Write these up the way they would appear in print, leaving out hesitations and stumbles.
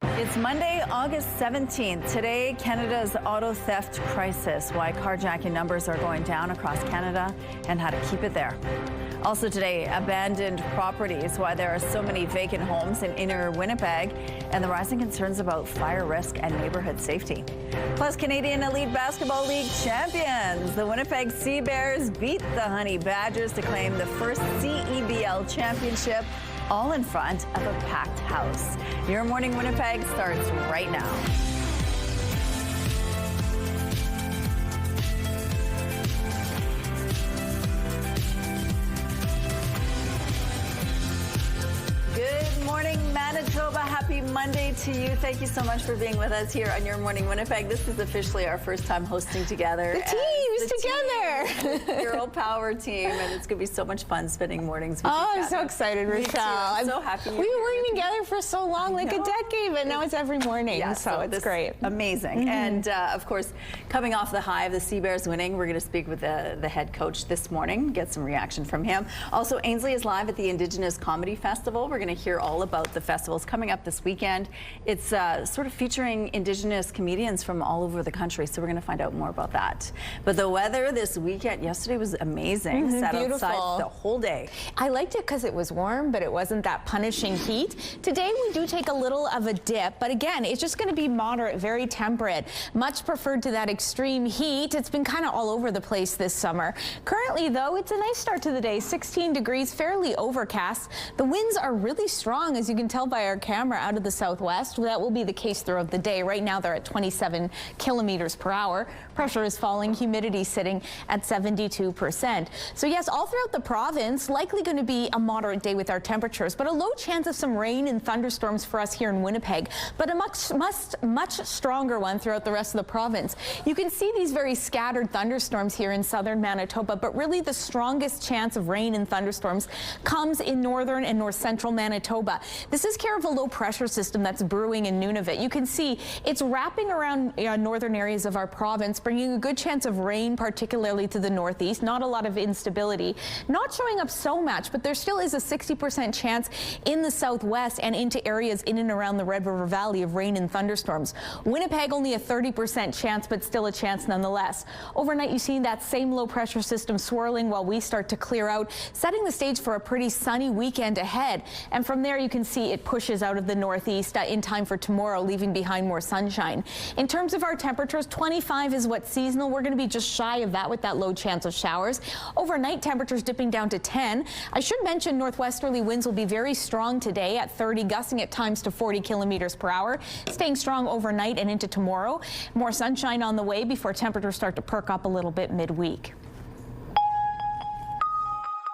It's Monday, August 17th. Today, Canada's auto theft crisis, why carjacking numbers are going down across Canada and how to keep it there. Also today, abandoned properties, why there are so many vacant homes in inner Winnipeg, and the rising concerns about fire risk and neighborhood safety. Plus, Canadian Elite Basketball League champions. The Winnipeg Sea Bears beat the Honey Badgers to claim the first CEBL championship, all in front of a packed house. Your Morning Winnipeg starts right now. Good morning, Manitoba. Happy Monday to you. Thank you so much for being with us here on Your Morning Winnipeg. This is officially our first time hosting together. The team's together. Hero Power team, and it's going to be so much fun spending mornings with you. Oh, I'm so excited, Rochelle. I'm so happy. We were working together for so long, like a decade, but now it's every morning, yeah, so it's great. Amazing. And of course, coming off the high of the Sea Bears winning, we're going to speak with the head coach this morning, get some reaction from him. Also, Ainsley is live at the Indigenous Comedy Festival. We're going to hear all about the festivals coming up this weekend. It's sort of featuring Indigenous comedians from all over the country, so we're going to find out more about that. But the weather this weekend, yesterday was amazing. Sat beautiful. outside the whole day. I liked it because it was warm, but it wasn't that punishing heat. Today we do take a little of a dip, but again, it's just going to be moderate, very temperate. Much preferred to that extreme heat. It's been kind of all over the place this summer. Currently, though, it's a nice start to the day. 16 degrees, fairly overcast. The winds are really strong, as you can tell by our camera, out of the southwest. That will be the case throughout the day. Right now, they're at 27 kilometers per hour. Pressure is falling, humidity sitting at 72%. So yes, all throughout the province, likely going to be a moderate day with our temperatures, but a low chance of some rain and thunderstorms for us here in Winnipeg, but a much stronger one throughout the rest of the province. You can see these very scattered thunderstorms here in southern Manitoba, but really the strongest chance of rain and thunderstorms comes in northern and north central Manitoba. This is care of a low pressure system that's brewing in Nunavut. You can see it's wrapping around northern areas of our province, bringing a good chance of rain, particularly to the northeast. Not a lot of instability. Not showing up so much, but there still is a 60% chance in the southwest and into areas in and around the Red River Valley of rain and thunderstorms. Winnipeg only a 30% chance, but still a chance nonetheless. Overnight, you see that same low pressure system swirling while we start to clear out, setting the stage for a pretty sunny weekend ahead. And from there, you can see it pushes out of the northeast in time for tomorrow, leaving behind more sunshine. In terms of our temperatures, 25 is what's seasonal. We're going to be just shy of that with that low chance of showers. Overnight, temperatures dipping down to 10. I should mention northwesterly winds will be very strong today at 30, gusting at times to 40 kilometers per hour, staying strong overnight and into tomorrow. More sunshine on the way before temperatures start to perk up a little bit midweek.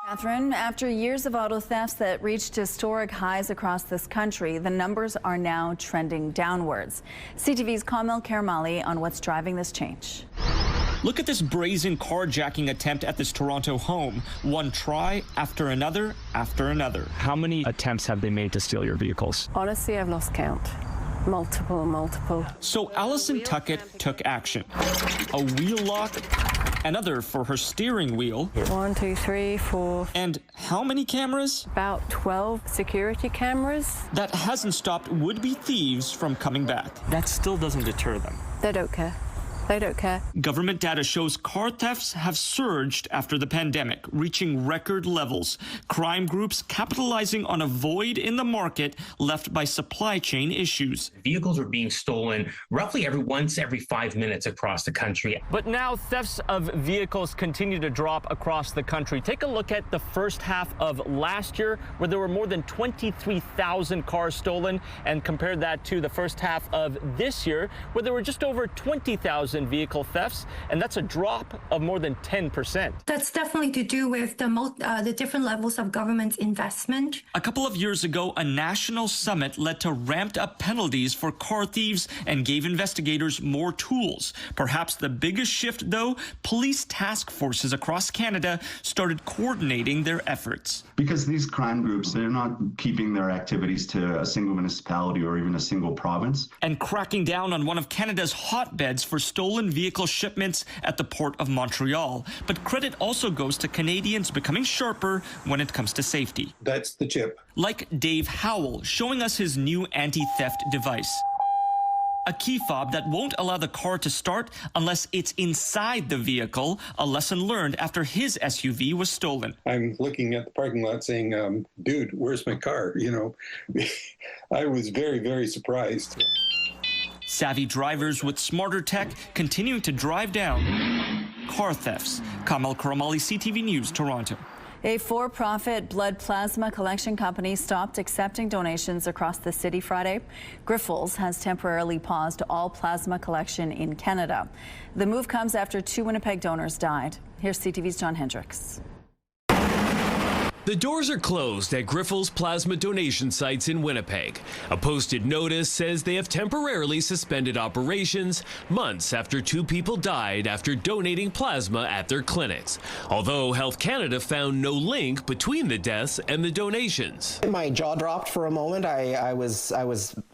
Catherine, after years of auto thefts that reached historic highs across this country, the numbers are now trending downwards. CTV's Kamil Karamali on what's driving this change. Look at this brazen carjacking attempt at this Toronto home. One try after another after another. How many attempts have they made to steal your vehicles? Honestly, I've lost count. Multiple. So Allison Tuckett took action. A wheel lock, another for her steering wheel. 1, 2, 3, 4. And how many cameras? About 12 security cameras. That hasn't stopped would-be thieves from coming back. That still doesn't deter them. They don't care. They don't care. Government data shows car thefts have surged after the pandemic, reaching record levels. Crime groups capitalizing on a void in the market left by supply chain issues. Vehicles are being stolen roughly every 5 minutes across the country. But now thefts of vehicles continue to drop across the country. Take a look at the first half of last year, where there were more than 23,000 cars stolen, and compare that to the first half of this year, where there were just over 20,000 vehicle thefts, and that's a drop of more than 10%. That's definitely to do with the different levels of government investment. A couple of years ago, a national summit led to ramped up penalties for car thieves and gave investigators more tools. Perhaps the biggest shift, though, police task forces across Canada started coordinating their efforts. Because these crime groups, they're not keeping their activities to a single municipality or even a single province. And cracking down on one of Canada's hotbeds for stolen stolen vehicle shipments at the Port of Montreal. But credit also goes to Canadians becoming sharper when it comes to safety. That's the chip. Like Dave Howell, showing us his new anti-theft device. A key fob that won't allow the car to start unless it's inside the vehicle, a lesson learned after his SUV was stolen. I'm looking at the parking lot saying, dude, where's my car? You know, I was very, very surprised. Savvy drivers with smarter tech continuing to drive down car thefts. Kamal Karamali, CTV News, Toronto. A for-profit blood plasma collection company stopped accepting donations across the city Friday. Grifols has temporarily paused all plasma collection in Canada. The move comes after 2 Winnipeg donors died. Here's CTV's John Hendricks. The doors are closed at Grifols plasma donation sites in Winnipeg. A posted notice says they have temporarily suspended operations months after 2 people died after donating plasma at their clinics. Although Health Canada found no link between the deaths and the donations. My jaw dropped for a moment. I was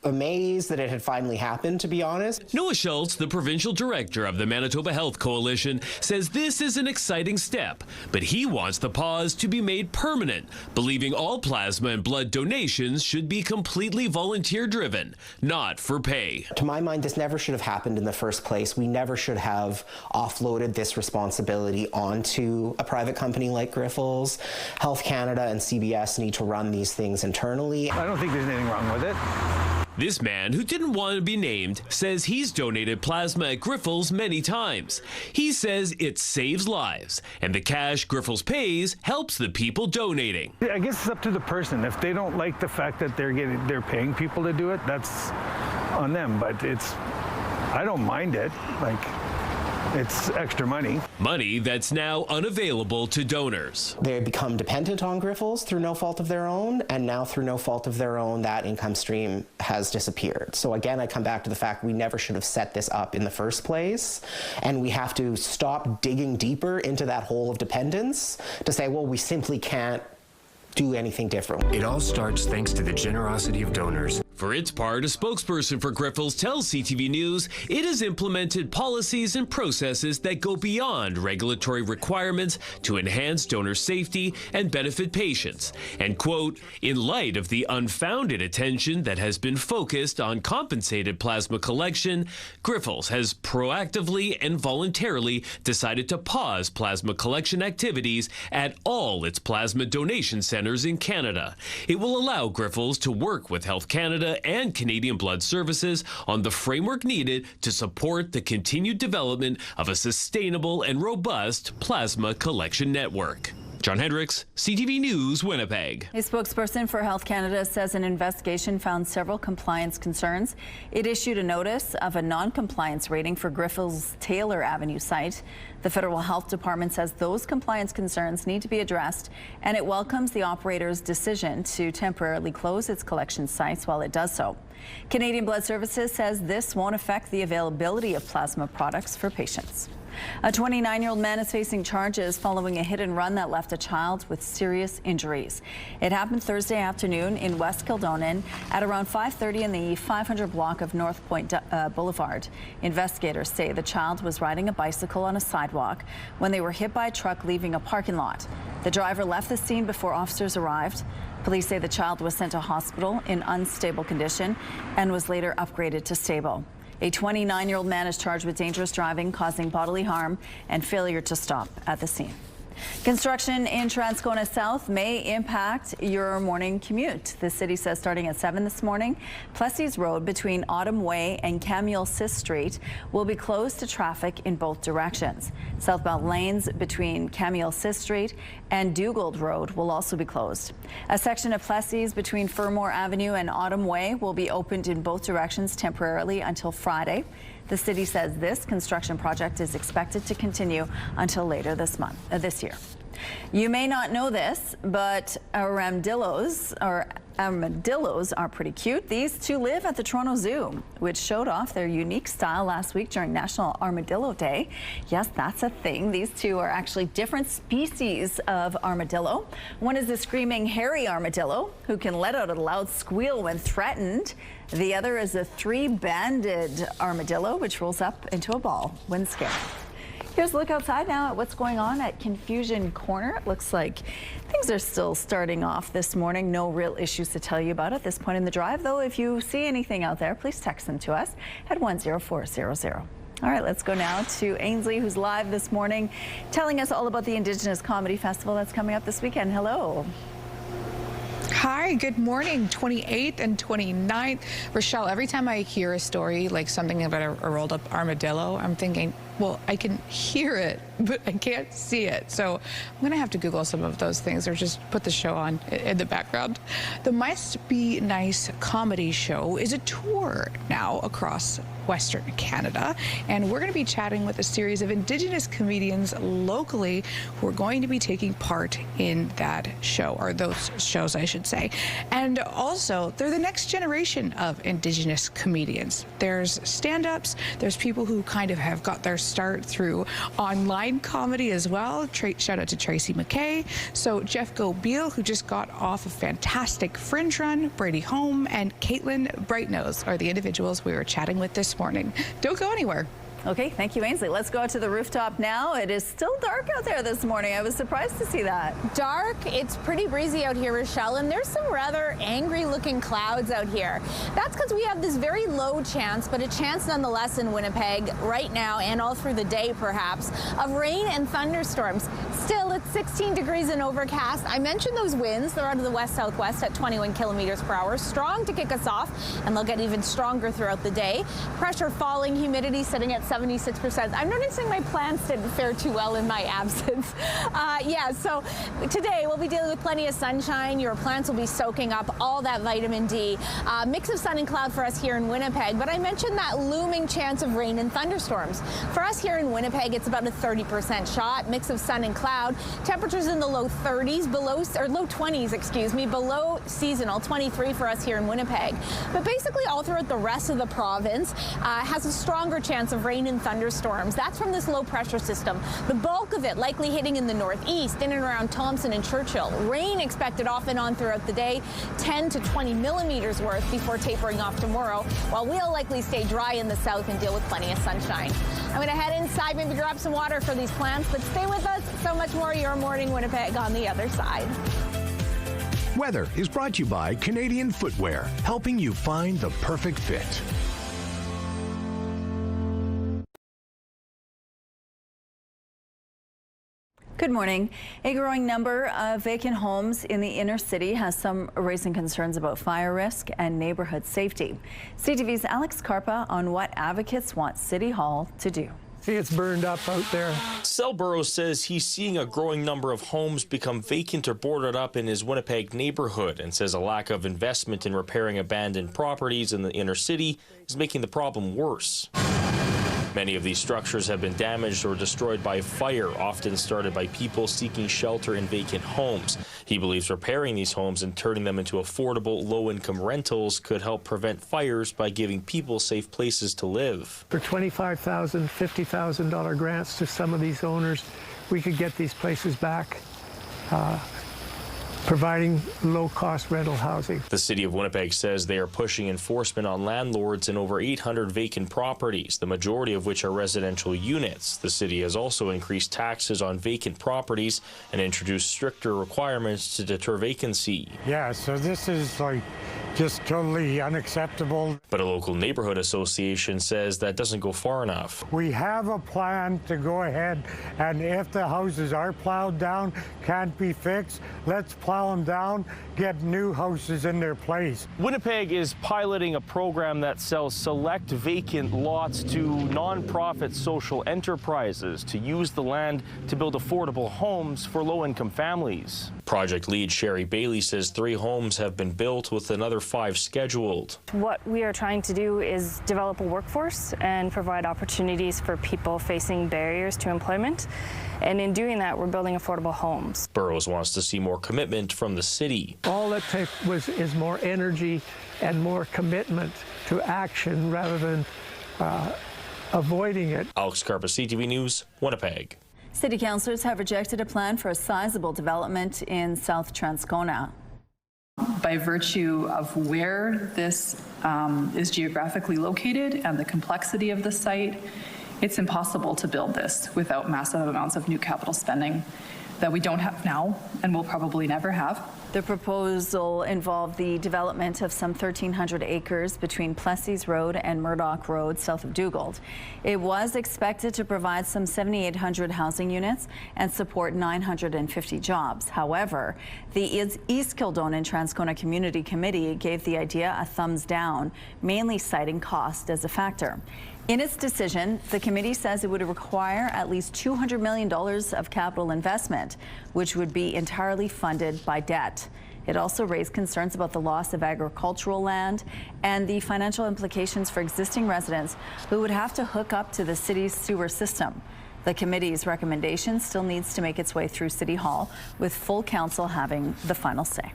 amazed that it had finally happened, to be honest. Noah Schultz, the provincial director of the Manitoba Health Coalition, says this is an exciting step, but he wants the pause to be made permanent, believing all plasma and blood donations should be completely volunteer-driven, not for pay. To my mind, this never should have happened in the first place. We never should have offloaded this responsibility onto a private company like Grifols. Health Canada and CBS need to run these things internally. I don't think there's anything wrong with it. This man, who didn't want to be named, says he's donated plasma at Grifols many times. He says it saves lives, and the cash Grifols pays helps the people donating. I guess it's up to the person. If they don't like the fact that they're paying people to do it, that's on them. But I don't mind it. It's extra money. Money that's now unavailable to donors. They become dependent on Grifols through no fault of their own, and now through no fault of their own, that income stream has disappeared. So again, I come back to the fact we never should have set this up in the first place, and we have to stop digging deeper into that hole of dependence to say, well, we simply can't do anything different. It all starts thanks to the generosity of donors. For its part, a spokesperson for Grifols tells CTV News it has implemented policies and processes that go beyond regulatory requirements to enhance donor safety and benefit patients. And, quote, in light of the unfounded attention that has been focused on compensated plasma collection, Grifols has proactively and voluntarily decided to pause plasma collection activities at all its plasma donation centers in Canada. It will allow Grifols to work with Health Canada and Canadian Blood Services on the framework needed to support the continued development of a sustainable and robust plasma collection network. John Hendricks, CTV News, Winnipeg. A spokesperson for Health Canada says an investigation found several compliance concerns. It issued a notice of a non-compliance rating for Grifols' Taylor Avenue site. The Federal Health Department says those compliance concerns need to be addressed, and it welcomes the operator's decision to temporarily close its collection sites while it does so. Canadian Blood Services says this won't affect the availability of plasma products for patients. A 29-year-old man is facing charges following a hit and run that left a child with serious injuries. It happened Thursday afternoon in West Kildonan at around 5:30 in the 500 block of North Point Boulevard. Investigators say the child was riding a bicycle on a sidewalk when they were hit by a truck leaving a parking lot. The driver left the scene before officers arrived. Police say the child was sent to hospital in unstable condition and was later upgraded to stable. A 29-year-old man is charged with dangerous driving, causing bodily harm, and failure to stop at the scene. Construction in Transcona South may impact your morning commute. The city says starting at 7 this morning, Plessis Road between Autumn Way and Camille Sis Street will be closed to traffic in both directions. Southbound lanes between Camille Sis Street and Dugald Road will also be closed. A section of Plessis between Fermor Avenue and Autumn Way will be opened in both directions temporarily until Friday. The city says this construction project is expected to continue until later this year. You may not know this, but armadillos are pretty cute. These two live at the Toronto Zoo, which showed off their unique style last week during National Armadillo Day. Yes, that's a thing. These two are actually different species of armadillo. One is a screaming hairy armadillo who can let out a loud squeal when threatened. The other is a three-banded armadillo, which rolls up into a ball when scared. Here's a look outside now at what's going on at Confusion Corner. It looks like things are still starting off this morning. No real issues to tell you about at this point in the drive, though. If you see anything out there, please text them to us at 10400. All right, let's go now to Ainsley, who's live this morning, telling us all about the Indigenous Comedy Festival that's coming up this weekend. Hello. Hi, good morning. 28th and 29th. Rochelle, every time I hear a story like something about a rolled up armadillo, I'm thinking, well, I can hear it, but I can't see it. So I'm going to have to Google some of those things or just put the show on in the background. The Must Be Nice comedy show is a tour now across Western Canada, and we're going to be chatting with a series of Indigenous comedians locally who are going to be taking part in that show, or those shows, I should say. And also, they're the next generation of Indigenous comedians. There's stand-ups, there's people who kind of have got their start through online comedy as well. Shout out to Tracy McKay. So Jeff Gobeil, who just got off a fantastic Fringe run, Brady Home, and Caitlin Brightnose are the individuals we were chatting with this morning. Don't go anywhere. Okay, thank you, Ainsley. Let's go out to the rooftop now. It is still dark out there this morning. I was surprised to see that. Dark, it's pretty breezy out here, Rochelle, and there's some rather angry-looking clouds out here. That's because we have this very low chance, but a chance nonetheless in Winnipeg right now and all through the day, perhaps, of rain and thunderstorms. Still, it's 16 degrees and overcast. I mentioned those winds. They're out of the west-southwest at 21 kilometers per hour. Strong to kick us off, and they'll get even stronger throughout the day. Pressure falling, humidity sitting at 76%. I'm noticing my plants didn't fare too well in my absence. So today we'll be dealing with plenty of sunshine. Your plants will be soaking up all that vitamin D. Mix of sun and cloud for us here in Winnipeg, but I mentioned that looming chance of rain and thunderstorms. For us here in Winnipeg, it's about a 30% shot. Mix of sun and cloud. Temperatures in the low 30s, low 20s, excuse me, below seasonal, 23 for us here in Winnipeg. But basically all throughout the rest of the province has a stronger chance of rain and thunderstorms. That's from this low pressure system. The bulk of it likely hitting in the northeast, in and around Thompson and Churchill. Rain expected off and on throughout the day, 10 to 20 millimeters worth before tapering off tomorrow, while we'll likely stay dry in the south and deal with plenty of sunshine. I'm going to head inside, maybe grab some water for these plants, but stay with us. So much more Your Morning Winnipeg on the other side. Weather is brought to you by Canadian Footwear, helping you find the perfect fit. Good morning. A growing number of vacant homes in the inner city has some raising concerns about fire risk and neighborhood safety. CTV's Alex Carpa on what advocates want City Hall to do. See, it's burned up out there. Sel Burrows says he's seeing a growing number of homes become vacant or boarded up in his Winnipeg neighborhood, and says a lack of investment in repairing abandoned properties in the inner city is making the problem worse. Many of these structures have been damaged or destroyed by fire, often started by people seeking shelter in vacant homes. He believes repairing these homes and turning them into affordable, low-income rentals could help prevent fires by giving people safe places to live. For $25,000, $50,000 grants to some of these owners, we could get these places back, providing low-cost rental housing. The City of Winnipeg says they are pushing enforcement on landlords in over 800 vacant properties, the majority of which are residential units. The city has also increased taxes on vacant properties and introduced stricter requirements to deter vacancy. Yeah, so this is like just totally unacceptable. But a local neighborhood association says that doesn't go far enough. We have a plan to go ahead, and if the houses are plowed down, can't be fixed, let's plow them down, get new houses in their place. Winnipeg is piloting a program that sells select vacant lots to nonprofit social enterprises to use the land to build affordable homes for low-income families. Project lead Sherry Bailey says 3 homes have been built with another 5 scheduled. What we are trying to do is develop a workforce and provide opportunities for people facing barriers to employment. And in doing that, we're building affordable homes. Burrows wants to see more commitment from the city. All it takes is more energy and more commitment to action rather than avoiding it. Alex Carpa, CTV News, Winnipeg. City councillors have rejected a plan for a sizable development in South Transcona. By virtue of where this is geographically located and the complexity of the site, it's impossible to build this without massive amounts of new capital spending that we don't have now and will probably never have. The proposal involved the development of some 1,300 acres between Plessis Road and Murdoch Road south of Dugald. It was expected to provide some 7,800 housing units and support 950 jobs. However, the East Kildonan Transcona Community Committee gave the idea a thumbs down, mainly citing cost as a factor. In its decision, the committee says it would require at least $200 million of capital investment, which would be entirely funded by debt. It also raised concerns about the loss of agricultural land and the financial implications for existing residents who would have to hook up to the city's sewer system. The committee's recommendation still needs to make its way through City Hall, with full council having the final say.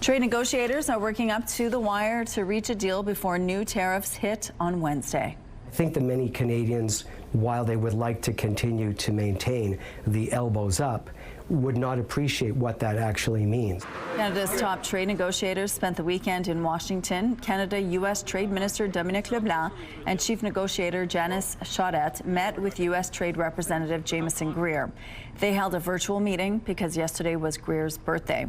Trade negotiators are working up to the wire to reach a deal before new tariffs hit on Wednesday. I think that many Canadians, while they would like to continue to maintain the elbows up, would not appreciate what that actually means. Canada's top trade negotiators spent the weekend in Washington. Canada-U.S. Trade Minister Dominic LeBlanc and Chief Negotiator Janice Chaudette met with U.S. Trade Representative Jameson Greer. They held a virtual meeting because yesterday was Greer's birthday.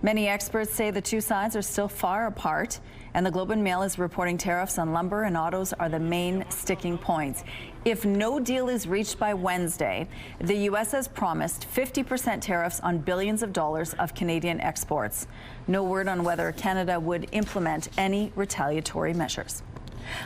Many experts say the two sides are still far apart, and the Globe and Mail is reporting tariffs on lumber and autos are the main sticking points. If no deal is reached by Wednesday, the U.S. has promised 50% tariffs on billions of dollars of Canadian exports. No word on whether Canada would implement any retaliatory measures.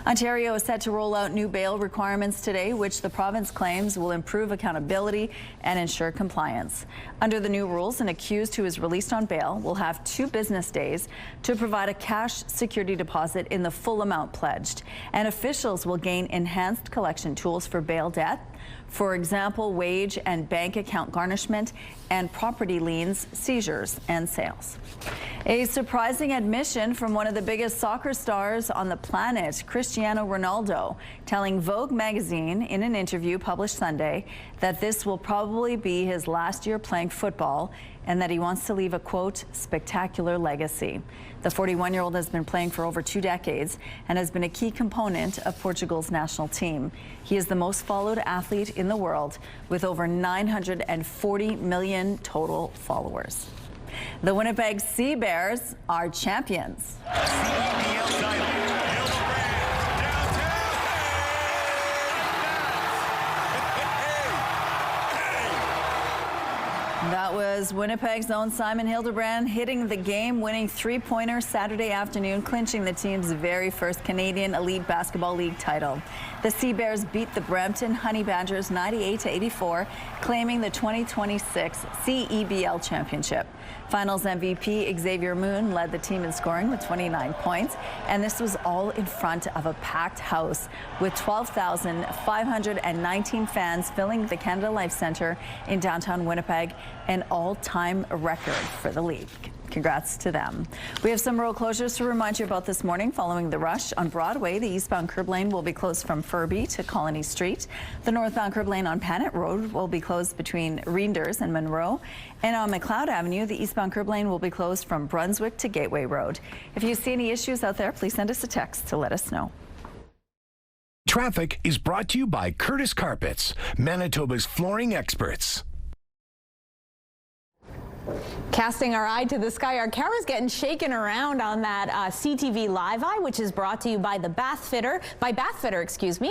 Ontario is set to roll out new bail requirements today, which the province claims will improve accountability and ensure compliance. Under the new rules, an accused who is released on bail will have 2 business days to provide a cash security deposit in the full amount pledged, and officials will gain enhanced collection tools for bail debt. For example, wage and bank account garnishment and property liens, seizures and sales. A surprising admission from one of the biggest soccer stars on the planet, Cristiano Ronaldo, telling Vogue magazine in an interview published Sunday that this will probably be his last year playing football and that he wants to leave a, quote, spectacular legacy. The 41-year-old has been playing for over 2 decades and has been a key component of Portugal's national team. He is the most followed athlete in the world with over 940 million total followers. The Winnipeg Sea Bears are champions. That was Winnipeg's own Simon Hildebrand hitting the game-winning 3-pointer Saturday afternoon, clinching the team's very first Canadian Elite Basketball League title. The Sea Bears beat the Brampton Honey Badgers 98-84, claiming the 2026 CEBL championship. Finals MVP Xavier Moon led the team in scoring with 29 points, and this was all in front of a packed house with 12,519 fans filling the Canada Life Centre in downtown Winnipeg, an all-time record for the league. Congrats to them. We have some road closures to remind you about this morning. Following the rush on Broadway, the eastbound curb lane will be closed from Furby to Colony Street. The northbound curb lane on Panet Road will be closed between Reinders and Monroe. And on McLeod Avenue, the eastbound curb lane will be closed from Brunswick to Gateway Road. If you see any issues out there, please send us a text to let us know. Traffic is brought to you by Curtis Carpets, Manitoba's flooring experts. Casting our eye to the sky, our camera's getting shaken around on that CTV Live Eye, which is brought to you by Bath Fitter,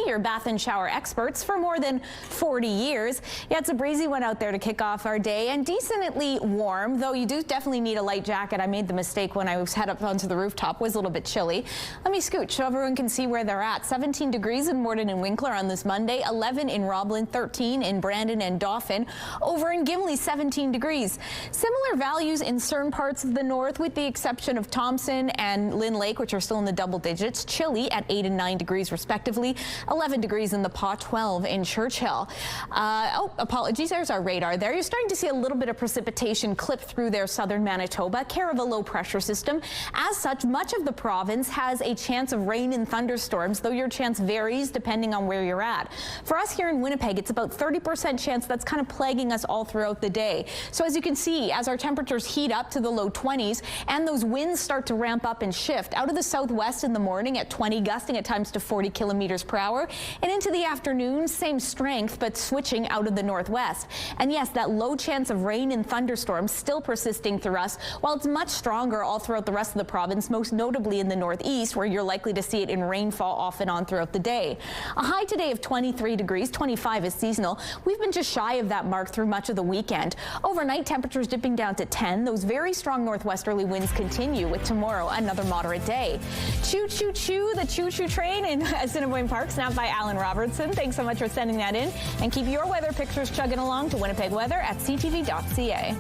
your bath and shower experts for more than 40 years. Yeah, it's a breezy one out there to kick off our day and decently warm, though you do definitely need a light jacket. I made the mistake when I was head up onto the rooftop. It was a little bit chilly. Let me scoot so everyone can see where they're at. 17 degrees in Morden and Winkler on this Monday, 11 in Roblin, 13 in Brandon and Dauphin. Over in Gimli, 17 degrees. Similar values in certain parts of the north, with the exception of Thompson and Lynn Lake, which are still in the double digits. Chilly at 8 and 9 degrees respectively. 11 degrees in the Paw, 12 in Churchill. Apologies, there's our radar there. You're starting to see a little bit of precipitation clip through there, southern Manitoba, care of a low pressure system. As such, much of the province has a chance of rain and thunderstorms, though your chance varies depending on where you're at. For us here in Winnipeg, it's about 30% chance. That's kind of plaguing us all throughout the day. So as you can see, as our temperatures heat up to the low 20s and those winds start to ramp up and shift out of the southwest in the morning at 20, gusting at times to 40 kilometers per hour, and into the afternoon, same strength, but switching out of the northwest. And yes, that low chance of rain and thunderstorms still persisting through us, while it's much stronger all throughout the rest of the province, most notably in the northeast, where you're likely to see it in rainfall off and on throughout the day. A high today of 23 degrees, 25 is seasonal. We've been just shy of that mark through much of the weekend. Overnight, temperatures dipping down to 10. Those very strong northwesterly winds continue, with tomorrow another moderate day. Choo choo choo, the choo choo train in Assiniboine Park, snapped by Alan Robertson. Thanks so much for sending that in, and keep your weather pictures chugging along to Winnipeg Weather at ctv.ca.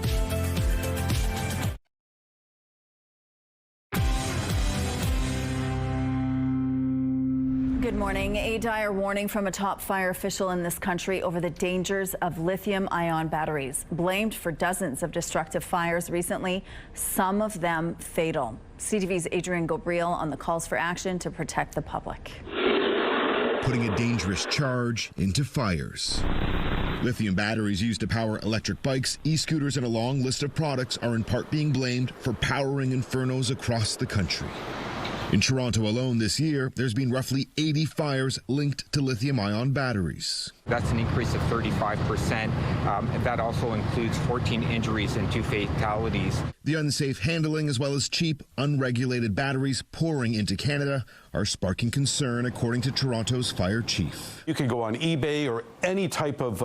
Good morning. A dire warning from a top fire official in this country over the dangers of lithium-ion batteries. Blamed for dozens of destructive fires recently, some of them fatal. CTV's Adrian Gabriel on the calls for action to protect the public. Putting a dangerous charge into fires. Lithium batteries used to power electric bikes, e-scooters, and a long list of products are in part being blamed for powering infernos across the country. In Toronto alone this year, there's been roughly 80 fires linked to lithium-ion batteries. That's an increase of 35%. That also includes 14 injuries and 2 fatalities. The unsafe handling as well as cheap, unregulated batteries pouring into Canada are sparking concern, according to Toronto's fire chief. You can go on eBay or any type of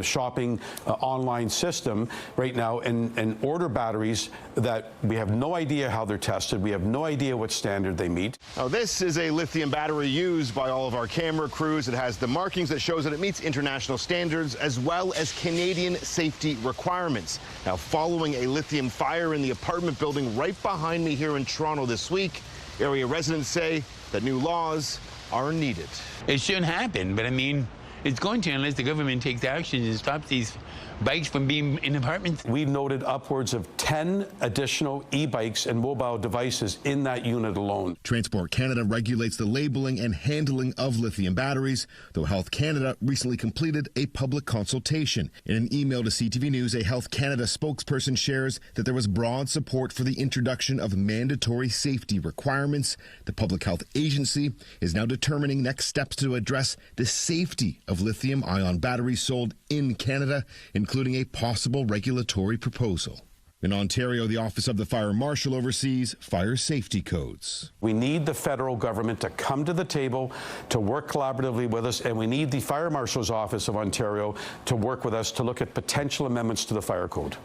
shopping online system right now and order batteries that we have no idea how they're tested. We have no idea what standard they meet. Now, this is a lithium battery used by all of our camera crews. It has the markings that shows that it meets international standards as well as Canadian safety requirements. Now, following a lithium fire in the apartment building right behind me here in Toronto this week, area residents say that new laws are needed. It shouldn't happen, but I mean, it's going to unless the government takes action and stops these bikes from being in apartments. We've noted upwards of 10 additional e-bikes and mobile devices in that unit alone. Transport Canada regulates the labeling and handling of lithium batteries, though Health Canada recently completed a public consultation. In an email to CTV News, a Health Canada spokesperson shares that there was broad support for the introduction of mandatory safety requirements. The Public Health Agency is now determining next steps to address the safety of lithium-ion batteries sold in Canada, including a possible regulatory proposal. In Ontario, the Office of the Fire Marshal oversees fire safety codes. We need the federal government to come to the table to work collaboratively with us, and we need the Fire Marshal's Office of Ontario to work with us to look at potential amendments to the fire code.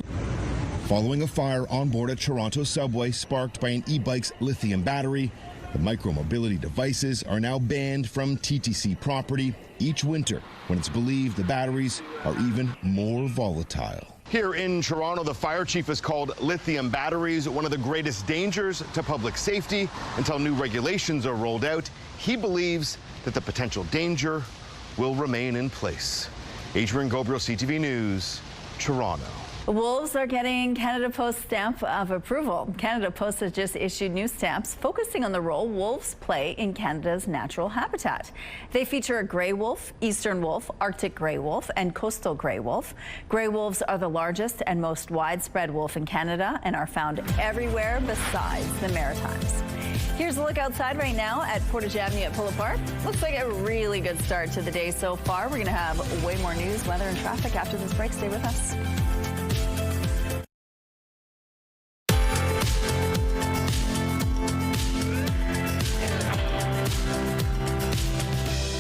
Following a fire on board a Toronto subway sparked by an e-bike's lithium battery, the micromobility devices are now banned from TTC property each winter when it's believed the batteries are even more volatile. Here in Toronto, the fire chief has called lithium batteries one of the greatest dangers to public safety until new regulations are rolled out. He believes that the potential danger will remain in place. Adrian Gabriel, CTV News, Toronto. Wolves are getting Canada Post's stamp of approval. Canada Post has just issued new stamps focusing on the role wolves play in Canada's natural habitat. They feature a gray wolf, eastern wolf, Arctic gray wolf, and coastal gray wolf. Gray wolves are the largest and most widespread wolf in Canada and are found everywhere besides the Maritimes. Here's a look outside right now at Portage Avenue at Polo Park. Looks like a really good start to the day so far. We're going to have way more news, weather, and traffic after this break. Stay with us.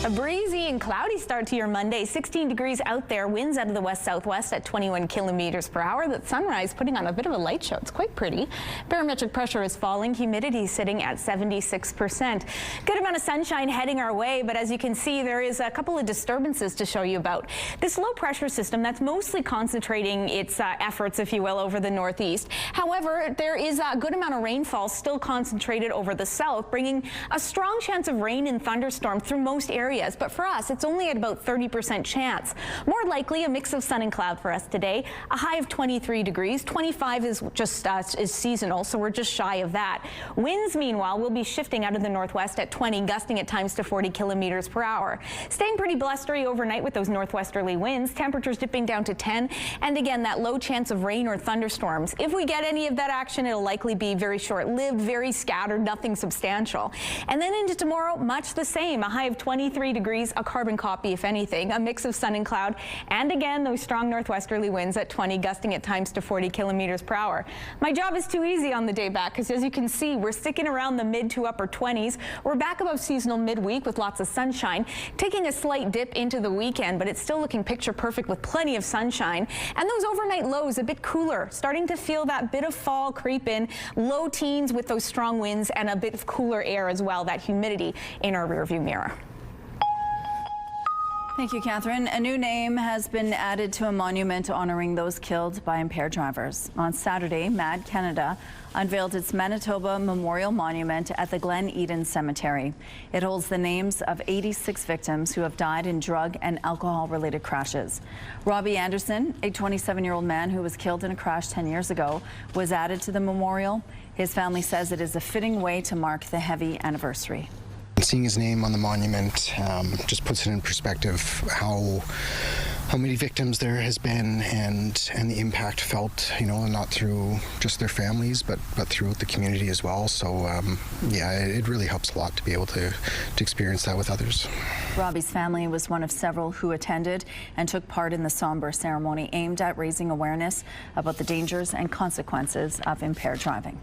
A breezy and cloudy start to your Monday. 16 degrees out there, winds out of the west-southwest at 21 kilometers per hour. The sunrise putting on a bit of a light show. It's quite pretty. Barometric pressure is falling. Humidity sitting at 76%. Good amount of sunshine heading our way, but as you can see, there is a couple of disturbances to show you about. This low pressure system that's mostly concentrating its efforts, if you will, over the northeast. However, there is a good amount of rainfall still concentrated over the south, bringing a strong chance of rain and thunderstorm through most areas. But for us, it's only at about 30% chance. More likely a mix of sun and cloud for us today. A high of 23 degrees. 25 is just is seasonal, so we're just shy of that. Winds, meanwhile, will be shifting out of the northwest at 20, gusting at times to 40 kilometers per hour. Staying pretty blustery overnight with those northwesterly winds. Temperatures dipping down to 10. And again, that low chance of rain or thunderstorms. If we get any of that action, it'll likely be very short-lived, very scattered, nothing substantial. And then into tomorrow, much the same. A high of 23 degrees, a carbon copy if anything, a mix of sun and cloud, and again those strong northwesterly winds at 20, gusting at times to 40 kilometers per hour. My job is too easy on the day back because as you can see, we're sticking around the mid to upper 20s. We're back above seasonal midweek with lots of sunshine, taking a slight dip into the weekend, but it's still looking picture perfect with plenty of sunshine. And those overnight lows a bit cooler, starting to feel that bit of fall creep in, low teens with those strong winds and a bit of cooler air as well, that humidity in our rearview mirror. Thank you, Catherine. A new name has been added to a monument honoring those killed by impaired drivers. On Saturday, MAD Canada unveiled its Manitoba Memorial Monument at the Glen Eden Cemetery. It holds the names of 86 victims who have died in drug and alcohol-related crashes. Robbie Anderson, a 27-year-old man who was killed in a crash 10 years ago, was added to the memorial. His family says it is a fitting way to mark the heavy anniversary. Seeing his name on the monument just puts it in perspective how many victims there has been and the impact felt, you know, not through just their families but throughout the community as well. So yeah, it really helps a lot to be able to experience that with others. Robbie's family was one of several who attended and took part in the somber ceremony aimed at raising awareness about the dangers and consequences of impaired driving.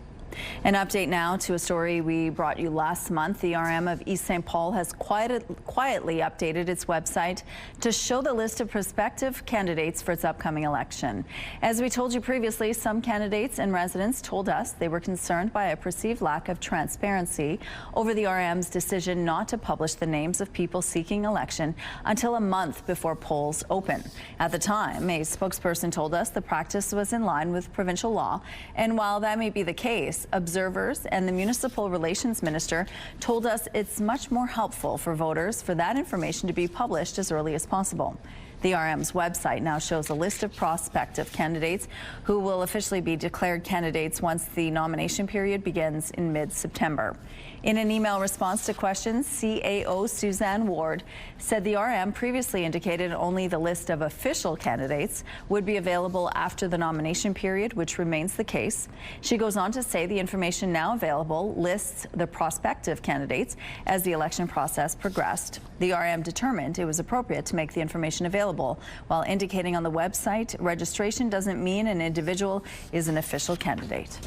An update now to a story we brought you last month. The RM of East St. Paul has quietly updated its website to show the list of prospective candidates for its upcoming election. As we told you previously, some candidates and residents told us they were concerned by a perceived lack of transparency over the RM's decision not to publish the names of people seeking election until a month before polls open. At the time, a spokesperson told us the practice was in line with provincial law, and while that may be the case, observers and the municipal relations minister told us it's much more helpful for voters for that information to be published as early as possible. The RM's website now shows a list of prospective candidates who will officially be declared candidates once the nomination period begins in mid-September. In an email response to questions, CAO Suzanne Ward said the RM previously indicated only the list of official candidates would be available after the nomination period, which remains the case. She goes on to say the information now available lists the prospective candidates as the election process progressed. The RM determined it was appropriate to make the information available, while indicating on the website registration doesn't mean an individual is an official candidate.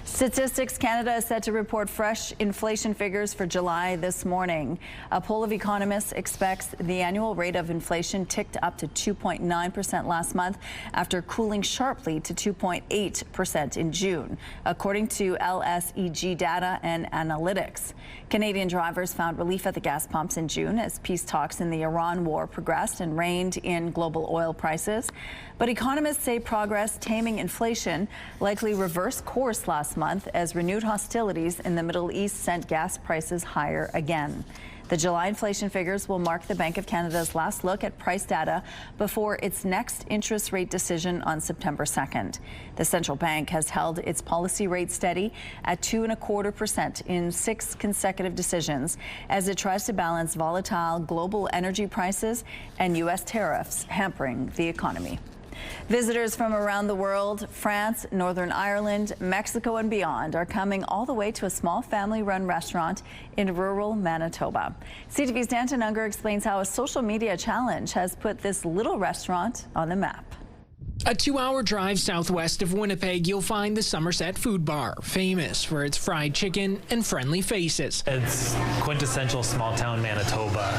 Statistics Canada is set to report fresh inflation figures for July this morning. A poll of economists expects the annual rate of inflation ticked up to 2.9% last month after cooling sharply to 2.8% in June, according to LSEG data and analytics. Canadian drivers found relief at the gas pumps in June as peace talks in the Iran war progressed and reined in global oil prices. But economists say progress taming inflation likely reversed course last month as renewed hostilities in the Middle East sent gas prices higher again. The July inflation figures will mark the Bank of Canada's last look at price data before its next interest rate decision on September 2nd. The central bank has held its policy rate steady at 2.25% in 6 consecutive decisions as it tries to balance volatile global energy prices and U.S. tariffs hampering the economy. Visitors from around the world, France, Northern Ireland, Mexico and beyond are coming all the way to a small family-run restaurant in rural Manitoba. CTV's Danton Unger explains how a social media challenge has put this little restaurant on the map. A 2-hour drive southwest of Winnipeg, you'll find the Somerset Food Bar, famous for its fried chicken and friendly faces. It's quintessential small-town Manitoba.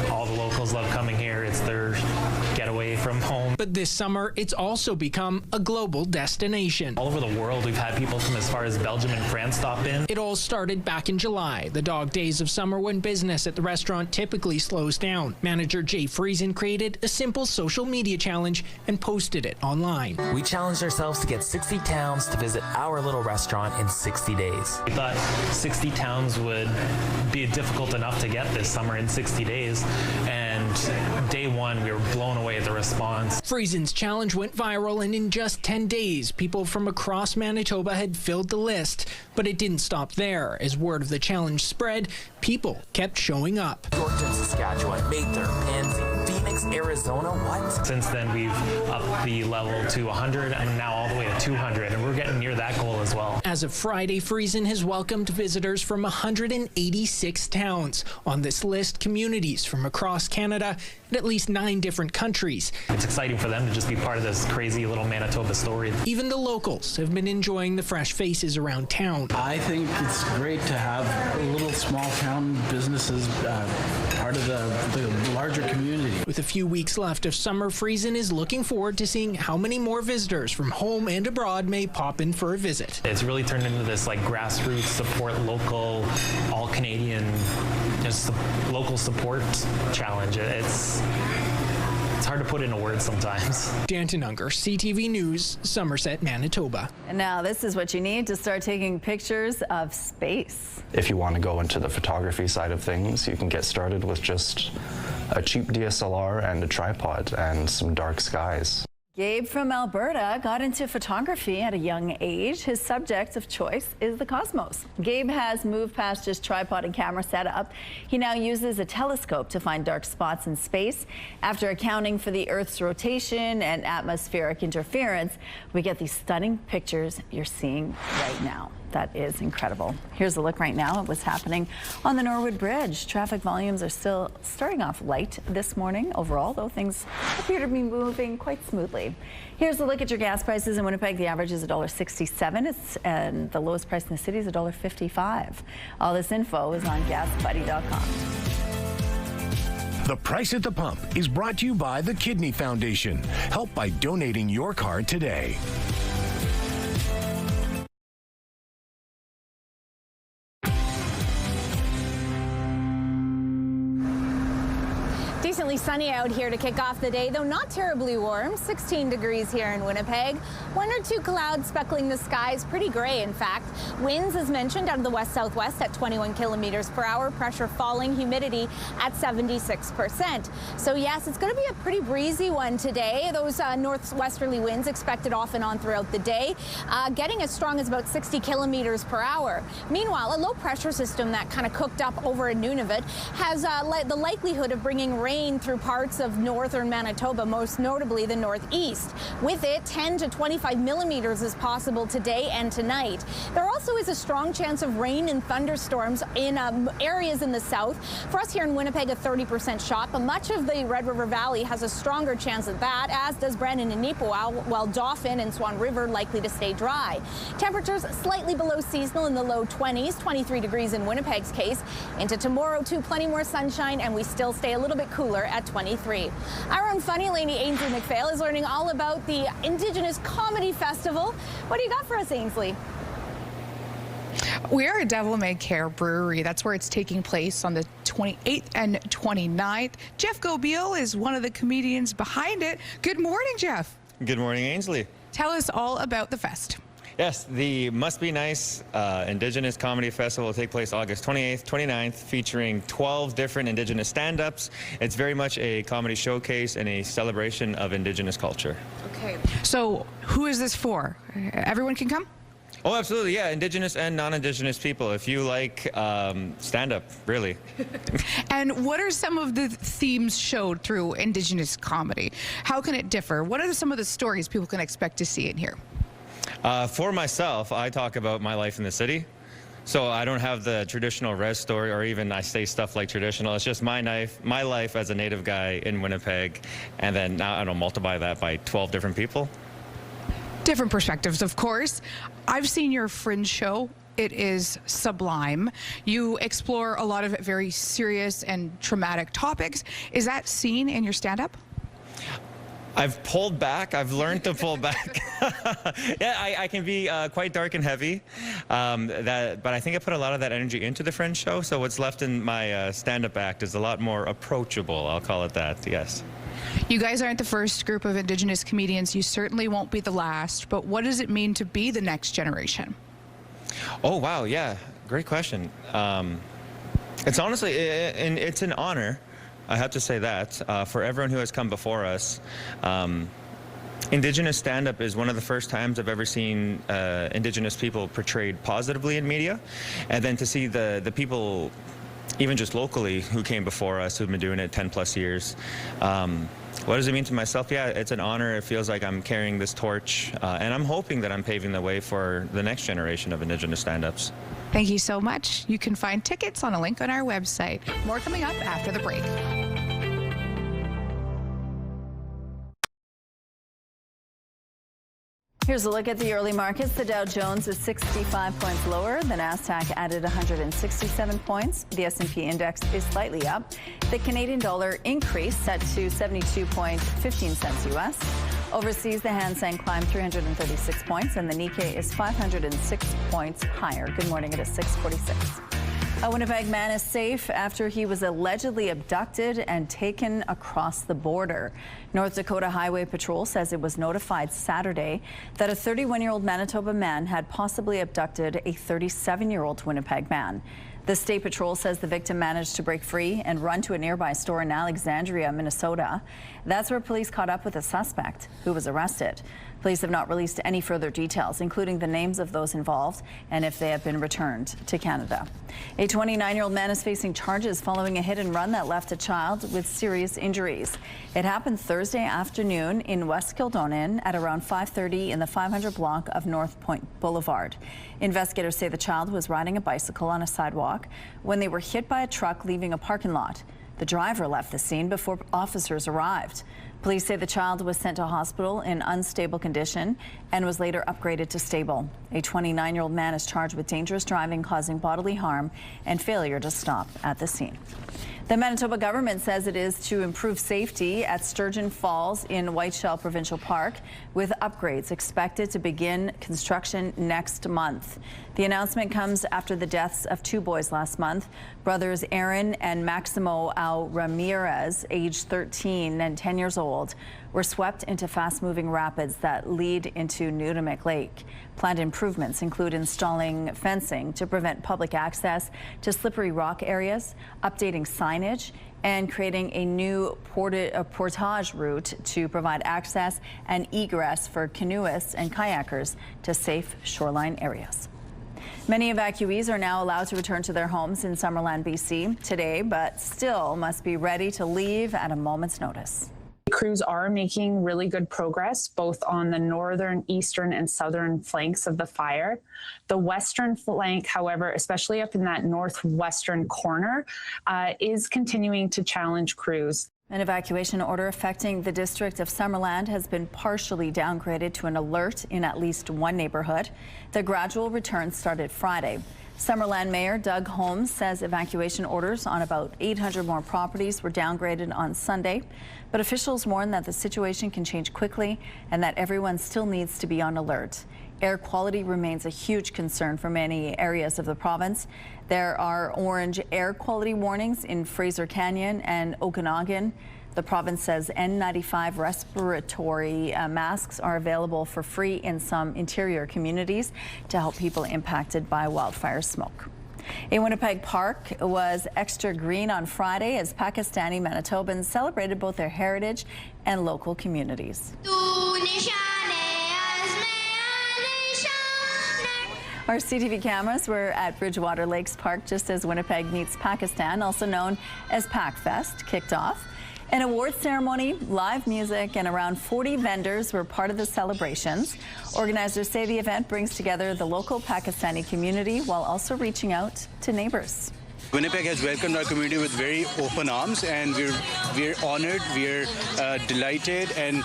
All the locals love coming here. It's their getaway from home. But this summer, it's also become a global destination. All over the world, we've had people from as far as Belgium and France stop in. It all started back in July, the dog days of summer when business at the restaurant typically slows down. Manager Jay Friesen created a simple social media challenge and posted it online. We challenged ourselves to get 60 towns to visit our little restaurant in 60 days. We thought 60 towns would be difficult enough to get this summer in 60 days, and day one we were blown away at the response. Friesen's challenge went viral, and in just 10 days, people from across Manitoba had filled the list. But it didn't stop there. As word of the challenge spread, people kept showing up. Yorkton, Saskatchewan, Mather, Pansy, Phoenix, Arizona, what? Since then, we've upped the level to 100 and now all the way to 200, and we're getting near that goal as well. As of Friday, Friesen has welcomed visitors from 186 towns. On this list, communities from across Canada and at least 9 different countries. It's exciting for them to just be part of this crazy little Manitoba story. Even the locals have been enjoying the fresh faces around town. I think it's great to have little small town businesses part of the larger community. With a few weeks left of summer, Friesen is looking forward to seeing how many more visitors from home and abroad may pop in for a visit. It's really turned into this like grassroots support local, all Canadian, just local support challenge. It's hard to put into words sometimes. Danton Unger, CTV News, Somerset, Manitoba. And now this is what you need to start taking pictures of space. If you want to go into the photography side of things, you can get started with just a cheap DSLR and a tripod and some dark skies. Gabe from Alberta got into photography at a young age. His subject of choice is the cosmos. Gabe has moved past just tripod and camera setup. He now uses a telescope to find dark spots in space. After accounting for the Earth's rotation and atmospheric interference, we get these stunning pictures you're seeing right now. That is incredible. Here's a look right now at what's happening on the Norwood Bridge. Traffic volumes are still starting off light this morning. Overall, though, things appear to be moving quite smoothly. Here's a look at your gas prices in Winnipeg. The average is $1.67, and the lowest price in the city is $1.55. All this info is on GasBuddy.com. The Price at the Pump is brought to you by the Kidney Foundation. Help by donating your card today. Decently sunny out here to kick off the day, though not terribly warm. 16 degrees here in Winnipeg. 1 or 2 clouds speckling the skies, pretty gray in fact. Winds, as mentioned, out of the west-southwest at 21 kilometers per hour. Pressure falling, humidity at 76%. So yes, it's going to be a pretty breezy one today. Those northwesterly winds expected off and on throughout the day, getting as strong as about 60 kilometers per hour. Meanwhile, a low pressure system that kind of cooked up over in Nunavut has the likelihood of bringing rain through parts of northern Manitoba, most notably the northeast. With it, 10 to 25 millimeters is possible today and tonight. There also is a strong chance of rain and thunderstorms in areas in the south. For us here in Winnipeg, a 30% shot, but much of the Red River Valley has a stronger chance of that, as does Brandon and Neepawa, while Dauphin and Swan River likely to stay dry. Temperatures slightly below seasonal in the low 20s, 23 degrees in Winnipeg's case. Into tomorrow, too, plenty more sunshine, and we still stay a little bit cooler at 23. Our own funny lady Ainsley McPhail is learning all about the Indigenous Comedy Festival. What do you got for us, Ainsley? We are at Devil May Care Brewery. That's where it's taking place on the 28th and 29th. Jeff Gobeil is one of the comedians behind it. Good morning, Jeff. Good morning, Ainsley. Tell us all about the fest. Yes, the Must Be Nice Indigenous Comedy Festival will take place August 28th, 29th, featuring 12 different Indigenous stand-ups. It's very much a comedy showcase and a celebration of Indigenous culture. Okay. So who is this for? Everyone can come? Oh, absolutely, yeah. Indigenous and non-Indigenous people, if you like stand-up, really. And what are some of the themes showed through Indigenous comedy? How can it differ? What are some of the stories people can expect to see in here? For myself, I talk about my life in the city. So I don't have the traditional res story, or even I say stuff like traditional. It's just my life as a Native guy in Winnipeg, and then now I don't multiply that by 12 different people. Different perspectives, of course. I've seen your Fringe show. It is sublime. You explore a lot of very serious and traumatic topics. Is that seen in your stand-up? I've pulled back. I've learned to pull back. Yeah, I can be quite dark and heavy, but I think I put a lot of that energy into the Fringe show, so what's left in my stand-up act is a lot more approachable, I'll call it that, yes. You guys aren't the first group of Indigenous comedians. You certainly won't be the last, but what does it mean to be the next generation? Oh, wow, yeah, great question. It's honestly, it's an honor. I have to say that for everyone who has come before us. Indigenous stand-up is one of the first times I've ever seen Indigenous people portrayed positively in media, and then to see the people, even just locally, who came before us, who've been doing it 10 plus years. What does it mean to myself? Yeah, it's an honor. It feels like I'm carrying this torch, and I'm hoping that I'm paving the way for the next generation of Indigenous stand-ups. Thank you so much. You can find tickets on a link on our website. More coming up after the break. Here's a look at the early markets. The Dow Jones is 65 points lower. The Nasdaq added 167 points. The S&P index is slightly up. The Canadian dollar increased, set to 72.15 cents U.S. Overseas, the Hang Seng climbed 336 points, and the Nikkei is 506 points higher. Good morning. It is 6:46. A Winnipeg man is safe after he was allegedly abducted and taken across the border. North Dakota Highway Patrol says it was notified Saturday that a 31-year-old Manitoba man had possibly abducted a 37-year-old Winnipeg man. The State Patrol says the victim managed to break free and run to a nearby store in Alexandria, Minnesota. That's where police caught up with a suspect who was arrested. Police have not released any further details, including the names of those involved and if they have been returned to Canada. A 29-year-old man is facing charges following a hit and run that left a child with serious injuries. It happened Thursday afternoon in West Kildonan at around 5:30 in the 500 block of North Point Boulevard. Investigators say the child was riding a bicycle on a sidewalk when they were hit by a truck leaving a parking lot. The driver left the scene before officers arrived. Police say the child was sent to hospital in unstable condition and was later upgraded to stable. A 29-year-old man is charged with dangerous driving, causing bodily harm, and failure to stop at the scene. The Manitoba government says it is to improve safety at Sturgeon Falls in Whiteshell Provincial Park, with upgrades expected to begin construction next month. The announcement comes after the deaths of two boys last month. Brothers Aaron and Maximo Au Ramirez, aged 13 and 10 years old, were swept into fast-moving rapids that lead into Nudamik Lake. Planned improvements include installing fencing to prevent public access to slippery rock areas, updating signage, and creating a new portage route to provide access and egress for canoeists and kayakers to safe shoreline areas. Many evacuees are now allowed to return to their homes in Summerland, BC today, but still must be ready to leave at a moment's notice. Crews are making really good progress both on the northern, eastern, and southern flanks of the fire. The western flank, however, especially up in that northwestern corner, is continuing to challenge crews. An evacuation order affecting the district of Summerland has been partially downgraded to an alert in at least one neighborhood. The gradual return started Friday. Summerland Mayor Doug Holmes says evacuation orders on about 800 more properties were downgraded on Sunday, but officials warn that the situation can change quickly and that everyone still needs to be on alert. Air quality remains a huge concern for many areas of the province. There are orange air quality warnings in Fraser Canyon and Okanagan. The province says N95 respiratory masks are available for free in some interior communities to help people impacted by wildfire smoke. A Winnipeg park was extra green on Friday as Pakistani Manitobans celebrated both their heritage and local communities. Our CTV cameras were at Bridgewater Lakes Park just as Winnipeg Meets Pakistan, also known as PakFest, kicked off. An awards ceremony, live music, and around 40 vendors were part of the celebrations. Organizers say the event brings together the local Pakistani community while also reaching out to neighbors. Winnipeg has welcomed our community with very open arms, and we're honored, we're delighted, and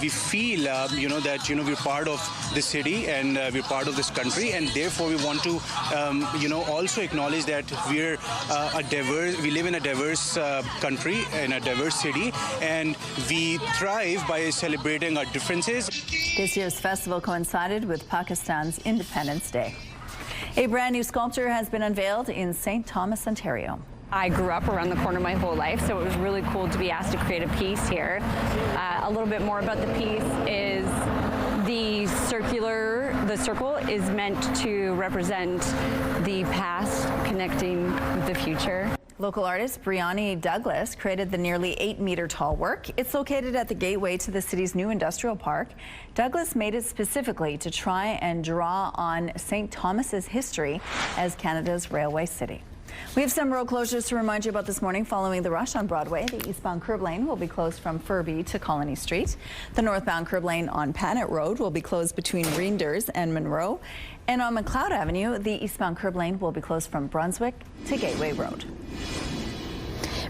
we feel that we're part of the city and we're part of this country, and therefore we want to also acknowledge that we live in a diverse country, in a diverse city, and we thrive by celebrating our differences. This year's festival coincided with Pakistan's Independence Day. A brand new sculpture has been unveiled in St. Thomas, Ontario. I grew up around the corner my whole life, so it was really cool to be asked to create a piece here. A little bit more about the piece is the circle is meant to represent the past connecting with the future. Local artist Brianni Douglas created the nearly 8-meter tall work. It's located at the gateway to the city's new industrial park. Douglas made it specifically to try and draw on St. Thomas's history as Canada's railway city. We have some road closures to remind you about this morning following the rush on Broadway. The eastbound curb lane will be closed from Furby to Colony Street. The northbound curb lane on Panet Road will be closed between Reinders and Monroe. And on McLeod Avenue, the eastbound curb lane will be closed from Brunswick to Gateway Road.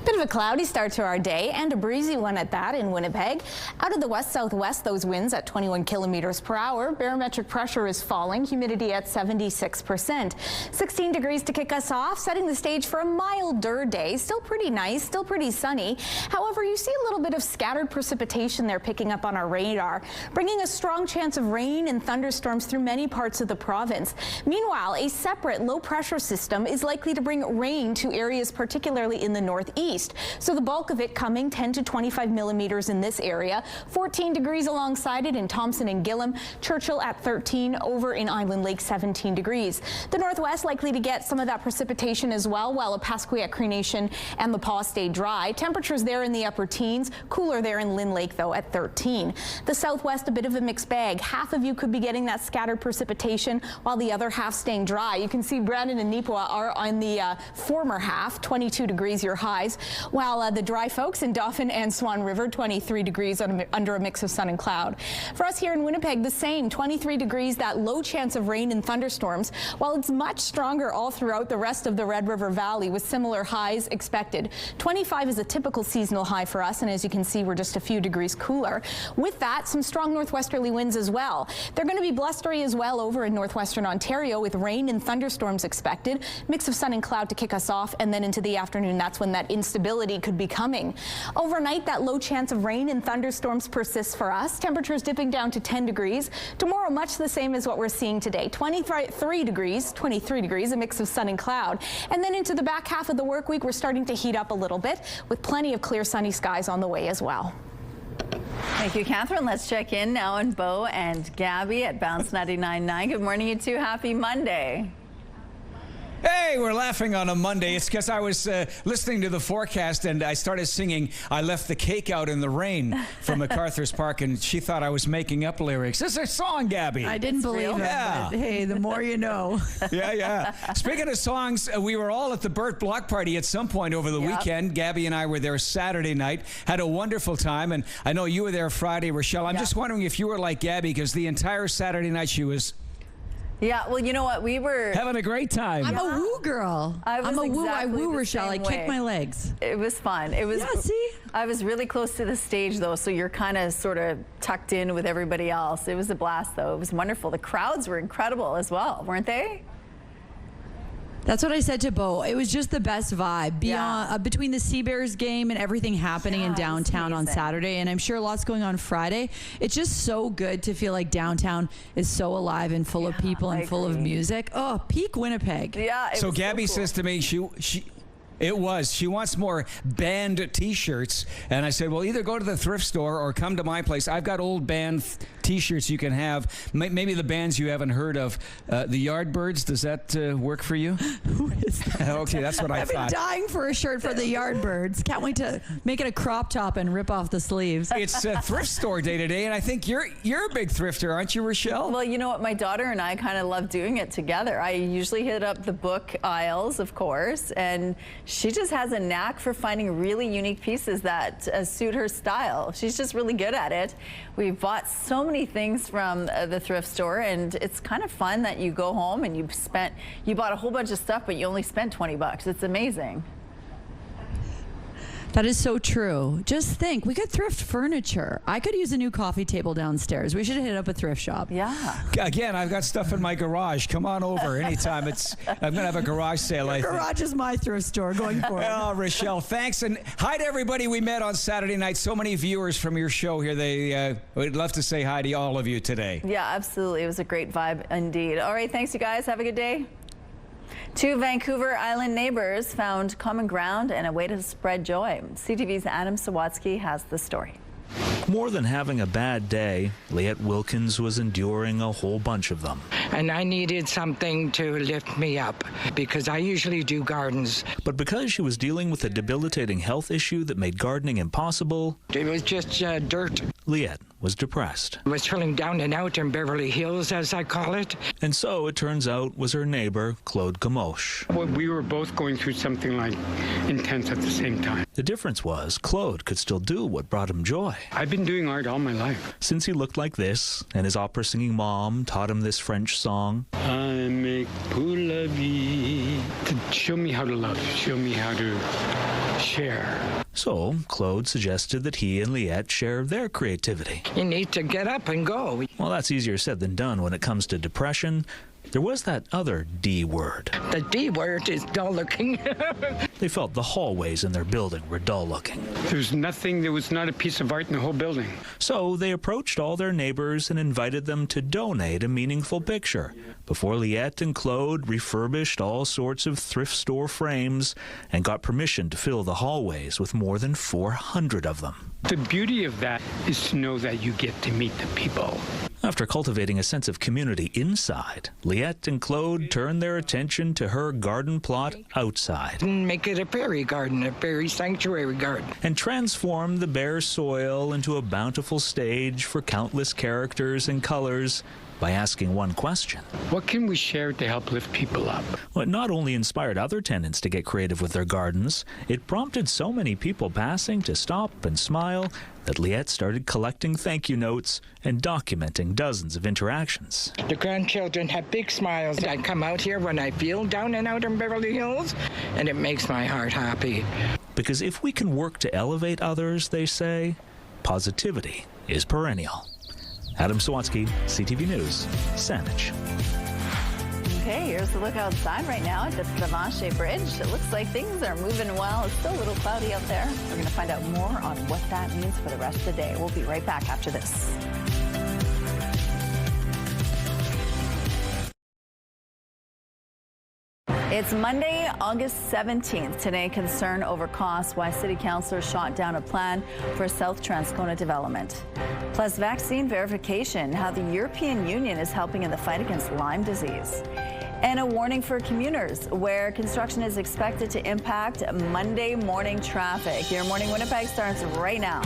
Bit of a cloudy start to our day, and a breezy one at that in Winnipeg. Out of the west-southwest, those winds at 21 kilometers per hour. Barometric pressure is falling, humidity at 76%. 16 degrees to kick us off, setting the stage for a milder day. Still pretty nice, still pretty sunny. However, you see a little bit of scattered precipitation there picking up on our radar, bringing a strong chance of rain and thunderstorms through many parts of the province. Meanwhile, a separate low-pressure system is likely to bring rain to areas particularly in the northeast. So the bulk of it coming 10 to 25 millimeters in this area. 14 degrees alongside it in Thompson and Gillam. Churchill at 13, over in Island Lake 17 degrees. The northwest likely to get some of that precipitation as well, while Opaskwayak, Cree Nation and the Paw stay dry. Temperatures there in the upper teens. Cooler there in Lynn Lake though at 13. The southwest a bit of a mixed bag. Half of you could be getting that scattered precipitation while the other half staying dry. You can see Brandon and Neepawa are on the former half, 22 degrees your highs. While the dry folks in Dauphin and Swan River, 23 degrees under a mix of sun and cloud. For us here in Winnipeg, the same, 23 degrees, that low chance of rain and thunderstorms, while it's much stronger all throughout the rest of the Red River Valley with similar highs expected. 25 is a typical seasonal high for us, and as you can see, we're just a few degrees cooler. With that, some strong northwesterly winds as well. They're going to be blustery as well over in northwestern Ontario with rain and thunderstorms expected. Mix of sun and cloud to kick us off, and then into the afternoon, that's when that instability could be coming. Overnight, that low chance of rain and thunderstorms persists for us. Temperatures dipping down to 10 degrees. Tomorrow, much the same as what we're seeing today. 23 degrees, a mix of sun and cloud. And then into the back half of the work week, we're starting to heat up a little bit with plenty of clear sunny skies on the way as well. Thank you, Catherine. Let's check in now on Bo and Gabby at Bounce 99.9. Good morning, you two. Happy Monday. Hey, we're laughing on a Monday. It's because I was listening to the forecast and I started singing "I Left the Cake Out in the Rain" from MacArthur's Park, and she thought I was making up lyrics. This is a song, Gabby. I didn't believe it, but hey, the more you know. Yeah. Speaking of songs, we were all at the Burt Block Party at some point over the weekend. Gabby and I were there Saturday night, had a wonderful time, and I know you were there Friday, Rochelle. I'm just wondering if you were like Gabby, because the entire Saturday night she was... Yeah, well, you know what? We were having a great time. I'm a woo girl. I woo Rochelle. I kick my legs. It was fun. It was. Yeah, see? I was really close to the stage, though, so you're kind of sort of tucked in with everybody else. It was a blast, though. It was wonderful. The crowds were incredible as well, weren't they? That's what I said to Bo. It was just the best vibe beyond between the Seabears game and everything happening in downtown on Saturday, and I'm sure lots going on Friday. It's just so good to feel like downtown is so alive and full of people and full of music. Oh, peak Winnipeg. Yeah. So Gabby says to me, she wants more band T-shirts, and I said, well, either go to the thrift store or come to my place. I've got old band T-shirts you can have. Maybe the bands you haven't heard of. The Yardbirds, does that work for you? Who is that? Okay, that's what I I've thought. been dying for a shirt for the Yardbirds. Can't wait to make it a crop top and rip off the sleeves. It's thrift store day today, and I think you're a big thrifter, aren't you, Rochelle? Well, you know what? My daughter and I kind of love doing it together. I usually hit up the book aisles, of course, and she just has a knack for finding really unique pieces that suit her style. She's just really good at it. We've bought so many things from the thrift store, and it's kind of fun that you go home and you bought a whole bunch of stuff, but you only spent 20 bucks. It's amazing. That is so true. Just think, we could thrift furniture. I could use a new coffee table downstairs. We should hit up a thrift shop. Yeah. Again, I've got stuff in my garage. Come on over anytime. I'm going to have a garage sale, I think. Garage is my thrift store going forward. Oh, Rochelle, thanks. And hi to everybody we met on Saturday night. So many viewers from your show here. We'd love to say hi to all of you today. Yeah, absolutely. It was a great vibe indeed. All right, thanks, you guys. Have a good day. Two Vancouver Island neighbors found common ground and a way to spread joy. CTV's Adam Sawatsky has the story. More than having a bad day, Liette Wilkins was enduring a whole bunch of them. And I needed something to lift me up because I usually do gardens. But because she was dealing with a debilitating health issue that made gardening impossible, it was just dirt. Liette was depressed. I was feeling down and out in Beverly Hills, as I call it. And so, it turns out, was her neighbor, Claude Gamoche. Well, we were both going through something like intense at the same time. The difference was Claude could still do what brought him joy. I've been doing art all my life. Since he looked like this, and his opera-singing mom taught him this French song. I make pour la vie. To show me how to love, show me how to share. So, Claude suggested that he and Liette share their creativity. You need to get up and go. Well, that's easier said than done when it comes to depression. There was that other D word. The D word is dull looking. They felt the hallways in their building were dull looking. There was not a piece of art in the whole building. So they approached all their neighbors and invited them to donate a meaningful picture. Before Liette and Claude refurbished all sorts of thrift store frames and got permission to fill the hallways with more than 400 of them. The beauty of that is to know that you get to meet the people. After cultivating a sense of community inside, Liette and Claude turned their attention to her garden plot outside. Make it a fairy garden, a fairy sanctuary garden. And transformed the bare soil into a bountiful stage for countless characters and colors by asking one question. What can we share to help lift people up? Well, it not only inspired other tenants to get creative with their gardens, it prompted so many people passing to stop and smile that Liette started collecting thank you notes and documenting dozens of interactions. The grandchildren have big smiles. I come out here when I feel down and out in Beverly Hills, and it makes my heart happy. Because if we can work to elevate others, they say, positivity is perennial. Adam Sawatsky, CTV News, Saanich. Okay, here's the look outside right now at the Plessis Bridge. It looks like things are moving well. It's still a little cloudy out there. We're going to find out more on what that means for the rest of the day. We'll be right back after this. It's Monday, August 17th. Today, concern over costs, why city councilors shot down a plan for South Transcona development. Plus, vaccine verification, how the European Union is helping in the fight against Lyme disease. And a warning for commuters, where construction is expected to impact Monday morning traffic. Your Morning Winnipeg starts right now.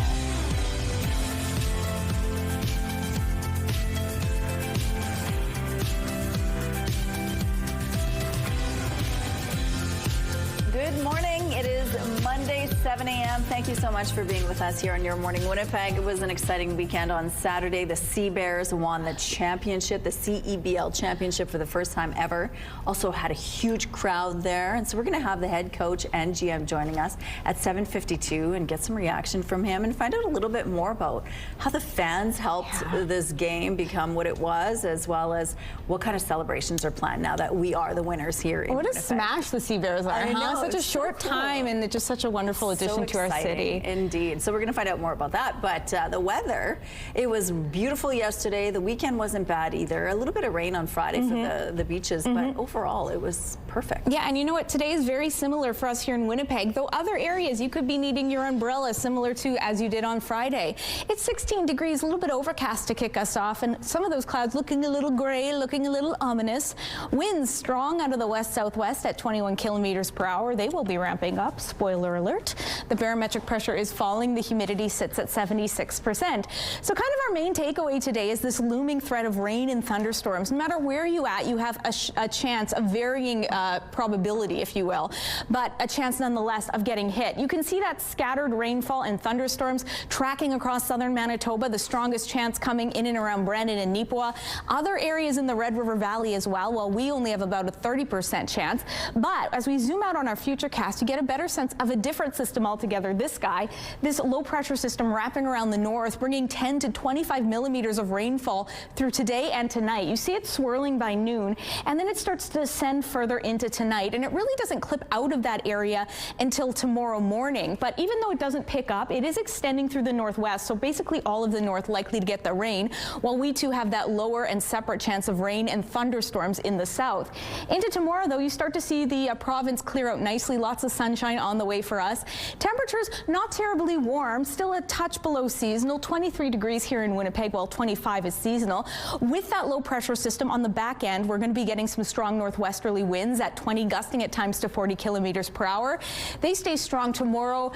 Good morning. It is Monday, 7 a.m. Thank you so much for being with us here on Your Morning Winnipeg. It was an exciting weekend on Saturday. The Sea Bears won the championship, the CEBL championship for the first time ever. Also had a huge crowd there. And so we're going to have the head coach and GM joining us at 7:52 and get some reaction from him and find out a little bit more about how the fans helped this game become what it was, as well as what kind of celebrations are planned now that we are the winners here in What a Winnipeg. smash the Sea Bears are. I know. Such a short time and just such a wonderful addition to our city. Indeed. So we're going to find out more about that. But the weather, it was beautiful yesterday. The weekend wasn't bad either. A little bit of rain on Friday for the beaches, but overall it was perfect. Yeah, and you know what? Today is very similar for us here in Winnipeg, though other areas you could be needing your umbrella similar to as you did on Friday. It's 16 degrees, a little bit overcast to kick us off, and some of those clouds looking a little gray, looking a little ominous. Winds strong out of the west-southwest at 21 kilometers per hour. They will be ramping up. Spoiler alert. The barometric pressure is falling. The humidity sits at 76%. So kind of our main takeaway today is this looming threat of rain and thunderstorms. No matter where you at, you have a chance of varying probability, if you will, but a chance nonetheless of getting hit. You can see that scattered rainfall and thunderstorms tracking across southern Manitoba, the strongest chance coming in and around Brandon and Neepawa. Other areas in the Red River Valley as well, while we only have about a 30% chance. But as we zoom out on our future cast, you get a better sense of a different system altogether. This guy, this low pressure system wrapping around the north, bringing 10 to 25 millimeters of rainfall through today and tonight. You see it swirling by noon, and then it starts to descend further into tonight, and it really doesn't clip out of that area until tomorrow morning. But even though it doesn't pick up, it is extending through the northwest, so basically all of the north likely to get the rain, while we too have that lower and separate chance of rain and thunderstorms in the south. Into tomorrow, though, you start to see the province clear out nicely. Lots of sunshine on the way for us. Temperatures not terribly warm, still a touch below seasonal, 23 degrees here in Winnipeg, while 25 is seasonal. With that low pressure system on the back end, we're going to be getting some strong northwesterly winds at 20, gusting at times to 40 kilometers per hour. They stay strong tomorrow,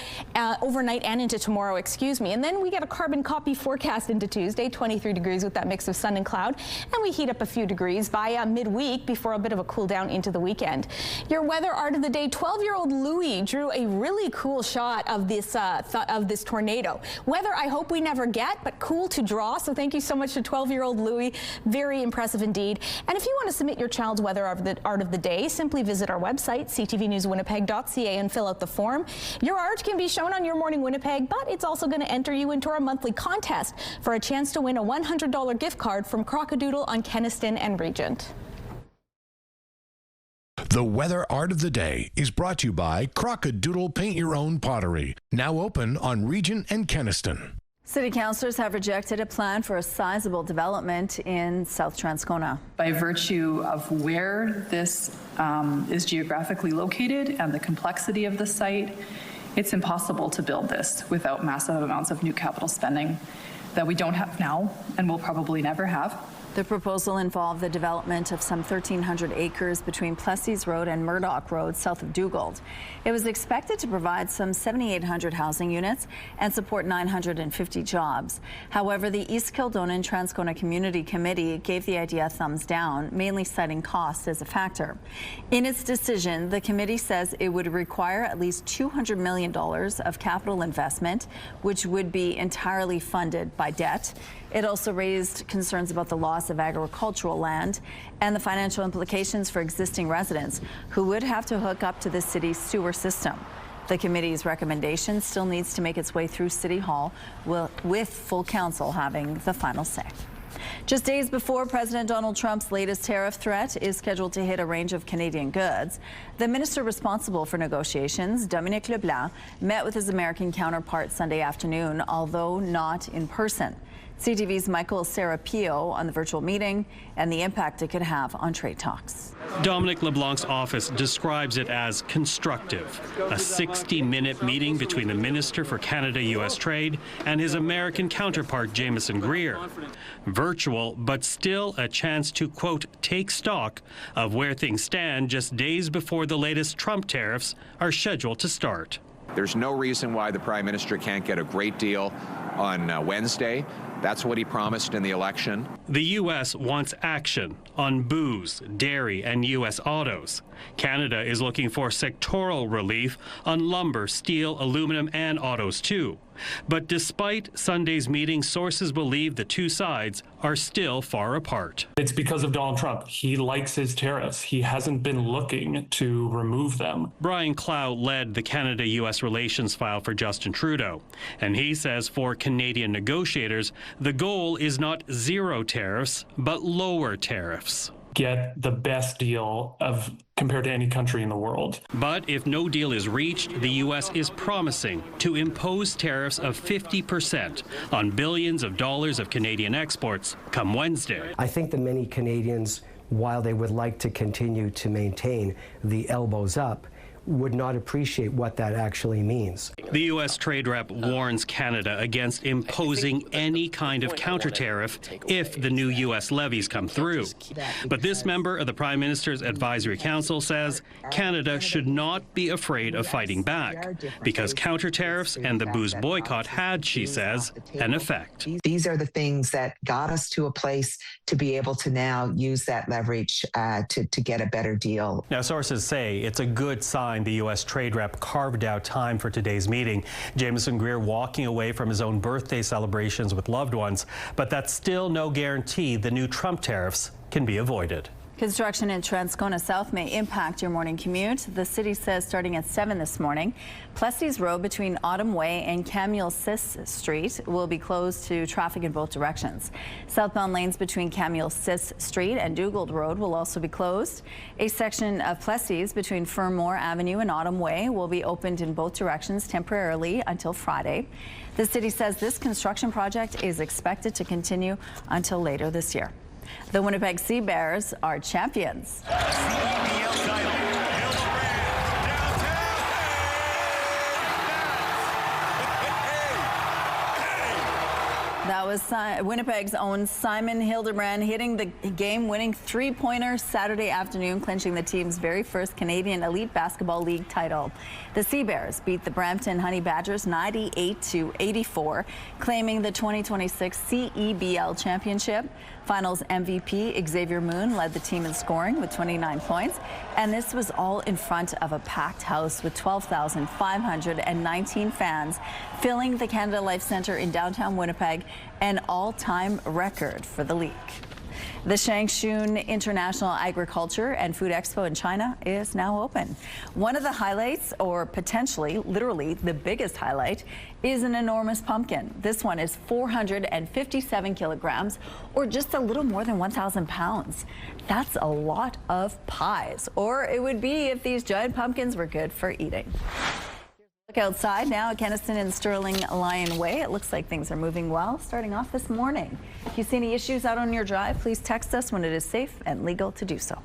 overnight and into tomorrow, excuse me. And then we get a carbon copy forecast into Tuesday, 23 degrees with that mix of sun and cloud. And we heat up a few degrees by midweek before a bit of a cool down into the weekend. Your weather art of the day, 12-year-old Louie drew a really cool shot of this tornado. Weather I hope we never get, but cool to draw. So thank you so much to 12-year-old Louie. Very impressive indeed. And if you want to submit your child's weather art of the day, simply visit our website, ctvnewswinnipeg.ca, and fill out the form. Your art can be shown on Your Morning Winnipeg, but it's also going to enter you into our monthly contest for a chance to win a $100 gift card from Crockadoodle on Kenaston and Regent. The Weather Art of the Day is brought to you by Crockadoodle Paint Your Own Pottery, now open on Regent and Kenaston. City councillors have rejected a plan for a sizable development in South Transcona. By virtue of where this is geographically located and the complexity of the site, it's impossible to build this without massive amounts of new capital spending that we don't have now and will probably never have. The proposal involved the development of some 1,300 acres between Plessis Road and Murdoch Road south of Dugald. It was expected to provide some 7,800 housing units and support 950 jobs. However, the East Kildonan Transcona Community Committee gave the idea a thumbs down, mainly citing cost as a factor. In its decision, the committee says it would require at least $200 million of capital investment, which would be entirely funded by debt. It also raised concerns about the loss of agricultural land and the financial implications for existing residents who would have to hook up to the city's sewer system. The committee's recommendation still needs to make its way through City Hall, with full council having the final say. Just days before President Donald Trump's latest tariff threat is scheduled to hit a range of Canadian goods, the minister responsible for negotiations, Dominic LeBlanc, met with his American counterpart Sunday afternoon, although not in person. CTV's Michael Serapio on the virtual meeting and the impact it could have on trade talks. Dominic LeBlanc's office describes it as constructive, a 60-minute meeting between the Minister for Canada-U.S. Trade and his American counterpart, Jameson Greer. Virtual, but still a chance to, quote, take stock of where things stand just days before the latest Trump tariffs are scheduled to start. There's no reason why the Prime Minister can't get a great deal on Wednesday. That's what he promised in the election. The U.S. wants action on booze, dairy, and U.S. autos. Canada is looking for sectoral relief on lumber, steel, aluminum, and autos, too. But despite Sunday's meeting, sources believe the two sides are still far apart. It's because of Donald Trump. He likes his tariffs. He hasn't been looking to remove them. Brian Clow led the Canada-U.S. relations file for Justin Trudeau, and he says for Canadian negotiators, The goal is not zero tariffs, but lower tariffs. Get the best deal compared to any country in the world. But if no deal is reached, the U.S. is promising to impose tariffs of 50% on billions of dollars of Canadian exports come Wednesday. I think that many Canadians, while they would like to continue to maintain the elbows up, would not appreciate what that actually means. The U.S. trade rep warns Canada against imposing any kind of counter tariff if the new U.S. levies come through. But this member of the Prime Minister's Advisory Council says Canada should not be afraid of fighting back because counter tariffs and the booze boycott had, she says, an effect. These are the things that got us to a place to be able to now use that leverage to get a better deal. Now, sources say it's a good sign the U.S. trade rep carved out time for today's meeting. Jamieson Greer walking away from his own birthday celebrations with loved ones, but that's still no guarantee the new Trump tariffs can be avoided. Construction in Transcona South may impact your morning commute. The city says starting at 7 this morning, Plessis Road between Autumn Way and Camille-Sis Street will be closed to traffic in both directions. Southbound lanes between Camille-Sis Street and Dugald Road will also be closed. A section of Plessis between Fermor Avenue and Autumn Way will be opened in both directions temporarily until Friday. The city says this construction project is expected to continue until later this year. The Winnipeg Sea Bears are champions. That was Winnipeg's own Simon Hildebrand hitting the game-winning three-pointer Saturday afternoon, clinching the team's very first Canadian Elite Basketball League title. The Sea Bears beat the Brampton Honey Badgers 98-84, claiming the 2026 CEBL championship. Finals MVP Xavier Moon led the team in scoring with 29 points, and this was all in front of a packed house with 12,519 fans filling the Canada Life Centre in downtown Winnipeg, an all-time record for the league. The Changchun International Agriculture and Food Expo in China is now open. One of the highlights, or potentially literally the biggest highlight, is an enormous pumpkin. This one is 457 kilograms, or just a little more than 1,000 pounds. That's a lot of pies, or it would be if these giant pumpkins were good for eating. Look outside now at Keniston and Sterling Lion Way. It looks like things are moving well starting off this morning. If you see any issues out on your drive, please text us when it is safe and legal to do so.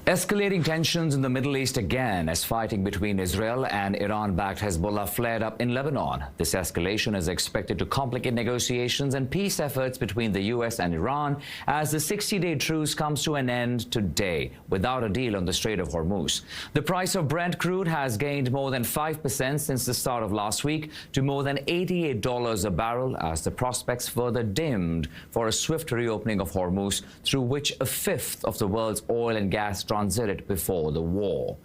Escalating tensions in the Middle East again as fighting between Israel and Iran-backed Hezbollah flared up in Lebanon. This escalation is expected to complicate negotiations and peace efforts between the U.S. and Iran as the 60-day truce comes to an end today without a deal on the Strait of Hormuz. The price of Brent crude has gained more than 5% since the start of last week to more than $88 a barrel as the prospects further dimmed for a swift reopening of Hormuz, through which a fifth of the world's oil and gas transited before the war.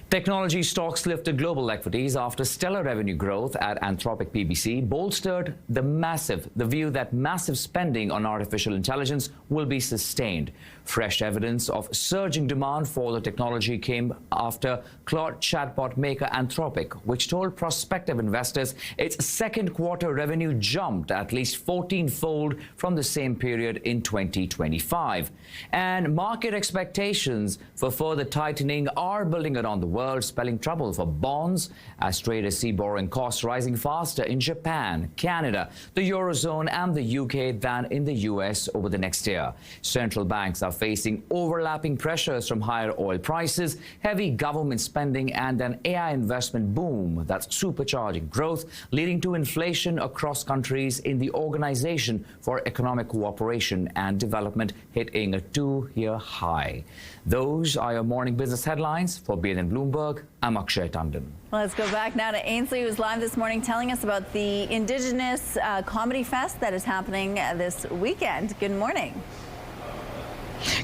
Technology stocks lifted global equities after stellar revenue growth at Anthropic PBC bolstered the view that massive spending on artificial intelligence will be sustained. Fresh evidence of surging demand for the technology came after Claude chatbot maker Anthropic, which told prospective investors its second quarter revenue jumped at least 14-fold from the same period in 2025. And market expectations for further tightening are building around the world, spelling trouble for bonds as traders see borrowing costs rising faster in Japan, Canada, the Eurozone and the UK than in the US over the next year. Central banks are facing overlapping pressures from higher oil prices, heavy government spending and an AI investment boom that's supercharging growth, leading to inflation across countries in the Organization for Economic Cooperation and Development hitting a 2-year high. Those are your morning business headlines. For BNN Bloomberg, I'm Akshay Tandon. Well, let's go back now to Ainsley, who's live this morning telling us about the Indigenous Comedy Fest that is happening this weekend. Good morning.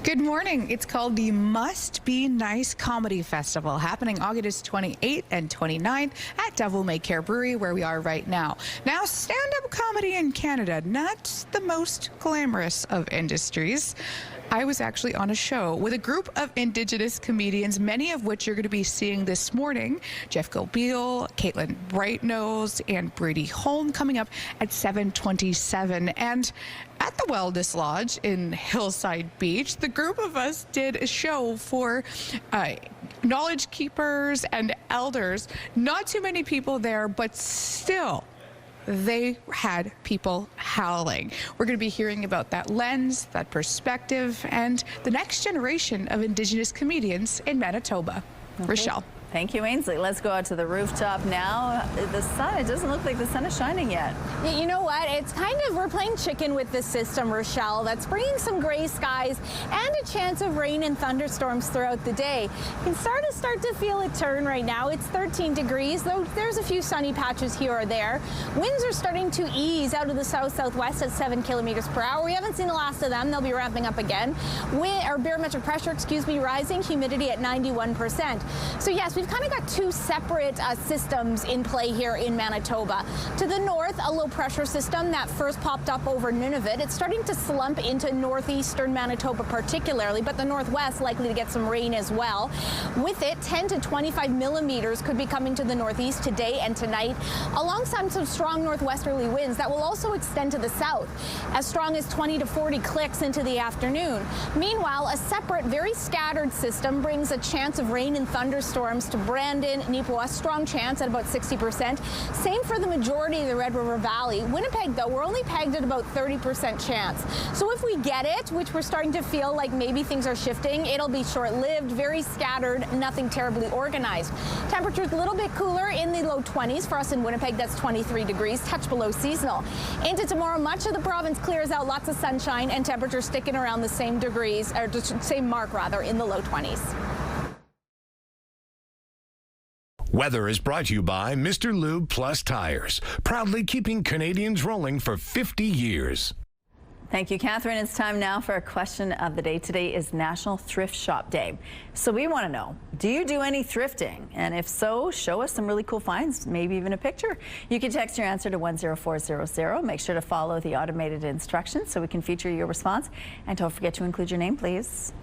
Good morning. It's called the Must Be Nice Comedy Festival, happening August 28th and 29th at Devil May Care Brewery, where we are right now. Now, stand-up comedy in Canada, not the most glamorous of industries. I was actually on a show with a group of Indigenous comedians, many of which you're going to be seeing this morning. Jeff Gilbeal, Caitlin Brightnose, and Brady Holm coming up at 7:27. And at the Wellness Lodge in Hillside Beach, the group of us did a show for knowledge keepers and elders. Not too many people there, but still, they had people howling. We're going to be hearing about that lens, that perspective, and the next generation of Indigenous comedians in Manitoba. Okay. Rochelle. Thank you, Ainsley. Let's go out to the rooftop now. The sun, it doesn't look like the sun is shining yet. You know what? It's kind of, we're playing chicken with this system, Rochelle, that's bringing some gray skies and a chance of rain and thunderstorms throughout the day. You can start to feel it turn right now. It's 13 degrees, though there's a few sunny patches here or there. Winds are starting to ease out of the south-southwest at 7 kilometers per hour. We haven't seen the last of them. They'll be ramping up again. Barometric pressure, rising, humidity at 91%. So yes, we've kind of got two separate systems in play here in Manitoba. To the north, a low pressure system that first popped up over Nunavut. It's starting to slump into northeastern Manitoba particularly, but the northwest likely to get some rain as well. With it, 10 to 25 millimeters could be coming to the northeast today and tonight, alongside some strong northwesterly winds that will also extend to the south, as strong as 20 to 40 clicks into the afternoon. Meanwhile, a separate, very scattered system brings a chance of rain and thunderstorms to Brandon, Nipawin, strong chance at about 60%. Same for the majority of the Red River Valley. Winnipeg, though, we're only pegged at about 30% chance. So if we get it, which we're starting to feel like maybe things are shifting, it'll be short-lived, very scattered, nothing terribly organized. Temperatures a little bit cooler in the low 20s. For us in Winnipeg, that's 23 degrees, touch below seasonal. Into tomorrow, much of the province clears out, lots of sunshine, and temperatures sticking around the same degrees, or same mark rather, in the low 20s. Weather is brought to you by Mr. Lube Plus Tires, proudly keeping Canadians rolling for 50 years. Thank you, Catherine. It's time now for a question of the day. Today is National Thrift Shop Day. So we want to know, do you do any thrifting? And if so, show us some really cool finds, maybe even a picture. You can text your answer to 10400. Make sure to follow the automated instructions so we can feature your response. And don't forget to include your name, please.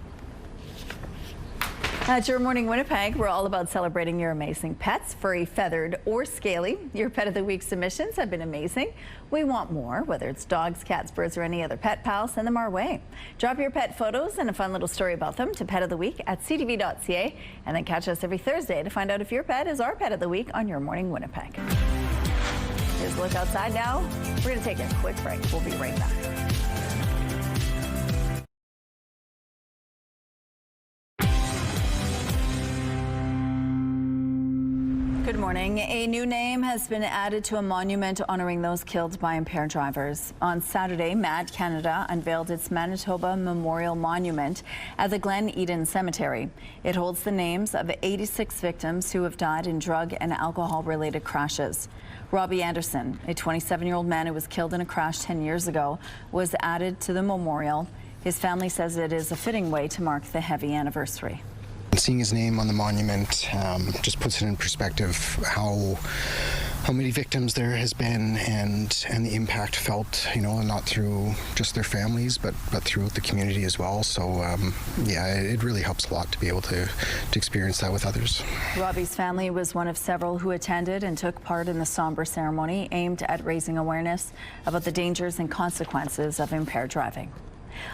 At Your Morning Winnipeg, we're all about celebrating your amazing pets, furry, feathered, or scaly. Your Pet of the Week submissions have been amazing. We want more, whether it's dogs, cats, birds, or any other pet pal, send them our way. Drop your pet photos and a fun little story about them to petoftheweek@ctv.ca, and then catch us every Thursday to find out if your pet is our Pet of the Week on Your Morning Winnipeg. Here's a look outside now. We're going to take a quick break. We'll be right back. Good morning. A new name has been added to a monument honoring those killed by impaired drivers. On Saturday, MAD Canada unveiled its Manitoba Memorial Monument at the Glen Eden Cemetery. It holds the names of 86 victims who have died in drug and alcohol-related crashes. Robbie Anderson, a 27-year-old man who was killed in a crash 10 years ago, was added to the memorial. His family says it is a fitting way to mark the heavy anniversary. Seeing his name on the monument just puts it in perspective how many victims there has been and the impact felt, you know, not through just their families but throughout the community as well. So yeah, it really helps a lot to be able to experience that with others. Robbie's family was one of several who attended and took part in the somber ceremony aimed at raising awareness about the dangers and consequences of impaired driving.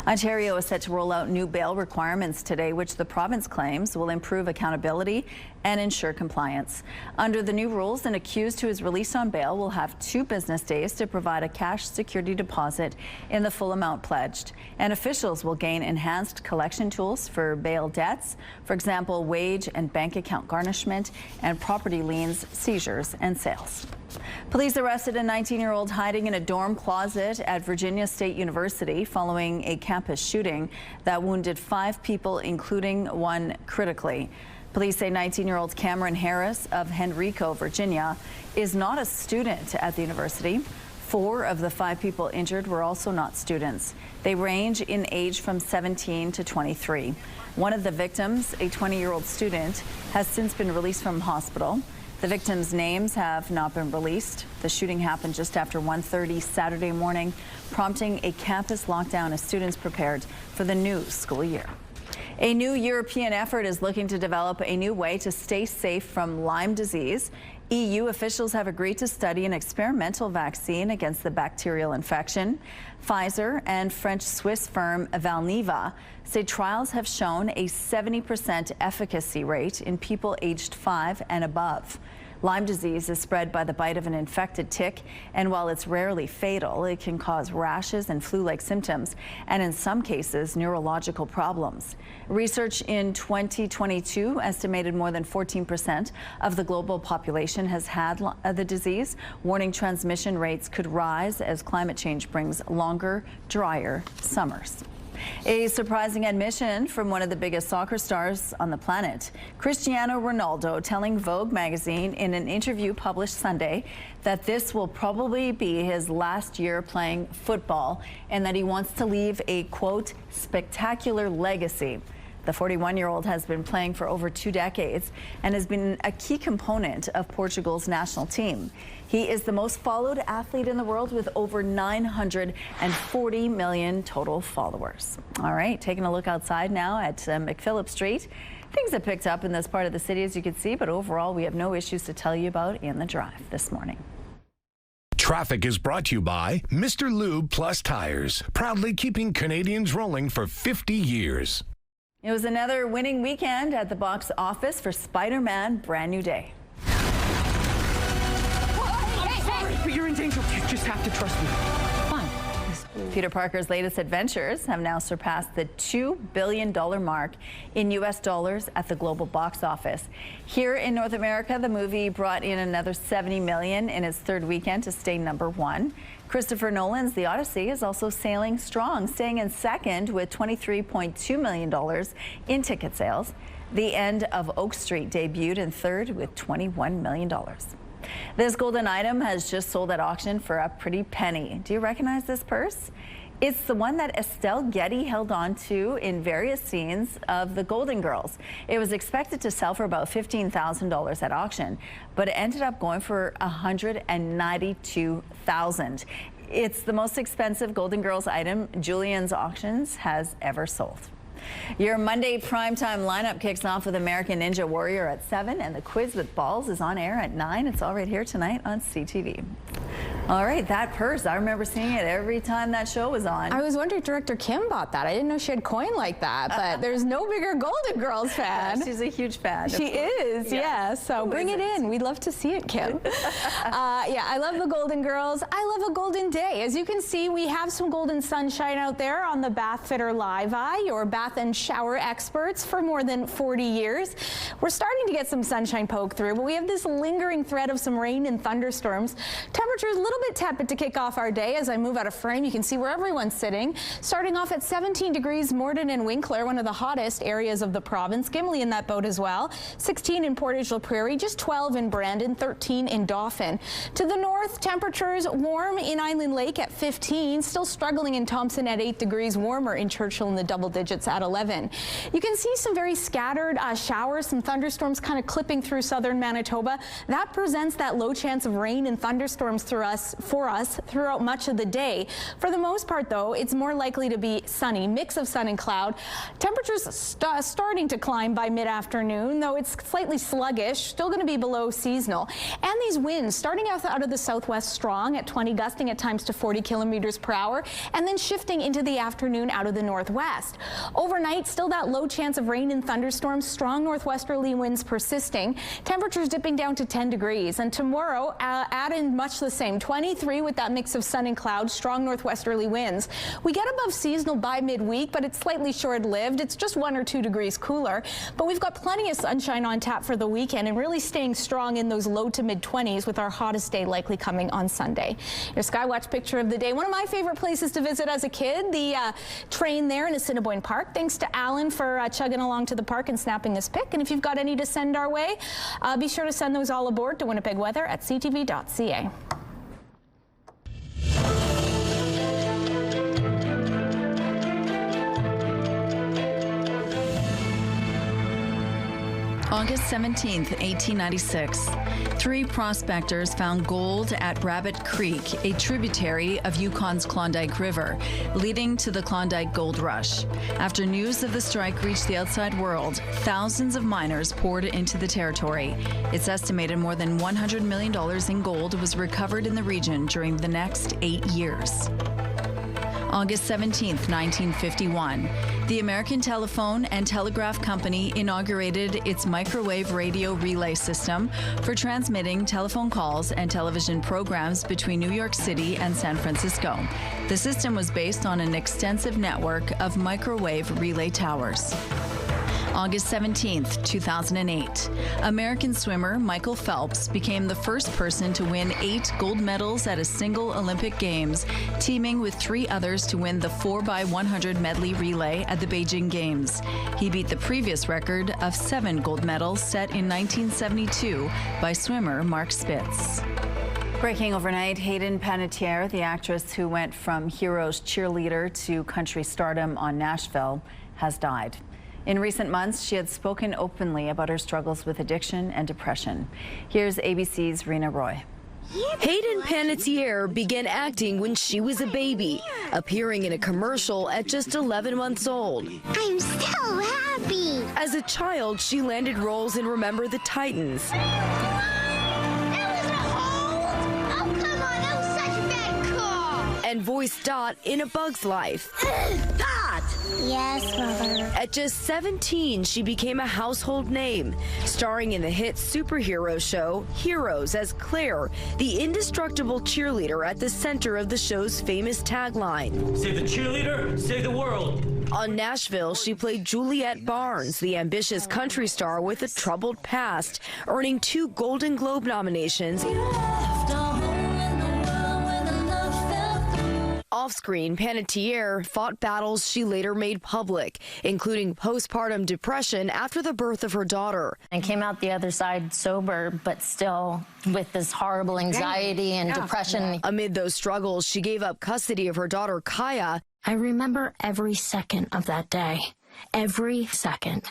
Ontario is set to roll out new bail requirements today, which the province claims will improve accountability and ensure compliance. Under the new rules, an accused who is released on bail will have 2 business days to provide a cash security deposit in the full amount pledged. And officials will gain enhanced collection tools for bail debts, for example, wage and bank account garnishment and property liens, seizures and sales. Police arrested a 19-year-old hiding in a dorm closet at Virginia State University following a campus shooting that wounded 5 people, including 1 critically. Police say 19-year-old Cameron Harris of Henrico, Virginia, is not a student at the university. 4 of the 5 people injured were also not students. They range in age from 17 to 23. One of the victims, a 20-year-old student, has since been released from hospital. The victims' names have not been released. The shooting happened just after 1:30 Saturday morning, prompting a campus lockdown as students prepared for the new school year. A new European effort is looking to develop a new way to stay safe from Lyme disease. EU officials have agreed to study an experimental vaccine against the bacterial infection. Pfizer and French-Swiss firm Valneva say trials have shown a 70% efficacy rate in people aged 5 and above. Lyme disease is spread by the bite of an infected tick, and while it's rarely fatal, it can cause rashes and flu-like symptoms, and in some cases, neurological problems. Research in 2022 estimated more than 14% of the global population has had the disease, warning transmission rates could rise as climate change brings longer, drier summers. A surprising admission from one of the biggest soccer stars on the planet, Cristiano Ronaldo, telling Vogue magazine in an interview published Sunday that this will probably be his last year playing football and that he wants to leave a, quote, spectacular legacy. The 41-year-old has been playing for over 2 decades and has been a key component of Portugal's national team. He is the most followed athlete in the world with over 940 million total followers. All right, taking a look outside now at McPhillip Street. Things have picked up in this part of the city, as you can see, but overall we have no issues to tell you about in the drive this morning. Traffic is brought to you by Mr. Lube Plus Tires, proudly keeping Canadians rolling for 50 years. It was another winning weekend at the box office for Spider-Man Brand New Day. But you're in danger. You just have to trust me. Fine. Peter Parker's latest adventures have now surpassed the $2 billion mark in U.S. dollars at the global box office. Here in North America, the movie brought in another $70 million in its third weekend to stay #1. Christopher Nolan's The Odyssey is also sailing strong, staying in second with $23.2 million in ticket sales. The End of Oak Street debuted in third with $21 million. This golden item has just sold at auction for a pretty penny. Do you recognize this purse? It's the one that Estelle Getty held on to in various scenes of The Golden Girls. It was expected to sell for about $15,000 at auction, but it ended up going for $192,000. It's the most expensive Golden Girls item Julian's Auctions has ever sold. Your Monday primetime lineup kicks off with American Ninja Warrior at 7, and the Quiz with Balls is on air at 9. It's all right here tonight on CTV. All right, that purse, I remember seeing it every time that show was on. I was wondering if Director Kim bought that. I didn't know she had coin like that, but there's no bigger Golden Girls fan. She's a huge fan. She is, yeah. So bring it in. We'd love to see it, Kim. Yeah, I love the Golden Girls. I love a golden day. As you can see, we have some golden sunshine out there on the Bath Fitter Live Eye, your bath and shower experts for more than 40 years. We're starting to get some sunshine poke through, but we have this lingering threat of some rain and thunderstorms. Temperatures a little bit tepid to kick off our day. As I move out of frame, you can see where everyone's sitting. Starting off at 17 degrees, Morden and Winkler, one of the hottest areas of the province. Gimli in that boat as well. 16 in Portage-la Prairie, just 12 in Brandon, 13 in Dauphin. To the north, temperatures warm in Island Lake at 15, still struggling in Thompson at 8 degrees, warmer in Churchill in the double digits at 11. You can see some very scattered showers, some thunderstorms kind of clipping through southern Manitoba. That presents that low chance of rain and thunderstorms for us throughout much of the day. For the most part, though, it's more likely to be sunny, mix of sun and cloud. Temperatures starting to climb by mid-afternoon, though it's slightly sluggish, still going to be below seasonal. And these winds starting out of the southwest strong at 20, gusting at times to 40 kilometers per hour, and then shifting into the afternoon out of the northwest. Overnight, still that low chance of rain and thunderstorms, strong northwesterly winds persisting. Temperatures dipping down to 10 degrees. And tomorrow, add in much the same, 23 with that mix of sun and clouds, strong northwesterly winds. We get above seasonal by midweek, but it's slightly short-lived. It's just 1 or 2 degrees cooler. But we've got plenty of sunshine on tap for the weekend and really staying strong in those low to mid-20s with our hottest day likely coming on Sunday. Your Skywatch picture of the day. One of my favorite places to visit as a kid, the train there in Assiniboine Park. Thanks to Alan for chugging along to the park and snapping this pic. And if you've got any to send our way, be sure to send those all aboard to Winnipeg Weather at ctv.ca. August 17th, 1896. 3 prospectors found gold at Rabbit Creek, a tributary of Yukon's Klondike River, leading to the Klondike Gold Rush. After news of the strike reached the outside world, thousands of miners poured into the territory. It's estimated more than $100 million in gold was recovered in the region during the next 8 years. August 17th, 1951. The American Telephone and Telegraph Company inaugurated its microwave radio relay system for transmitting telephone calls and television programs between New York City and San Francisco. The system was based on an extensive network of microwave relay towers. August 17th, 2008. American swimmer Michael Phelps became the first person to win 8 gold medals at a single Olympic Games, teaming with 3 others to win the 4x100 medley relay at the Beijing Games. He beat the previous record of 7 gold medals set in 1972 by swimmer Mark Spitz. Breaking overnight, Hayden Panettiere, the actress who went from Heroes cheerleader to country stardom on Nashville, has died. In recent months, she had spoken openly about her struggles with addiction and depression. Here's ABC's Rena Roy. Hayden Panettiere began acting when she was a baby, appearing in a commercial at just 11 months old. I'm so happy. As a child, she landed roles in Remember the Titans. And voiced Dot in A Bug's Life. Dot! Yes, Mother. At just 17, she became a household name, starring in the hit superhero show Heroes as Claire, the indestructible cheerleader at the center of the show's famous tagline. Save the cheerleader, save the world. On Nashville, she played Juliette Barnes, the ambitious country star with a troubled past, earning 2 Golden Globe nominations. Off-screen, Panettiere fought battles she later made public, including postpartum depression after the birth of her daughter. I came out the other side sober, but still with this horrible anxiety and depression. Amid those struggles, she gave up custody of her daughter, Kaya. I remember every second of that day. Every second.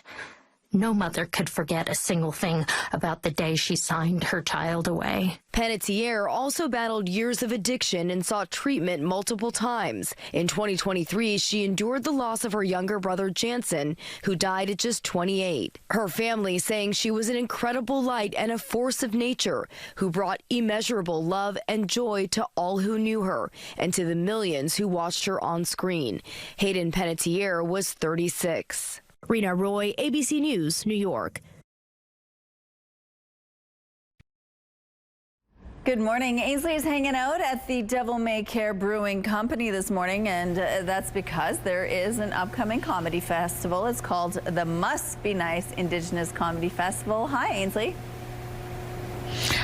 No mother could forget a single thing about the day she signed her child away. Panettiere also battled years of addiction and sought treatment multiple times. In 2023, she endured the loss of her younger brother, Jansen, who died at just 28. Her family saying she was an incredible light and a force of nature who brought immeasurable love and joy to all who knew her and to the millions who watched her on screen. Hayden Panettiere was 36. Rena Roy, ABC News, New York. Good morning. Ainsley's hanging out at the Devil May Care Brewing Company this morning, and that's because there is an upcoming comedy festival. It's called the Must Be Nice Indigenous Comedy Festival. Hi, Ainsley.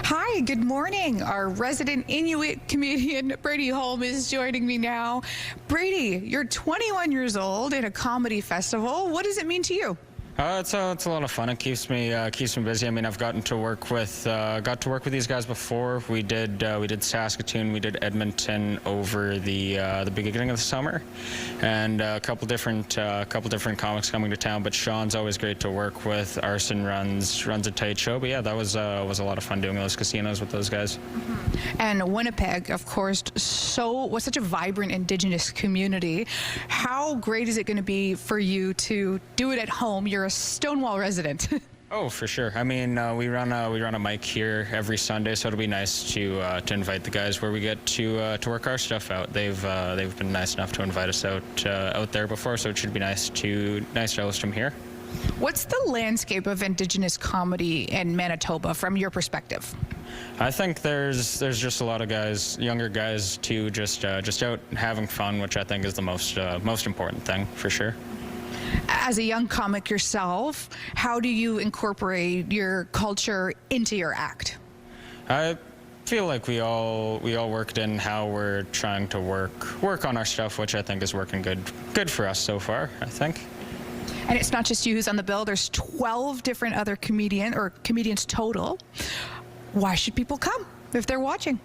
Hi, good morning. Our resident Inuit comedian, Brady Holm, is joining me now. Brady, you're 21 years old in a comedy festival. What does it mean to you? It's a lot of fun. It keeps me busy. I mean, I've got to work with these guys before. We did Saskatoon, we did Edmonton over the beginning of the summer, and a couple different comics coming to town. But Sean's always great to work with. Arson runs a tight show. But yeah, that was a lot of fun doing those casinos with those guys. Mm-hmm. And Winnipeg, of course, was such a vibrant Indigenous community. How great is it going to be for you to do it at home? You're a Stonewall resident. Oh, for sure. I mean, we run a mic here every Sunday, so it'll be nice to invite the guys where we get to work our stuff out. They've been nice enough to invite us out there before, so it should be nice to host them here. What's the landscape of Indigenous comedy in Manitoba from your perspective? I think there's just a lot of guys, younger guys, too, just out having fun, which I think is the most important thing for sure. As a young comic yourself, how do you incorporate your culture into your act? I feel like we all worked in how we're trying to work on our stuff, which I think is working good for us so far, I think. And it's not just you who's on the bill. There's 12 different other comedians total. Why should people come if they're watching?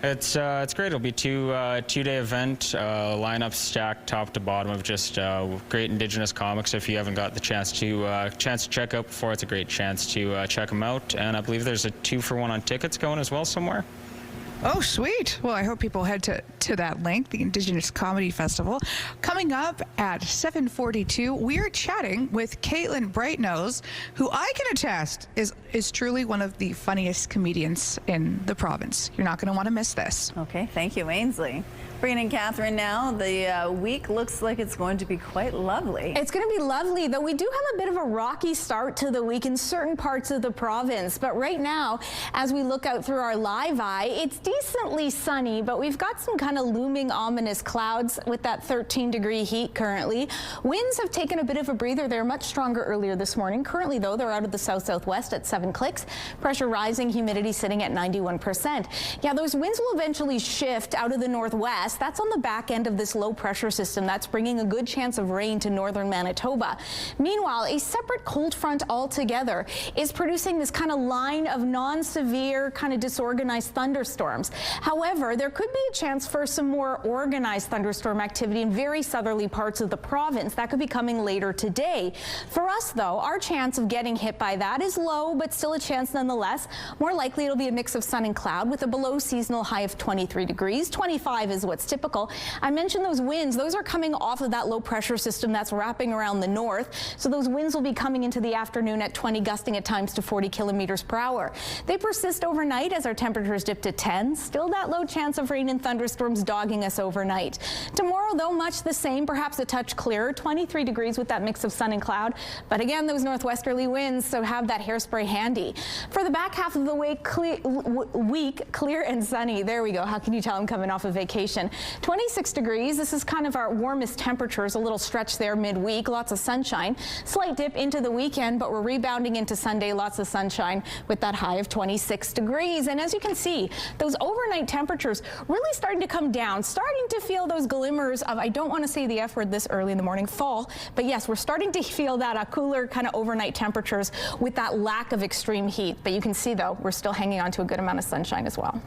It's great. It'll be two-day event, lineup stacked top to bottom of just great Indigenous comics. If you haven't got the chance to check out before, it's a great chance to check them out. And I believe there's a 2-for-1 on tickets going as well somewhere. Oh, sweet. Well, I hope people head to that link, the Indigenous Comedy Festival. Coming up at 7:42, we're chatting with Caitlin Brightnose, who I can attest is truly one of the funniest comedians in the province. You're not going to want to miss this. Okay, thank you, Ainsley. Bringing in Catherine now. The week looks like it's going to be quite lovely. It's going to be lovely, though we do have a bit of a rocky start to the week in certain parts of the province. But right now, as we look out through our live eye, it's decently sunny, but we've got some kind of looming ominous clouds with that 13-degree heat currently. Winds have taken a bit of a breather. They're much stronger earlier this morning. Currently, though, they're out of the south-southwest at 7 clicks. Pressure rising, humidity sitting at 91%. Yeah, those winds will eventually shift out of the northwest. That's on the back end of this low pressure system that's bringing a good chance of rain to northern Manitoba. Meanwhile, a separate cold front altogether is producing this kind of line of non-severe, kind of disorganized thunderstorms. However, there could be a chance for some more organized thunderstorm activity in very southerly parts of the province. That could be coming later today. For us, though, our chance of getting hit by that is low, but still a chance nonetheless. More likely it'll be a mix of sun and cloud with a below seasonal high of 23 degrees. 25 is what's typical. I mentioned those winds. Those are coming off of that low pressure system that's wrapping around the north. So those winds will be coming into the afternoon at 20, gusting at times to 40 kilometers per hour. They persist overnight as our temperatures dip to 10. Still that low chance of rain and thunderstorms dogging us overnight. Tomorrow, though, much the same, perhaps a touch clearer, 23 degrees with that mix of sun and cloud. But again, those northwesterly winds, so have that hairspray handy. For the back half of the week, clear and sunny. There we go. How can you tell I'm coming off a vacation? 26 degrees. This is kind of our warmest temperatures, a little stretch there midweek. Lots of sunshine. Slight dip into the weekend, but we're rebounding into Sunday. Lots of sunshine with that high of 26 degrees. And as you can see, those overnight temperatures really starting to come down, starting to feel those glimmers of, I don't want to say the F word this early in the morning, fall. But yes, we're starting to feel that cooler kind of overnight temperatures with that lack of extreme heat. But you can see, though, we're still hanging on to a good amount of sunshine as well.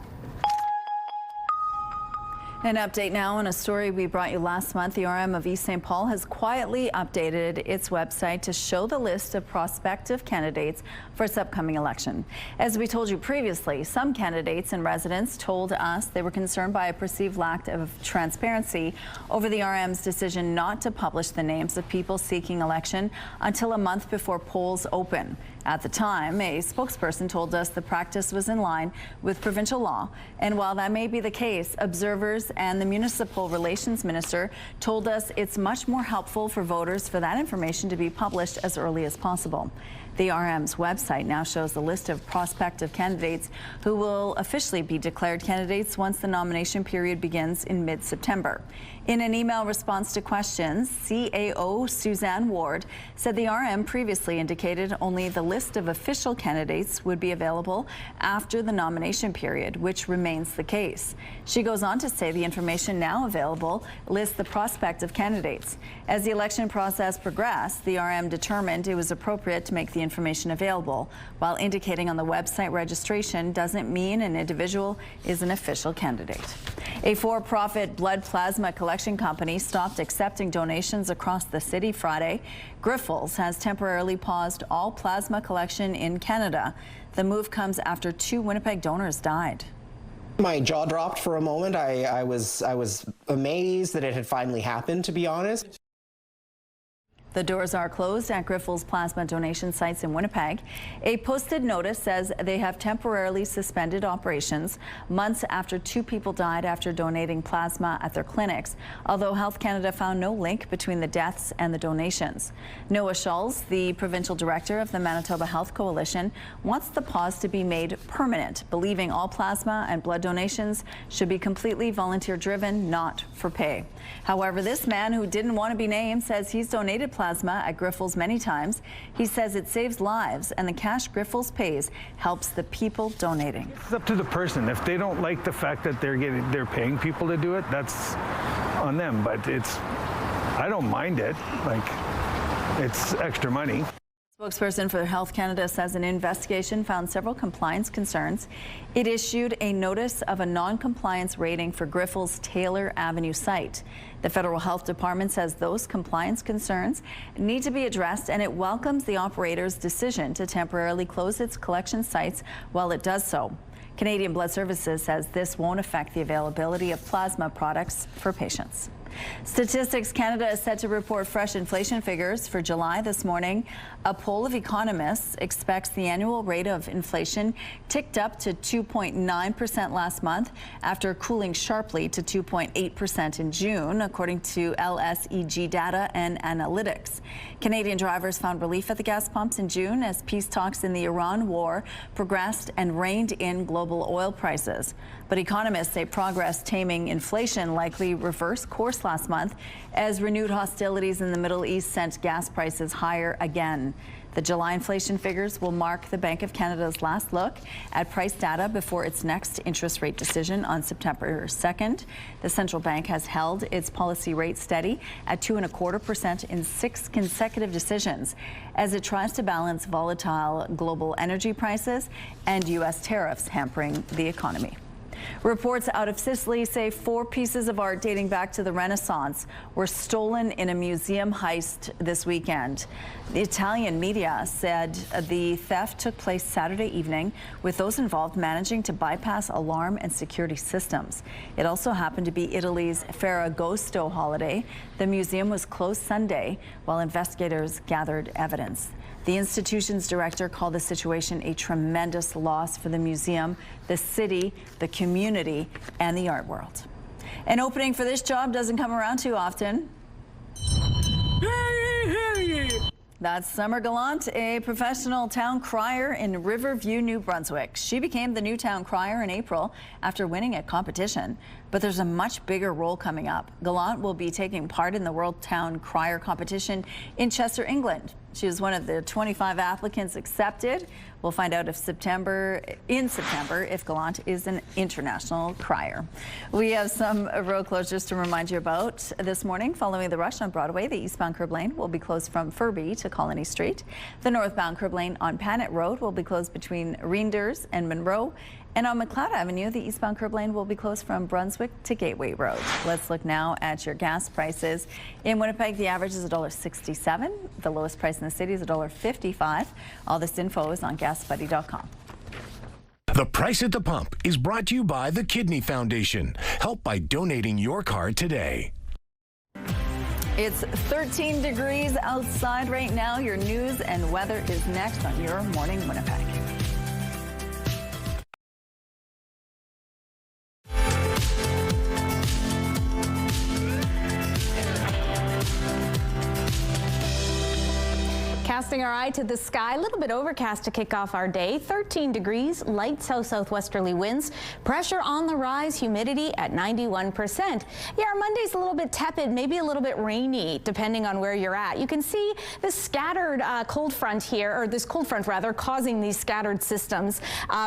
An update now on a story we brought you last month. The RM of East St. Paul has quietly updated its website to show the list of prospective candidates for its upcoming election. As we told you previously, some candidates and residents told us they were concerned by a perceived lack of transparency over the RM's decision not to publish the names of people seeking election until a month before polls open. At the time, a spokesperson told us the practice was in line with provincial law. And while that may be the case, observers and the municipal relations minister told us it's much more helpful for voters for that information to be published as early as possible. The RM's website now shows the list of prospective candidates who will officially be declared candidates once the nomination period begins in mid-September. In an email response to questions, CAO Suzanne Ward said the RM previously indicated only the list of official candidates would be available after the nomination period, which remains the case. She goes on to say the information now available lists the prospective candidates. As the election process progressed, the RM determined it was appropriate to make the information available, while indicating on the website registration doesn't mean an individual is an official candidate. A for-profit blood plasma collection company stopped accepting donations across the city Friday. Grifols has temporarily paused all plasma collection in Canada. The move comes after 2 Winnipeg donors died. My jaw dropped for a moment. I was amazed that it had finally happened, to be honest. The doors are closed at Grifols plasma donation sites in Winnipeg. A posted notice says they have temporarily suspended operations months after 2 people died after donating plasma at their clinics, although Health Canada found no link between the deaths and the donations. Noah Schulz, the provincial director of the Manitoba Health Coalition, wants the pause to be made permanent, believing all plasma and blood donations should be completely volunteer-driven, not for pay. However, this man, who didn't want to be named, says he's donated plasma at Grifols many times. He says it saves lives, and the cash Grifols pays helps the people donating. It's up to the person. If they don't like the fact that they're paying people to do it, that's on them. But I don't mind it. Like, it's extra money. Spokesperson for Health Canada says an investigation found several compliance concerns. It issued a notice of a non-compliance rating for Grifols' Taylor Avenue site. The Federal Health Department says those compliance concerns need to be addressed, and it welcomes the operator's decision to temporarily close its collection sites while it does so. Canadian Blood Services says this won't affect the availability of plasma products for patients. Statistics Canada is set to report fresh inflation figures for July this morning. A poll of economists expects the annual rate of inflation ticked up to 2.9% last month after cooling sharply to 2.8% in June, according to LSEG data and analytics. Canadian drivers found relief at the gas pumps in June as peace talks in the Iran war progressed and reined in global oil prices. But economists say progress taming inflation likely reversed course last month as renewed hostilities in the Middle East sent gas prices higher again. The July inflation figures will mark the Bank of Canada's last look at price data before its next interest rate decision on September 2nd. The central bank has held its policy rate steady at 2.25% in 6 consecutive decisions as it tries to balance volatile global energy prices and U.S. tariffs hampering the economy. Reports out of Sicily say 4 pieces of art dating back to the Renaissance were stolen in a museum heist this weekend. The Italian media said the theft took place Saturday evening, with those involved managing to bypass alarm and security systems. It also happened to be Italy's Ferragosto holiday. The museum was closed Sunday while investigators gathered evidence. The institution's director called the situation a tremendous loss for the museum, the city, the community, and the art world. An opening for this job doesn't come around too often. That's Summer Gallant, a professional town crier in Riverview, New Brunswick. She became the new town crier in April after winning a competition. But there's a much bigger role coming up. Gallant will be taking part in the World Town Crier competition in Chester, England. She was one of the 25 applicants accepted. We'll find out in September if Gallant is an international crier. We have some road closures to remind you about this morning. Following the rush on Broadway, the eastbound curb lane will be closed from Furby to Colony Street. The northbound curb lane on Panet Road will be closed between Reinders and Monroe. And on McLeod Avenue, the eastbound curb lane will be closed from Brunswick to Gateway Road. Let's look now at your gas prices. In Winnipeg, the average is $1.67. The lowest price in the city is $1.55. All this info is on GasBuddy.com. The Price at the Pump is brought to you by the Kidney Foundation. Help by donating your card today. It's 13 degrees outside right now. Your news and weather is next on Your Morning Winnipeg. Casting our eye to the sky, a little bit overcast to kick off our day. 13 degrees, light south-southwesterly winds, pressure on the rise, humidity at 91%. Yeah, our Monday's a little bit tepid, maybe a little bit rainy, depending on where you're at. You can see the scattered cold front here, or this cold front rather, causing these scattered systems,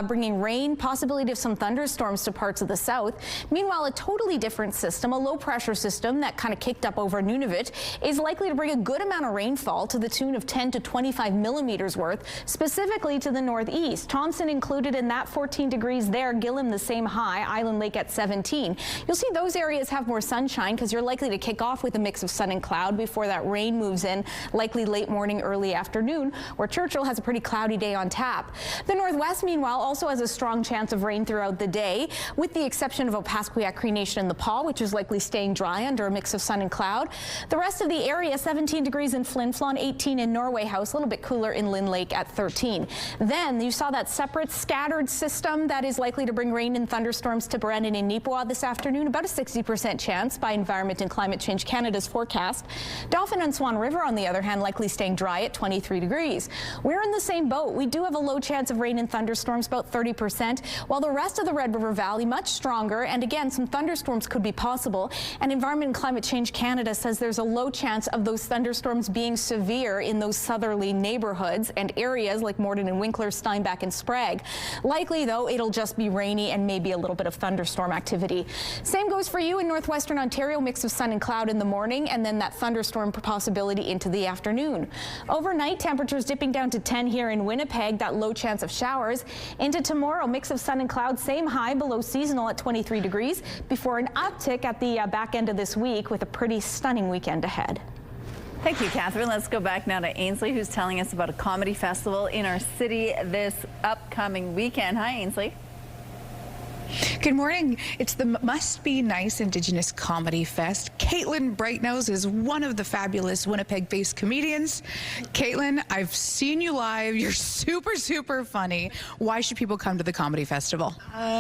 bringing rain, possibility of some thunderstorms to parts of the south. Meanwhile, a totally different system, a low pressure system that kind of kicked up over Nunavut, is likely to bring a good amount of rainfall to the tune of 10 to 25 millimeters worth, specifically to the northeast. Thompson included in that 14 degrees there, Gillam the same high, Island Lake at 17. You'll see those areas have more sunshine because you're likely to kick off with a mix of sun and cloud before that rain moves in, likely late morning, early afternoon, where Churchill has a pretty cloudy day on tap. The northwest, meanwhile, also has a strong chance of rain throughout the day, with the exception of Opaskwayak Cree Nation and the Paw, which is likely staying dry under a mix of sun and cloud. The rest of the area, 17 degrees in Flin Flon, 18 in Norway House, a little bit cooler in Lynn Lake at 13. Then you saw that separate scattered system that is likely to bring rain and thunderstorms to Brandon and Neepawa this afternoon, about a 60% chance by Environment and Climate Change Canada's forecast. Dauphin and Swan River, on the other hand, likely staying dry at 23 degrees. We're in the same boat. We do have a low chance of rain and thunderstorms, about 30%, while the rest of the Red River Valley much stronger, and again, some thunderstorms could be possible. And Environment and Climate Change Canada says there's a low chance of those thunderstorms being severe in those southern southerly neighborhoods and areas like Morden and Winkler, Steinbach and Sprague. Likely, though, it'll just be rainy and maybe a little bit of thunderstorm activity. Same goes for you in northwestern Ontario, mix of sun and cloud in the morning, and then that thunderstorm possibility into the afternoon. Overnight, temperatures dipping down to 10 here in Winnipeg, that low chance of showers. Into tomorrow, mix of sun and cloud, same high below seasonal at 23 degrees, before an uptick at the back end of this week with a pretty stunning weekend ahead. Thank you, Catherine. Let's go back now to Ainsley, who's telling us about a comedy festival in our city this upcoming weekend. Hi, Ainsley. Good morning. It's the Must Be Nice Indigenous Comedy Fest. Caitlin Brightnose is one of the fabulous Winnipeg-based comedians. Caitlin, I've seen you live. You're super, super funny. Why should people come to the comedy festival?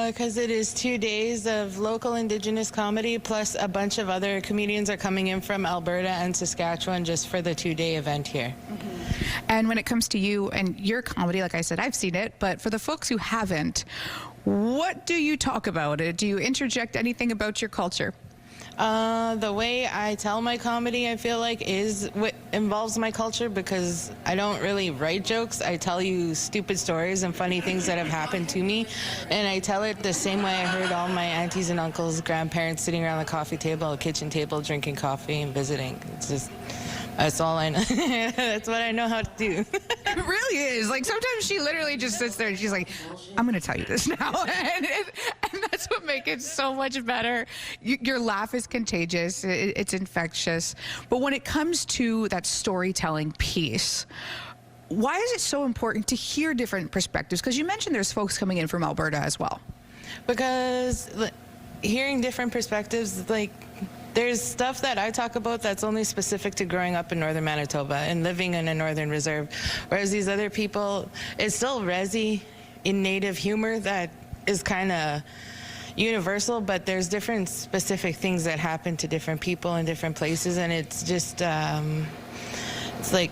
Because it is 2 days of local Indigenous comedy, plus a bunch of other comedians are coming in from Alberta and Saskatchewan just for the 2-day event here. And when it comes to you and your comedy, like I said, I've seen it, but for the folks who haven't, what do you talk about? Do you interject anything about your culture? The way I tell my comedy, I feel like, is what involves my culture, because I don't really write jokes. I tell you stupid stories and funny things that have happened to me, and I tell it the same way I heard all my aunties and uncles, grandparents sitting around the coffee table, a kitchen table, drinking coffee and visiting. It's just, that's all I know. That's what I know how to do. It really is. Like, sometimes she literally just sits there and she's like, I'm going to tell you this now. and that's what makes it so much better. Your laugh is contagious. It's infectious. But when it comes to that storytelling piece, why is it so important to hear different perspectives? Because you mentioned there's folks coming in from Alberta as well. Because hearing different perspectives, like, there's stuff that I talk about that's only specific to growing up in northern Manitoba and living in a northern reserve, whereas these other people, it's still resi in native humor that is kind of universal, but there's different specific things that happen to different people in different places, and it's just, it's like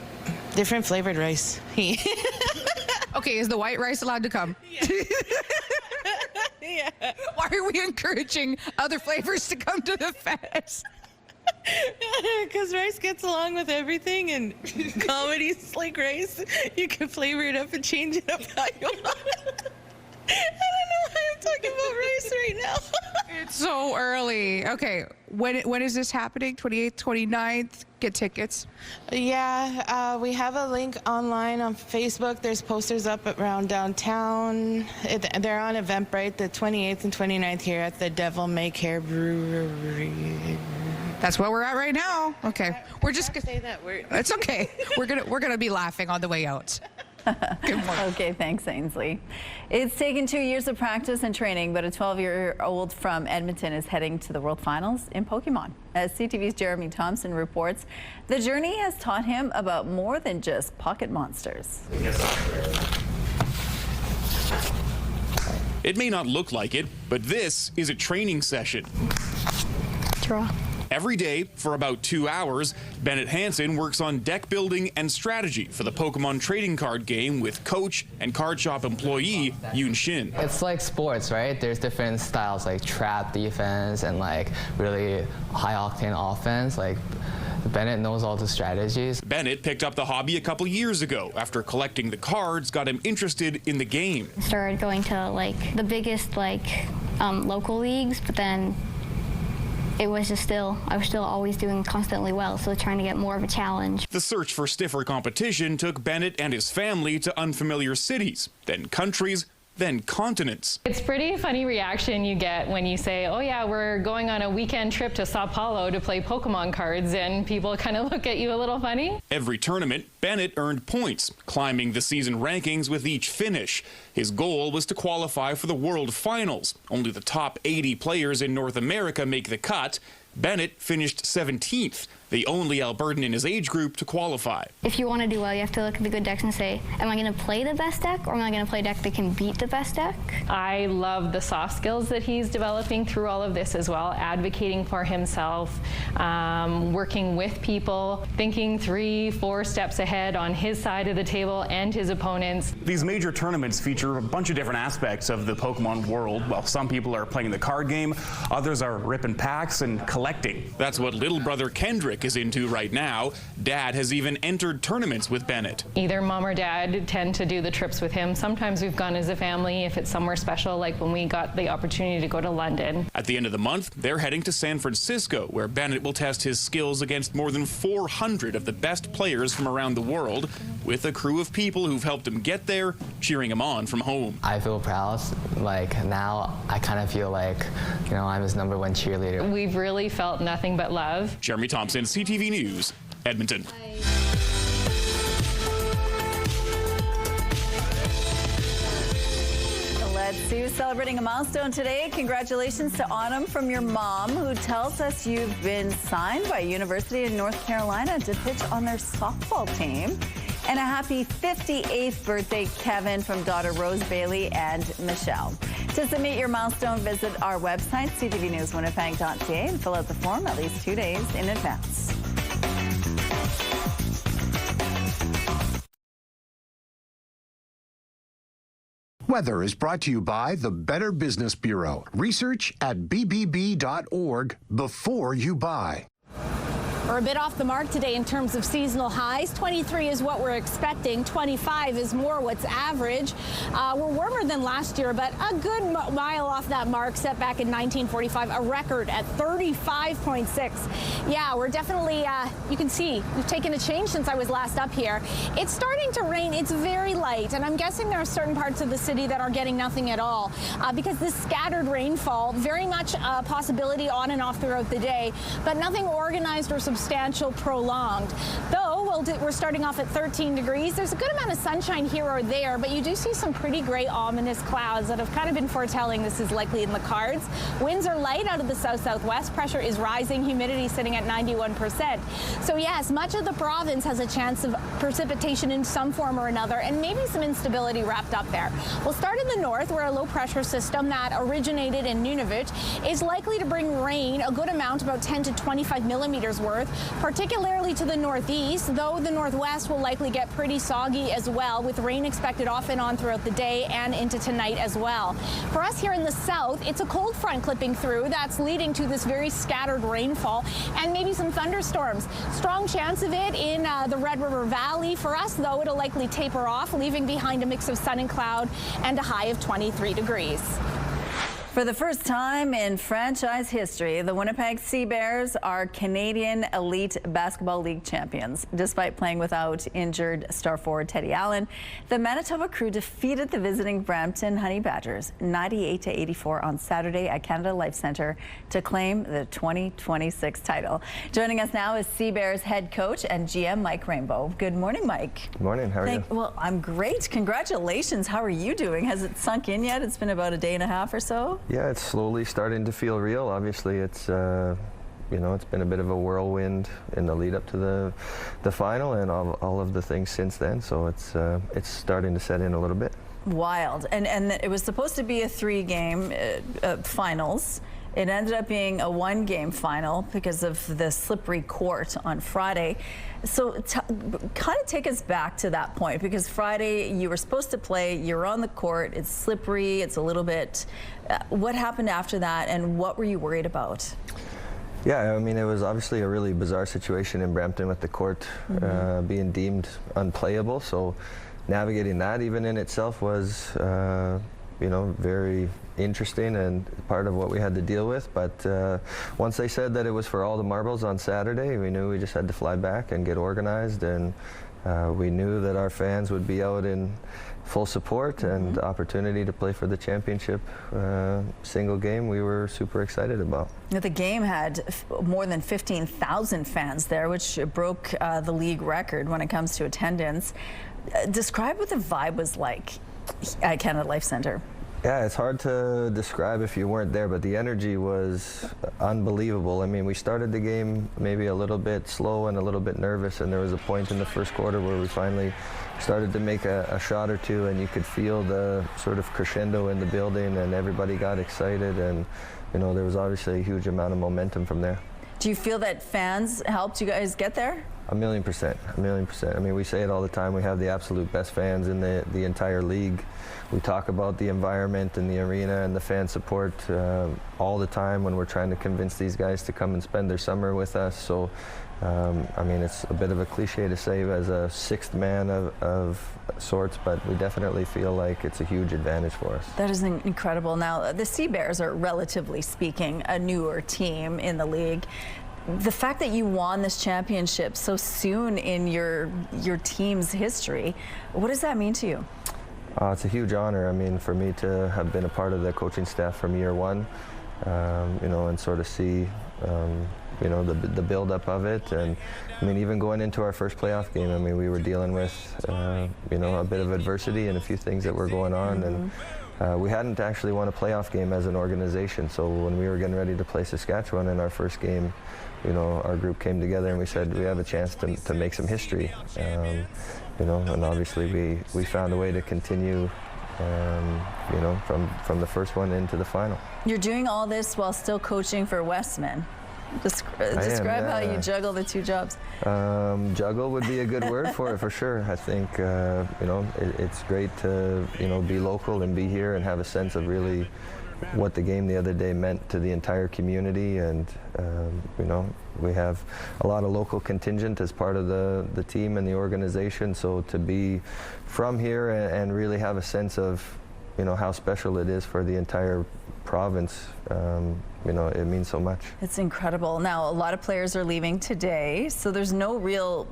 different flavored rice. Okay, is the white rice allowed to come? Yeah. Yeah. Why are we encouraging other flavors to come to the fest? Because rice gets along with everything, and comedy's like rice. You can flavor it up and change it up how you want. I don't know why I'm talking about rice right now. It's so early. Okay, when is this happening? 28th, 29th? Get tickets. Yeah, we have a link online on Facebook. There's posters up around downtown. They're on Eventbrite, the 28th and 29th here at the Devil May Care Brewery. That's where we're at right now. Okay, we're just gonna say that word. It's okay. We're gonna be laughing on the way out. Good morning. Okay, thanks, Ainsley. It's taken 2 years of practice and training, but a 12-year-old from Edmonton is heading to the World Finals in Pokemon. As CTV's Jeremy Thompson reports, the journey has taught him about more than just pocket monsters. It may not look like it, but this is a training session. Draw. Every day, for about 2 hours, Bennett Hansen works on deck building and strategy for the Pokemon trading card game with coach and card shop employee Yoon Shin. It's like sports, right? There's different styles like trap defense and like really high-octane offense. Like Bennett knows all the strategies. Bennett picked up the hobby a couple years ago after collecting the cards got him interested in the game. Started going to like the biggest local leagues, but then I was still always doing constantly well, so trying to get more of a challenge. The search for stiffer competition took Bennett and his family to unfamiliar cities, then countries, then continents. It's pretty funny reaction you get when you say, oh yeah, we're going on a weekend trip to Sao Paulo to play Pokemon cards, and people kind of look at you a little funny. Every tournament, Bennett earned points, climbing the season rankings with each finish. His goal was to qualify for the World Finals. Only the top 80 players in North America make the cut. Bennett finished 17th, the only Albertan in his age group to qualify. If you want to do well, you have to look at the good decks and say, am I going to play the best deck, or am I going to play a deck that can beat the best deck? I love the soft skills that he's developing through all of this as well, advocating for himself, working with people, thinking 3-4 steps ahead on his side of the table and his opponents. These major tournaments feature a bunch of different aspects of the Pokemon world. Well, some people are playing the card game, others are ripping packs and collecting collecting. That's what little brother Kendrick is into right now. Dad has even entered tournaments with Bennett. Either mom or dad tend to do the trips with him. Sometimes we've gone as a family if it's somewhere special, like when we got the opportunity to go to London. At the end of the month, they're heading to San Francisco, where Bennett will test his skills against more than 400 of the best players from around the world, with a crew of people who've helped him get there, cheering him on from home. I feel proud. Like now I kind of feel like, you know, I'm his #1 cheerleader. We've really felt nothing but love. Jeremy Thompson, CTV News, Edmonton. Let's see who's celebrating a milestone today. Congratulations to Autumn from your mom, who tells us you've been signed by University of North Carolina to pitch on their softball team. And a happy 58th birthday, Kevin, from daughter Rose Bailey and Michelle. To submit your milestone, visit our website, ctvnewswinnipeg.ca, and fill out the form at least 2 days in advance. Weather is brought to you by the Better Business Bureau. Research at bbb.org before you buy. We're a bit off the mark today in terms of seasonal highs. 23 is what we're expecting. 25 is more what's average. We're warmer than last year, but a good mile off that mark set back in 1945, a record at 35.6. Yeah, we're definitely, you can see, we've taken a change since I was last up here. It's starting to rain. It's very light, and I'm guessing there are certain parts of the city that are getting nothing at all because this scattered rainfall, very much a possibility on and off throughout the day, but nothing organized or substantial prolonged. Though we're starting off at 13 degrees. There's a good amount of sunshine here or there, but you do see some pretty gray, ominous clouds that have kind of been foretelling this is likely in the cards. Winds are light out of the south-southwest. Pressure is rising. Humidity sitting at 91%. So yes, much of the province has a chance of precipitation in some form or another, and maybe some instability wrapped up there. We'll start in the north, where a low-pressure system that originated in Nunavut is likely to bring rain, a good amount, about 10 to 25 millimeters worth, particularly to the northeast, though the northwest will likely get pretty soggy as well, with rain expected off and on throughout the day and into tonight as well. For us here in the south, it's a cold front clipping through that's leading to this very scattered rainfall and maybe some thunderstorms. Strong chance of it in the Red River Valley. For us, though, it'll likely taper off, leaving behind a mix of sun and cloud and a high of 23 degrees. For the first time in franchise history, the Winnipeg Sea Bears are Canadian Elite Basketball League champions. Despite playing without injured star forward Teddy Allen, the Manitoba crew defeated the visiting Brampton Honey Badgers 98-84 on Saturday at Canada Life Centre to claim the 2026 title. Joining us now is Sea Bears head coach and GM Mike Rainbow. Good morning, Mike. Good morning. How are you? Well, I'm great. Congratulations. How are you doing? Has it sunk in yet? It's been about a day and a half or so. Yeah, it's slowly starting to feel real. Obviously, it's you know, it's been a bit of a whirlwind in the lead up to the final and all of the things since then. So it's starting to set in a little bit. Wild, and it was supposed to be a 3-game finals. It ended up being a 1-game final because of the slippery court on Friday. So kind of take us back to that point, because Friday you were supposed to play, you're on the court, it's slippery, it's a little bit, what happened after that and what were you worried about? Yeah, I mean, it was obviously a really bizarre situation in Brampton with the court being deemed unplayable. So navigating that even in itself was, you know, very interesting and part of what we had to deal with. But once they said that it was for all the marbles on Saturday, we knew we just had to fly back and get organized, and we knew that our fans would be out in full support and the opportunity to play for the championship single game we were super excited about. The game had more than 15,000 fans there, which broke the league record when it comes to attendance. Describe what the vibe was like at Canada Life Centre. Yeah, it's hard to describe if you weren't there, but the energy was unbelievable. I mean, we started the game maybe a little bit slow and a little bit nervous, and there was a point in the first quarter where we finally started to make a shot or two, and you could feel the sort of crescendo in the building, and everybody got excited, and you know, there was obviously a huge amount of momentum from there. Do you feel that fans helped you guys get there? 1,000,000%, 1,000,000%. I mean, we say it all the time. We have the absolute best fans in the entire league. We talk about the environment and the arena and the fan support all the time when we're trying to convince these guys to come and spend their summer with us. So, I mean, it's a bit of a cliche to say as a sixth man of sorts, but we definitely feel like it's a huge advantage for us. That is incredible. Now, the Sea Bears are, relatively speaking, a newer team in the league. The fact that you won this championship so soon in your team's history, what does that mean to you? It's a huge honor. I mean, for me to have been a part of the coaching staff from year one, you know, and sort of see, you know, the build-up of it. And I mean, even going into our first playoff game, I mean, we were dealing with, you know, a bit of adversity and a few things that were going on. And we hadn't actually won a playoff game as an organization. So when we were getting ready to play Saskatchewan in our first game, you know, our group came together and we said we have a chance to make some history. You know, and obviously we found a way to continue, you know, from the first one into the final. You're doing all this while still coaching for Westman. Describe how you juggle the two jobs. Juggle would be a good word for it, for sure. I think, you know, it's great to, you know, be local and be here and have a sense of really what the game the other day meant to the entire community. And, you know, we have a lot of local contingent as part of the team and the organization. So to be from here and really have a sense of, you know, how special it is for the entire province, you know, it means so much. It's incredible. Now, a lot of players are leaving today, so there's no real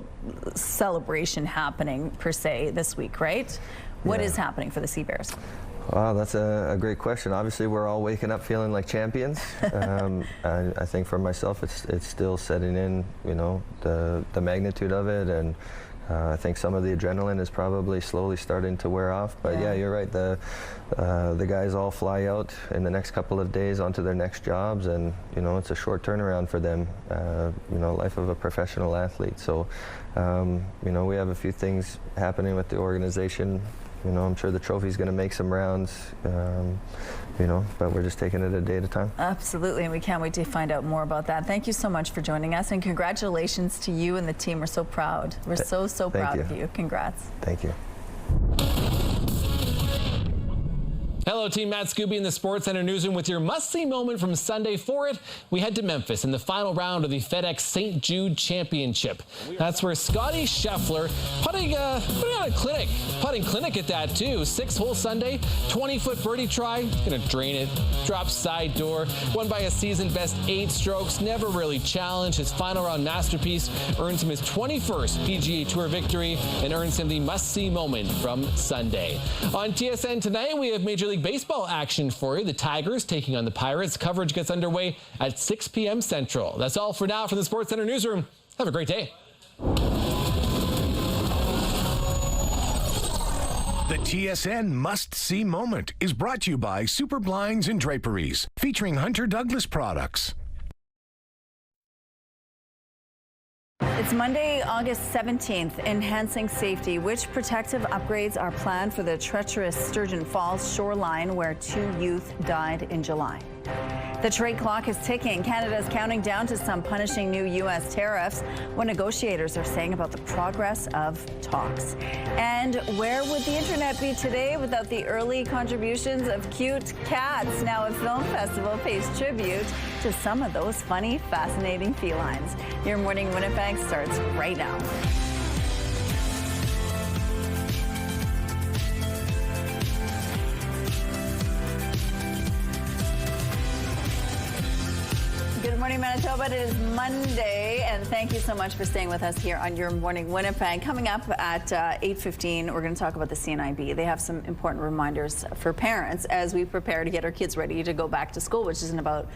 celebration happening per se this week, right? What is happening for the Sea Bears? Wow, that's a great question. Obviously, we're all waking up feeling like champions. I think for myself, it's still setting in, you know, the magnitude of it, and I think some of the adrenaline is probably slowly starting to wear off. But yeah, you're right. The guys all fly out in the next couple of days onto their next jobs, and you know, it's a short turnaround for them. You know, life of a professional athlete. So, you know, we have a few things happening with the organization. You know, I'm sure the trophy's going to make some rounds, you know, but we're just taking it a day at a time. Absolutely, and we can't wait to find out more about that. Thank you so much for joining us, and congratulations to you and the team. We're so proud. We're so proud of you. Congrats. Thank you. Hello, team. Matt Scooby in the Sports Center newsroom with your must-see moment from Sunday. For it, we head to Memphis in the final round of the FedEx St. Jude Championship. That's where Scotty Scheffler putting on a putting clinic at that too. 6-hole Sunday, 20-foot birdie try, gonna drain it, drop side door, won by a season best 8 strokes, never really challenged. His final round masterpiece earns him his 21st PGA Tour victory and earns him the must-see moment from Sunday. On TSN tonight, we have Major League Baseball action for you. The Tigers taking on the Pirates. Coverage gets underway at 6 p.m. Central. That's all for now from the Sports Center newsroom. Have a great day. The TSN must-see moment is brought to you by Super Blinds and Draperies, featuring Hunter Douglas products. It's Monday, August 17th. Enhancing safety. Which protective upgrades are planned for the treacherous Sturgeon Falls shoreline where 2 youth died in July? The trade clock is ticking. Canada's counting down to some punishing new U.S. tariffs. What negotiators are saying about the progress of talks. And where would the internet be today without the early contributions of cute cats? Now a film festival pays tribute to some of those funny, fascinating felines. Your Morning Winnipeg starts right now. Good morning, Manitoba. It is Monday, and thank you so much for staying with us here on Your Morning Winnipeg. Coming up at 8:15, we're going to talk about the CNIB. They have some important reminders for parents as we prepare to get our kids ready to go back to school, which is in about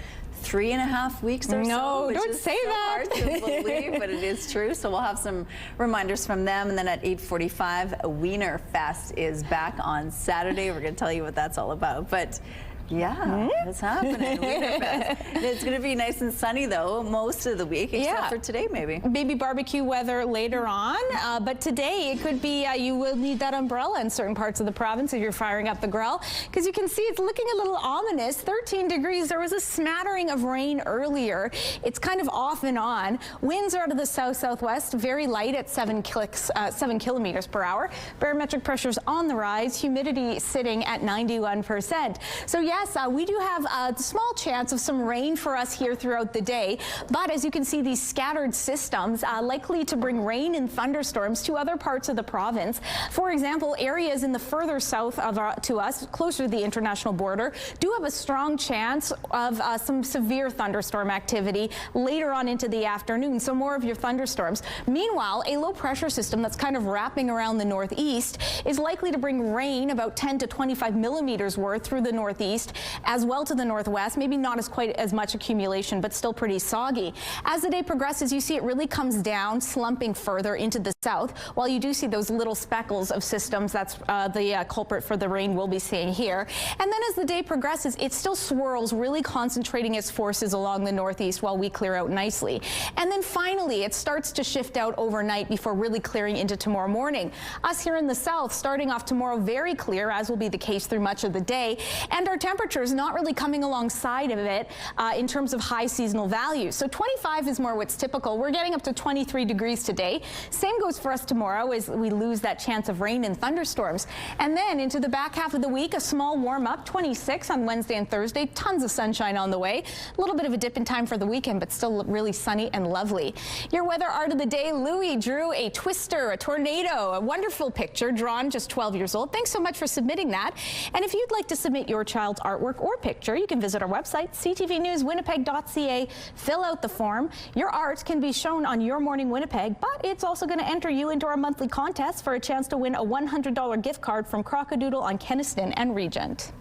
3.5 weeks or so. No, which don't is say so that. Hard to believe, but it is true. So we'll have some reminders from them, and then at 8:45, Wiener Fest is back on Saturday. We're going to tell you what that's all about. But Yeah, it's happening. It's going to be nice and sunny, though, most of the week, except for today, maybe. Maybe barbecue weather later on, but today it could be, you will need that umbrella in certain parts of the province if you're firing up the grill, because you can see it's looking a little ominous. 13 degrees. There was a smattering of rain earlier. It's kind of off and on. Winds are out of the south-southwest, very light at 7 kilometers per hour. Barometric pressure's on the rise. Humidity sitting at 91%. So yes, we do have a small chance of some rain for us here throughout the day. But as you can see, these scattered systems likely to bring rain and thunderstorms to other parts of the province. For example, areas in the further south of to us, closer to the international border, do have a strong chance of some severe thunderstorm activity later on into the afternoon. So more of your thunderstorms. Meanwhile, a low pressure system that's kind of wrapping around the northeast is likely to bring rain, about 10 to 25 millimeters worth, through the northeast, as well to the northwest. Maybe not quite as much accumulation, but still pretty soggy. As the day progresses, you see it really comes down, slumping further into the south, while you do see those little speckles of systems. That's the culprit for the rain we'll be seeing here. And then as the day progresses, it still swirls, really concentrating its forces along the northeast while we clear out nicely. And then finally, it starts to shift out overnight before really clearing into tomorrow morning. Us here in the south, starting off tomorrow very clear, as will be the case through much of the day, and our temperatures not really coming alongside of it in terms of high seasonal values. So 25 is more what's typical. We're getting up to 23 degrees today. Same goes for us tomorrow as we lose that chance of rain and thunderstorms. And then into the back half of the week, a small warm up, 26 on Wednesday and Thursday. Tons of sunshine on the way. A little bit of a dip in time for the weekend, but still really sunny and lovely. Your weather art of the day, Louis drew a twister, a tornado, a wonderful picture drawn just 12 years old. Thanks so much for submitting that. And if you'd like to submit your child's artwork or picture, you can visit our website, ctvnewswinnipeg.ca, fill out the form. Your art can be shown on Your Morning Winnipeg, but it's also going to enter you into our monthly contest for a chance to win a $100 gift card from Crocodoodle on Kenaston and Regent.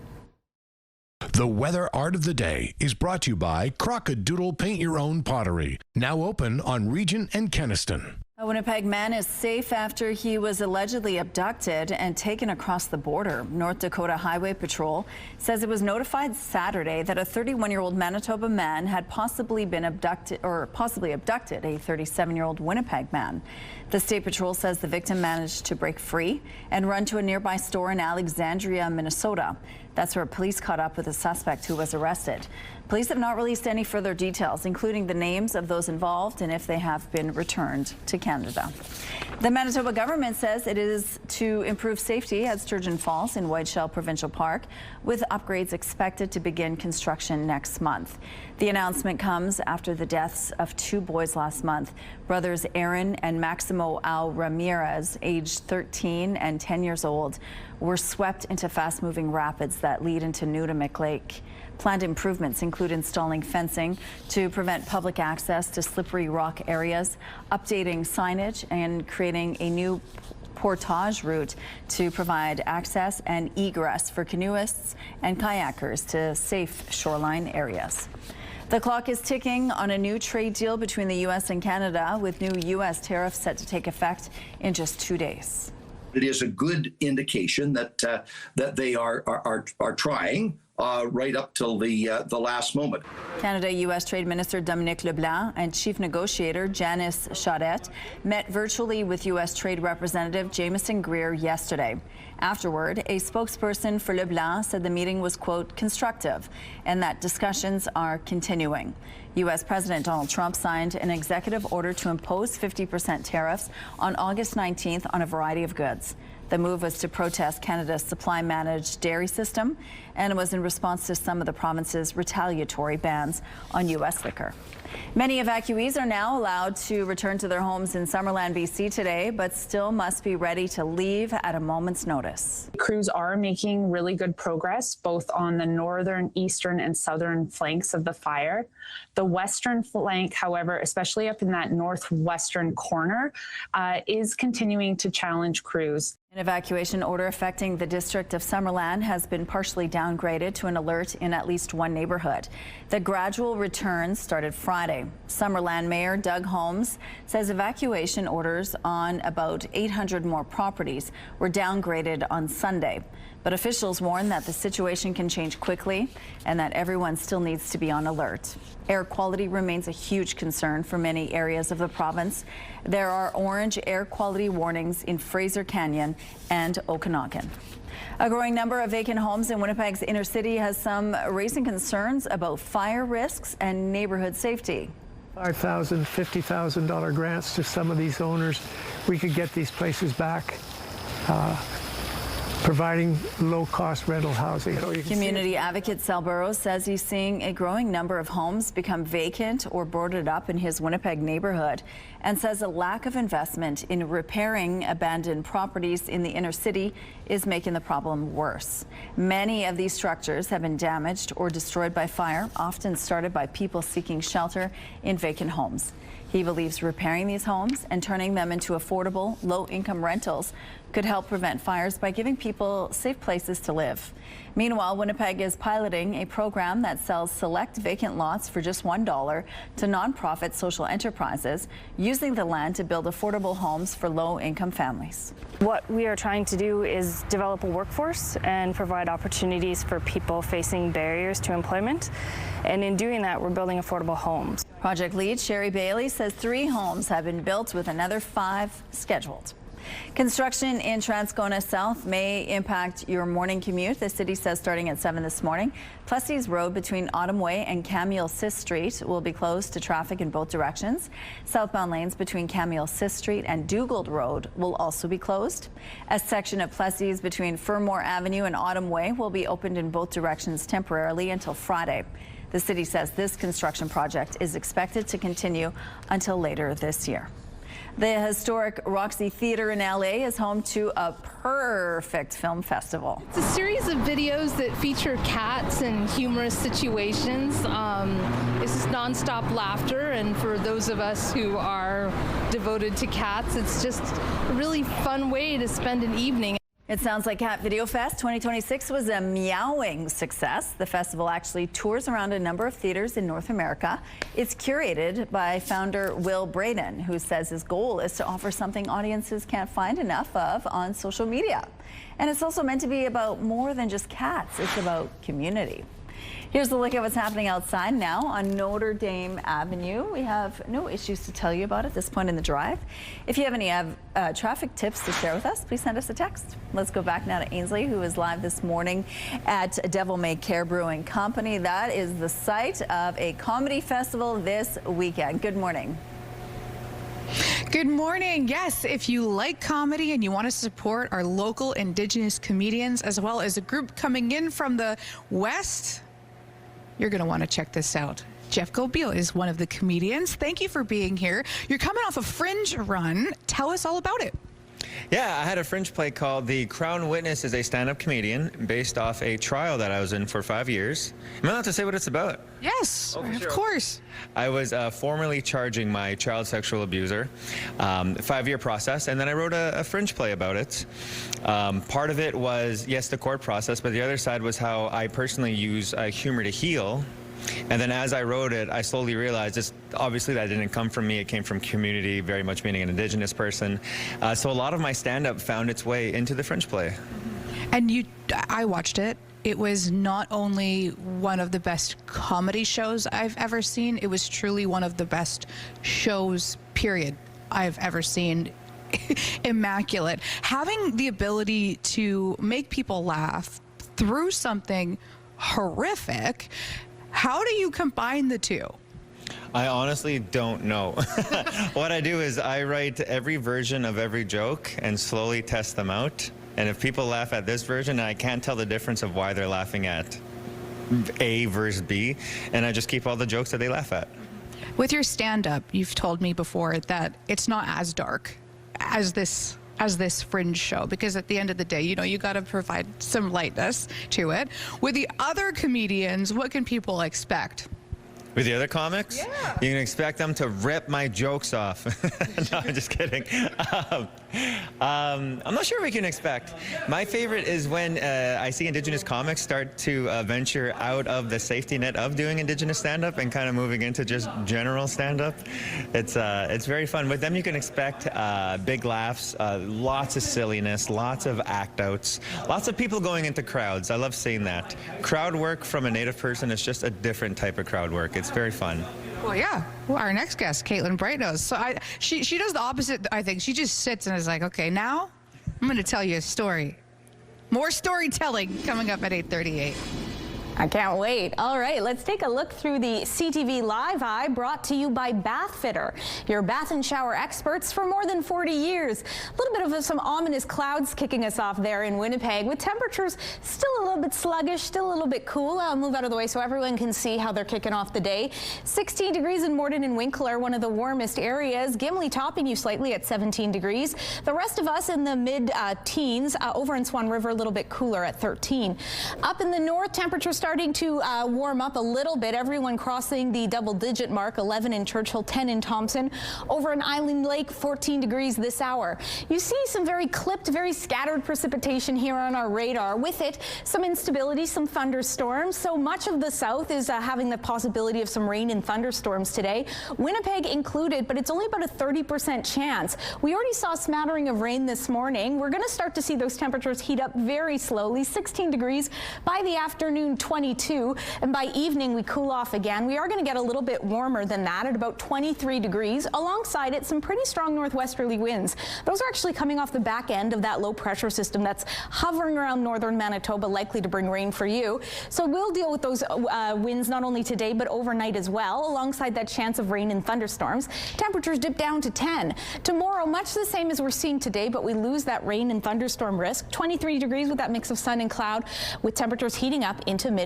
The weather art of the day is brought to you by Crocodoodle Paint Your Own Pottery, now open on Regent and Kenaston. A Winnipeg man is safe after he was allegedly abducted and taken across the border. North Dakota Highway Patrol says it was notified Saturday that a 31-year-old Manitoba man had possibly abducted a 37-year-old Winnipeg man. The State Patrol says the victim managed to break free and run to a nearby store in Alexandria, Minnesota. That's where police caught up with a suspect who was arrested. Police have not released any further details, including the names of those involved and if they have been returned to Canada. The Manitoba government says it is to improve safety at Sturgeon Falls in Whiteshell Provincial Park, with upgrades expected to begin construction next month. The announcement comes after the deaths of 2 boys last month. Brothers Aaron and Maximo Al Ramirez, aged 13 and 10 years old, were swept into fast-moving rapids that lead into Nudamik Lake. Planned improvements include installing fencing to prevent public access to slippery rock areas, updating signage, and creating a new portage route to provide access and egress for canoeists and kayakers to safe shoreline areas. The clock is ticking on a new trade deal between the U.S. and Canada, with new U.S. tariffs set to take effect in just 2 days. It is a good indication that that they are trying right up till the last moment. Canada-U.S. Trade Minister Dominic LeBlanc and Chief Negotiator Janice Charette met virtually with U.S. Trade Representative Jameson Greer yesterday. Afterward, a spokesperson for LeBlanc said the meeting was, quote, constructive, and that discussions are continuing. U.S. President Donald Trump signed an executive order to impose 50% tariffs on August 19th on a variety of goods. The move was to protest Canada's supply-managed dairy system, and it was in response to some of the province's retaliatory bans on U.S. liquor. Many evacuees are now allowed to return to their homes in Summerland, BC today, but still must be ready to leave at a moment's notice. Crews are making really good progress, both on the northern, eastern, and southern flanks of the fire. The western flank, however, especially up in that northwestern corner, is continuing to challenge crews. An evacuation order affecting the district of Summerland has been partially downgraded to an alert in at least one neighborhood. The gradual return started Friday. Summerland Mayor Doug Holmes says evacuation orders on about 800 more properties were downgraded on Sunday. But officials warn that the situation can change quickly and that everyone still needs to be on alert. Air quality remains a huge concern for many areas of the province. There are orange air quality warnings in Fraser Canyon and Okanagan. A growing number of vacant homes in Winnipeg's inner city has some raising concerns about fire risks and neighborhood safety. $5,000, $50,000 grants to some of these owners. We could get these places back, providing low-cost rental housing. Community advocate Sal Burrows says he's seeing a growing number of homes become vacant or boarded up in his Winnipeg neighborhood, and says a lack of investment in repairing abandoned properties in the inner city is making the problem worse. Many of these structures have been damaged or destroyed by fire, often started by people seeking shelter in vacant homes. He believes repairing these homes and turning them into affordable, low-income rentals could help prevent fires by giving people safe places to live. Meanwhile, Winnipeg is piloting a program that sells select vacant lots for just $1 to nonprofit social enterprises, using the land to build affordable homes for low-income families. What we are trying to do is develop a workforce and provide opportunities for people facing barriers to employment. And in doing that, we're building affordable homes. Project lead Sherry Bailey says 3 homes have been built with another 5 scheduled. Construction in Transcona South may impact your morning commute. The city says starting at 7 this morning, Plessis Road between Autumn Way and Camille Sis Street will be closed to traffic in both directions. Southbound lanes between Camille Sis Street and Dugald Road will also be closed. A section of Plessis between Fermor Avenue and Autumn Way will be opened in both directions temporarily until Friday. The city says this construction project is expected to continue until later this year. The historic Roxy Theatre in LA is home to a perfect film festival. It's a series of videos that feature cats in humorous situations. This is nonstop laughter, and for those of us who are devoted to cats, it's just a really fun way to spend an evening. It sounds like Cat Video Fest 2026 was a meowing success. The festival actually tours around a number of theaters in North America. It's curated by founder Will Braden, who says his goal is to offer something audiences can't find enough of on social media. And it's also meant to be about more than just cats. It's about community. Here's a look at what's happening outside now on Notre Dame Avenue. We have no issues to tell you about at this point in the drive. If you have any traffic tips to share with us, please send us a text. Let's go back now to Ainsley, who is live this morning at Devil May Care Brewing Company. That is the site of a comedy festival this weekend. Good morning. Good morning. Yes, if you like comedy and you want to support our local Indigenous comedians, as well as a group coming in from the West, you're going to want to check this out. Jeff Gobiel is one of the comedians. Thank you for being here. You're coming off a Fringe run. Tell us all about it. Yeah, I had a Fringe play called The Crown Witness is a stand-up comedian based off a trial that I was in for 5 years. Am I allowed to say what it's about? Yes, of course. I was formally charging my child sexual abuser, 5-year process, and then I wrote a Fringe play about it. Part of it was, yes, the court process, but the other side was how I personally use humor to heal. And then as I wrote it, I slowly realized obviously that didn't come from me. It came from community, very much being an Indigenous person. So a lot of my stand-up found its way into the Fringe play. And I watched it. It was not only one of the best comedy shows I've ever seen, it was truly one of the best shows, period, I've ever seen. Immaculate. Having the ability to make people laugh through something horrific, how do you combine the two? I honestly don't know. What I do is I write every version of every joke and slowly test them out. And if people laugh at this version, I can't tell the difference of why they're laughing at A versus B, and I just keep all the jokes that they laugh at. With your stand-up, you've told me before that it's not as dark as this Fringe show, because at the end of the day, you got to provide some lightness to it. With the other comedians, what can people expect? With the other comics? Yeah. You can expect them to rip my jokes off. No, I'm just kidding. I'm not sure what we can expect. My favorite is when I see Indigenous comics start to venture out of the safety net of doing Indigenous stand-up and kind of moving into just general stand-up. It's very fun. With them, you can expect big laughs, lots of silliness, lots of act-outs, lots of people going into crowds. I love seeing that. Crowd work from a Native person is just a different type of crowd work. It's very fun. Well, yeah. Well, our next guest, Caitlin Bright, knows. So she does the opposite, I think. She just sits and is like, okay, now I'm going to tell you a story. More storytelling coming up at 8:38. I can't wait. All right, let's take a look through the CTV Live Eye, brought to you by Bath Fitter, your bath and shower experts for more than 40 years. A little bit of some ominous clouds kicking us off there in Winnipeg, with temperatures still a little bit sluggish, still a little bit cool. I'll move out of the way so everyone can see how they're kicking off the day. 16 degrees in Morden and Winkler, one of the warmest areas. Gimli topping you slightly at 17 degrees. The rest of us in the mid-teens. Over in Swan River, a little bit cooler at 13. Up in the north, temperatures starting to warm up a little bit. Everyone crossing the double-digit mark. 11 in Churchill, 10 in Thompson. Over in Island Lake, 14 degrees this hour. You see some very clipped, very scattered precipitation here on our radar. With it, some instability, some thunderstorms. So much of the south is having the possibility of some rain and thunderstorms today. Winnipeg included, but it's only about a 30% chance. We already saw a smattering of rain this morning. We're going to start to see those temperatures heat up very slowly. 16 degrees by the afternoon, 22, and by evening we cool off again. We are going to get a little bit warmer than that at about 23 degrees. Alongside it, some pretty strong northwesterly winds. Those are actually coming off the back end of that low pressure system that's hovering around northern Manitoba, likely to bring rain for you. So we'll deal with those winds not only today but overnight as well, alongside that chance of rain and thunderstorms. Temperatures dip down to 10. Tomorrow, much the same as we're seeing today, but we lose that rain and thunderstorm risk. 23 degrees with that mix of sun and cloud, with temperatures heating up into midweek.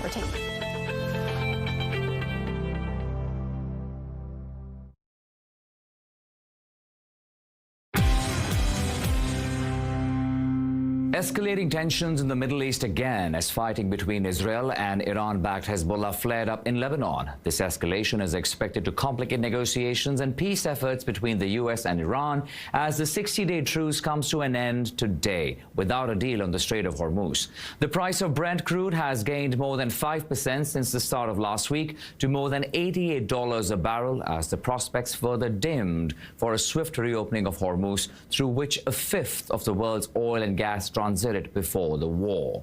We're taking Escalating tensions in the Middle East again as fighting between Israel and Iran-backed Hezbollah flared up in Lebanon. This escalation is expected to complicate negotiations and peace efforts between the U.S. and Iran as the 60-day truce comes to an end today without a deal on the Strait of Hormuz. The price of Brent crude has gained more than 5% since the start of last week to more than $88 a barrel as the prospects further dimmed for a swift reopening of Hormuz, through which a fifth of the world's oil and gas transited before the war.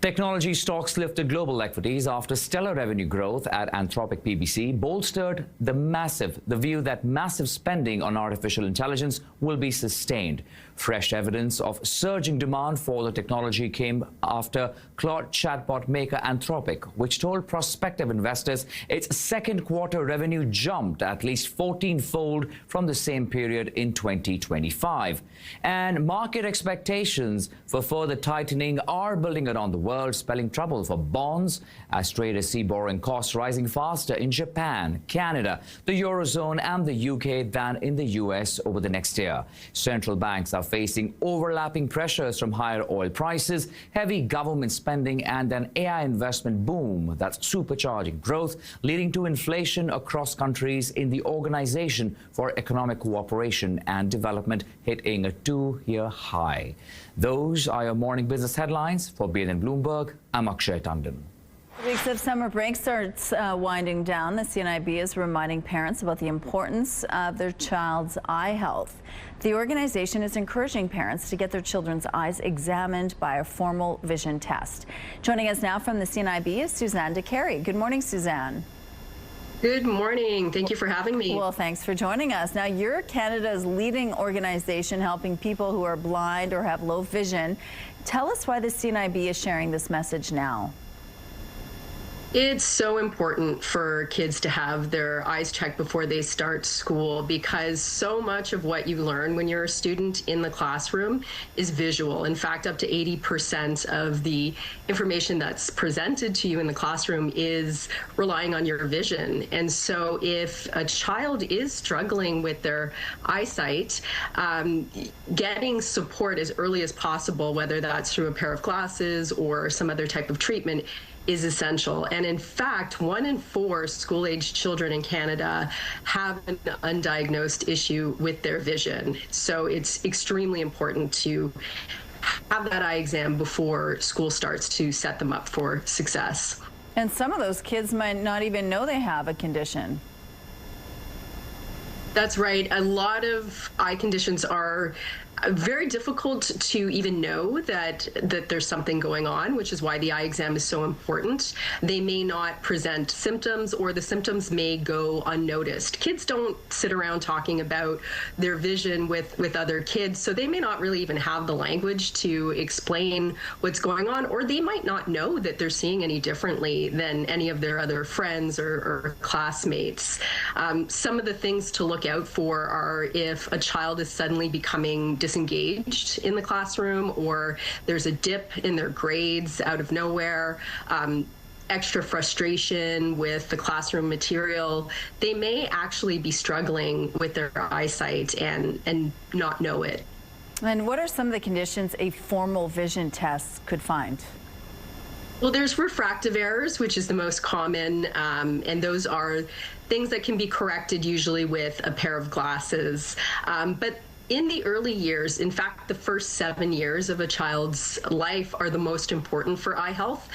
Technology stocks lifted global equities after stellar revenue growth at Anthropic PBC bolstered the view that massive spending on artificial intelligence will be sustained. Fresh evidence of surging demand for the technology came after Claude chatbot maker Anthropic, which told prospective investors its second quarter revenue jumped at least 14-fold from the same period in 2025. And market expectations for further tightening are building around the world, spelling trouble for bonds as traders see borrowing costs rising faster in Japan, Canada, the Eurozone and the UK than in the US over the next year. Central banks are facing overlapping pressures from higher oil prices, heavy government spending and an AI investment boom that's supercharging growth, leading to inflation across countries in the Organization for Economic Cooperation and Development hitting a 2-year high. Those are your morning business headlines. For Beard and Bloomberg, I'm Akshay Tandon. Weeks of summer break starts winding down. The CNIB is reminding parents about the importance of their child's eye health. The organization is encouraging parents to get their children's eyes examined by a formal vision test. Joining us now from the CNIB is Suzanne DeCarey. Good morning, Suzanne. Good morning. Thank you for having me. Well, thanks for joining us. Now, you're Canada's leading organization helping people who are blind or have low vision. Tell us why the CNIB is sharing this message now. It's so important for kids to have their eyes checked before they start school, because so much of what you learn when you're a student in the classroom is visual. In fact, up to 80% of the information that's presented to you in the classroom is relying on your vision. And so if a child is struggling with their eyesight, getting support as early as possible, whether that's through a pair of glasses or some other type of treatment, is essential. And in fact, 1 in 4 school-aged children in Canada have an undiagnosed issue with their vision. So it's extremely important to have that eye exam before school starts to set them up for success. And some of those kids might not even know they have a condition. That's right. A lot of eye conditions are very difficult to even know that there's something going on, which is why the eye exam is so important. They may not present symptoms, or the symptoms may go unnoticed. Kids don't sit around talking about their vision with other kids, so they may not really even have the language to explain what's going on, or they might not know that they're seeing any differently than any of their other friends or classmates. Some of the things to look out for are if a child is suddenly becoming disengaged in the classroom, or there's a dip in their grades out of nowhere, extra frustration with the classroom material. They may actually be struggling with their eyesight and not know it. And what are some of the conditions a formal vision test could find? Well, there's refractive errors, which is the most common, and those are things that can be corrected usually with a pair of glasses. But in the early years, in fact, the first 7 years of a child's life are the most important for eye health,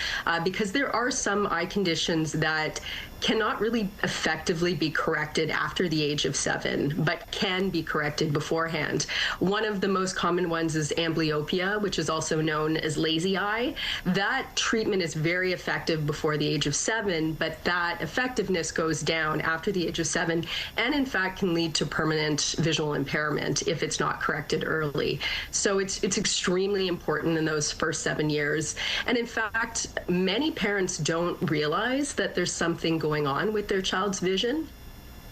because there are some eye conditions that cannot really effectively be corrected after the age of 7, but can be corrected beforehand. One of the most common ones is amblyopia, which is also known as lazy eye. That treatment is very effective before the age of 7, but that effectiveness goes down after the age of 7, and in fact can lead to permanent visual impairment if it's not corrected early. So it's extremely important in those first 7 years. And in fact, many parents don't realize that there's something going on with their child's vision.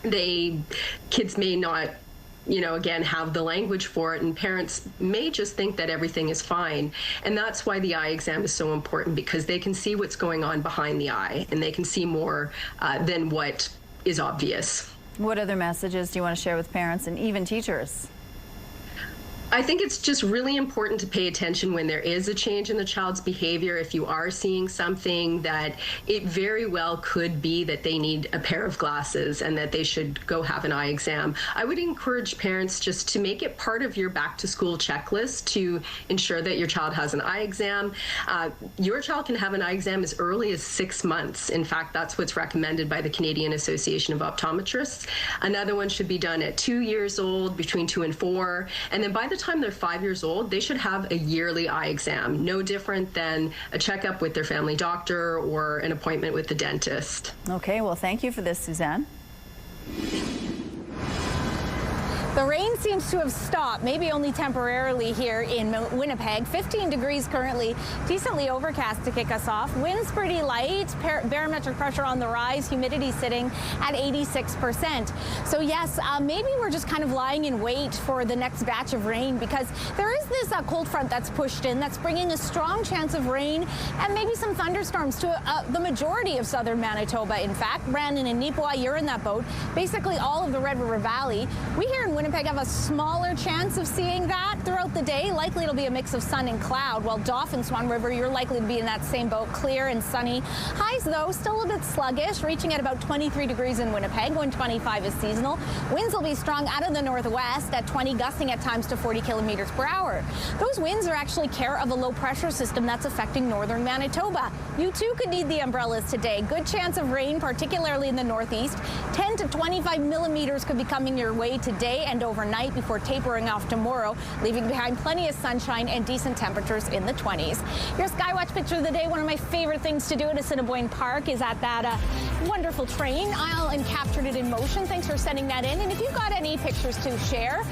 Kids may not, again, have the language for it, and parents may just think that everything is fine. And that's why the eye exam is so important, because they can see what's going on behind the eye, and they can see more than what is obvious. What other messages do you want to share with parents and even teachers? I think it's just really important to pay attention when there is a change in the child's behavior. If you are seeing something, that it very well could be that they need a pair of glasses and that they should go have an eye exam. I would encourage parents just to make it part of your back to school checklist to ensure that your child has an eye exam. Your child can have an eye exam as early as 6 months. In fact, that's what's recommended by the Canadian Association of Optometrists. Another one should be done at 2 years old, between 2 and 4. And then by the time they're 5 years old, they should have a yearly eye exam, no different than a checkup with their family doctor or an appointment with the dentist. Okay, well, thank you for this, Suzanne. The rain seems to have stopped, maybe only temporarily here in Winnipeg. 15 degrees currently, decently overcast to kick us off. Wind's pretty light, barometric pressure on the rise, humidity sitting at 86%. So yes, maybe we're just kind of lying in wait for the next batch of rain, because there is this cold front that's pushed in that's bringing a strong chance of rain and maybe some thunderstorms to the majority of southern Manitoba. In fact, Brandon and Neepawa, you're in that boat. Basically all of the Red River Valley. We here in Winnipeg have a smaller chance of seeing that throughout the day. Likely it'll be a mix of sun and cloud, while Dauphin Swan River, you're likely to be in that same boat, clear and sunny. Highs, though, still a bit sluggish, reaching at about 23 degrees in Winnipeg, when 25 is seasonal. Winds will be strong out of the northwest at 20, gusting at times to 40 kilometers per hour. Those winds are actually care of a low pressure system that's affecting northern Manitoba. You too could need the umbrellas today. Good chance of rain, particularly in the northeast. 10 to 25 millimeters could be coming your way today and overnight before tapering off tomorrow, leaving behind plenty of sunshine and decent temperatures in the 20s. Your Skywatch picture of the day, one of my favorite things to do at Assiniboine Park is at that wonderful train aisle, and captured it in motion. Thanks for sending that in. And if you've got any pictures to share,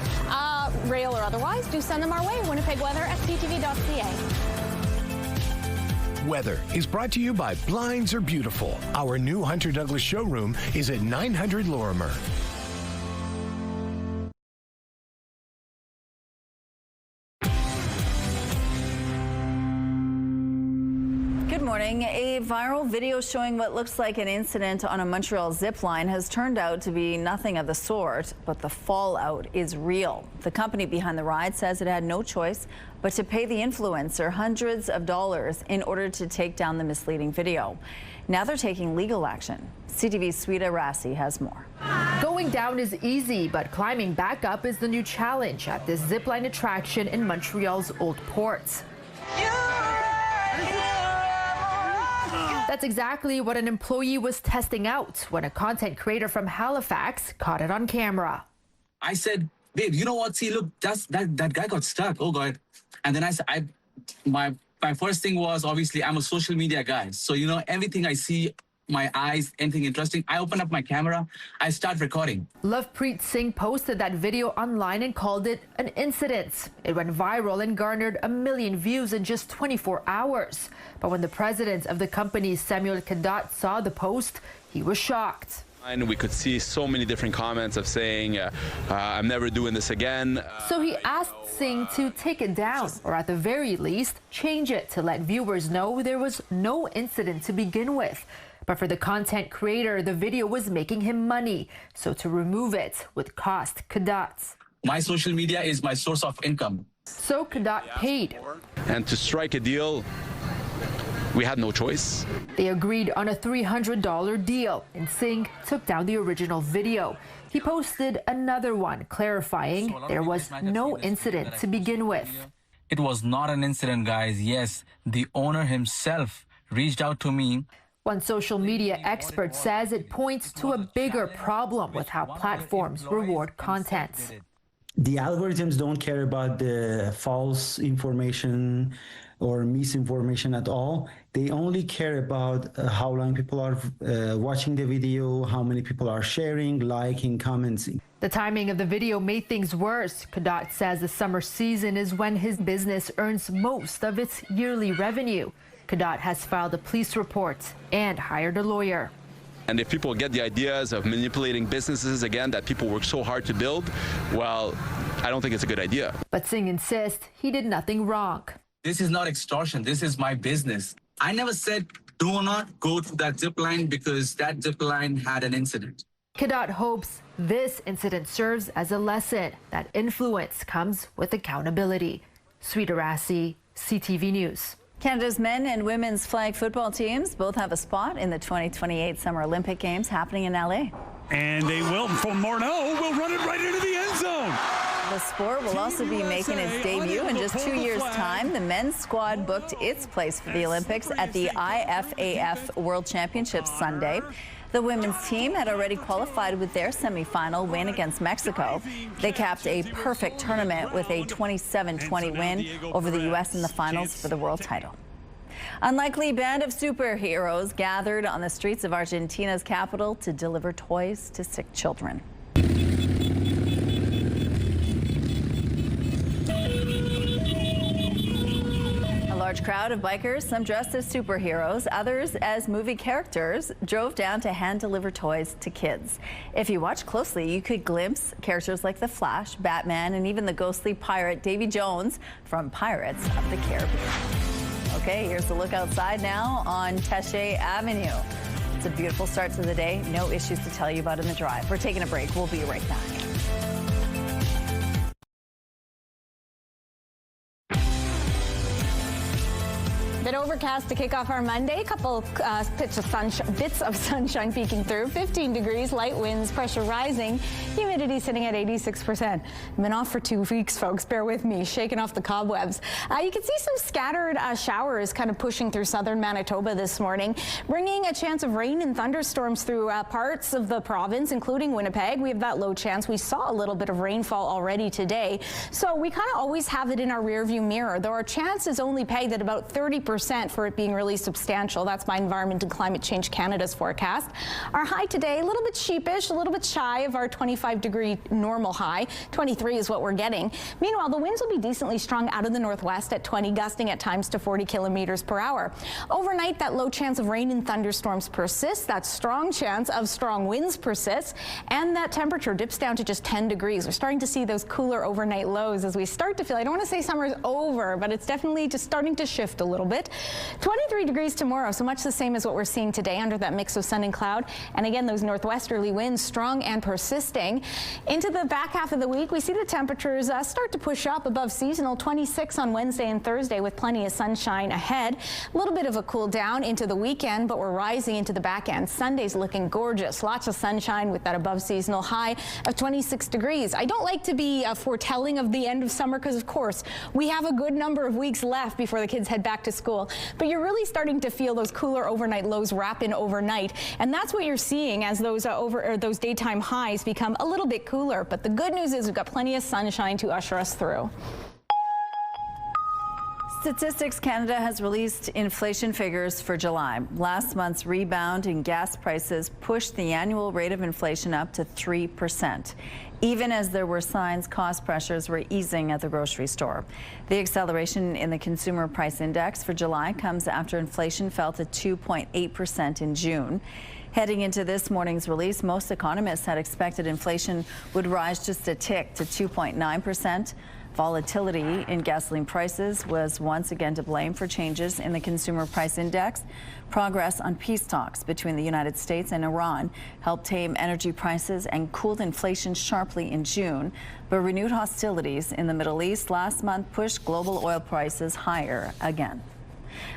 rail or otherwise, do send them our way. Winnipeg Weather at CTV.ca. Weather is brought to you by Blinds Are Beautiful. Our new Hunter Douglas showroom is at 900 Lorimer. Good morning. A A viral video showing what looks like an incident on a Montreal zip line has turned out to be nothing of the sort, but the fallout is real. The company behind the ride says it had no choice but to pay the influencer hundreds of dollars in order to take down the misleading video. Now they're taking legal action. CTV's Sweta Rassi has more. Going down is easy, but climbing back up is the new challenge at this zipline attraction in Montreal's Old Port. That's exactly what an employee was testing out when a content creator from Halifax caught it on camera. I said, babe, you know what? See, look, that guy got stuck. Oh, God. And then I said, my first thing was, obviously, I'm a social media guy. So, you know, everything I see, my eyes, anything interesting, I open up my camera, I start recording. Lovepreet Singh posted that video online and called it an incident. It went viral and garnered 1 million views in just 24 hours. But when the president of the company, Samuel Kadat, saw the post, he was shocked. And we could see so many different comments of saying, I'm never doing this again. So he asked Singh to take it down, or at the very least, change it to let viewers know there was no incident to begin with. But for the content creator, the video was making him money. So to remove it would cost Kadat. My social media is my source of income. So Kadat paid. And to strike a deal, we had no choice. They agreed on a $300 deal, and Singh took down the original video. He posted another one clarifying there was no incident to begin with. It was not an incident, guys. Yes, the owner himself reached out to me. One social media expert says it points to a bigger problem with how platforms reward content. The algorithms don't care about the false information or misinformation at all. They only care about how long people are watching the video, how many people are sharing, liking, commenting. The timing of the video made things worse. Kadat says the summer season is when his business earns most of its yearly revenue. Kadat has filed a police report and hired a lawyer. And if people get the ideas of manipulating businesses again that people work so hard to build, well, I don't think it's a good idea. But Singh insists he did nothing wrong. This is not extortion. This is my business. I never said do not go to that zip line because that zip line had an incident. Kadat hopes this incident serves as a lesson that influence comes with accountability. Sweta Rassi, CTV News. Canada's men and women's flag football teams both have a spot in the 2028 Summer Olympic Games happening in LA. And they will, from Morneau, will run it right into the end zone. The sport will also be making its debut in just 2 years' time. The men's squad booked its place for the Olympics at the IFAF World Championships Sunday. The women's team had already qualified with their semifinal win against Mexico. They capped a perfect tournament with a 27-20 win over the U.S. in the finals for the world title. Unlikely band of superheroes gathered on the streets of Argentina's capital to deliver toys to sick children. A large crowd of bikers, some dressed as superheroes, others as movie characters, drove down to hand-deliver toys to kids. If you watch closely, you could glimpse characters like the Flash, Batman, and even the ghostly pirate Davy Jones from Pirates of the Caribbean. Okay, here's the look outside now on Teche Avenue. It's a beautiful start to the day. No issues to tell you about in the drive. We're taking a break. We'll be right back. Bit overcast to kick off our Monday. A couple bits of sunshine peeking through. 15 degrees, light winds, pressure rising, humidity sitting at 86%. Been off for 2 weeks, folks. Bear with me, shaking off the cobwebs. You can see some scattered showers kind of pushing through southern Manitoba this morning, bringing a chance of rain and thunderstorms through parts of the province, including Winnipeg. We have that low chance. We saw a little bit of rainfall already today, so we kind of always have it in our rearview mirror, though our chance is only pegged at about 30% for it being really substantial. That's my Environment and Climate Change Canada's forecast. Our high today, a little bit sheepish, a little bit shy of our 25-degree normal high. 23 is what we're getting. Meanwhile, the winds will be decently strong out of the northwest at 20, gusting at times to 40 kilometers per hour. Overnight, that low chance of rain and thunderstorms persists. That strong chance of strong winds persists. And that temperature dips down to just 10 degrees. We're starting to see those cooler overnight lows as we start to feel, I don't want to say summer's over, but it's definitely just starting to shift a little bit. perfect. 23 degrees tomorrow, so much the same as what we're seeing today under that mix of sun and cloud. And again, those northwesterly winds strong and persisting. Into the back half of the week, we see the temperatures start to push up above seasonal. 26 on Wednesday and Thursday with plenty of sunshine ahead. A little bit of a cool down into the weekend, but we're rising into the back end. Sunday's looking gorgeous. Lots of sunshine with that above seasonal high of 26 degrees. I don't like to be foretelling of the end of summer because, of course, we have a good number of weeks left before the kids head back to school. But you're really starting to feel those cooler overnight lows wrap in overnight. And that's what you're seeing as those those daytime highs become a little bit cooler. But the good news is we've got plenty of sunshine to usher us through. Statistics Canada has released inflation figures for July. Last month's rebound in gas prices pushed the annual rate of inflation up to 3%, even as there were signs cost pressures were easing at the grocery store. The acceleration in the Consumer Price Index for July comes after inflation fell to 2.8% in June. Heading into this morning's release, most economists had expected inflation would rise just a tick to 2.9%. Volatility in gasoline prices was once again to blame for changes in the Consumer Price Index. Progress on peace talks between the United States and Iran helped tame energy prices and cooled inflation sharply in June. But renewed hostilities in the Middle East last month pushed global oil prices higher again.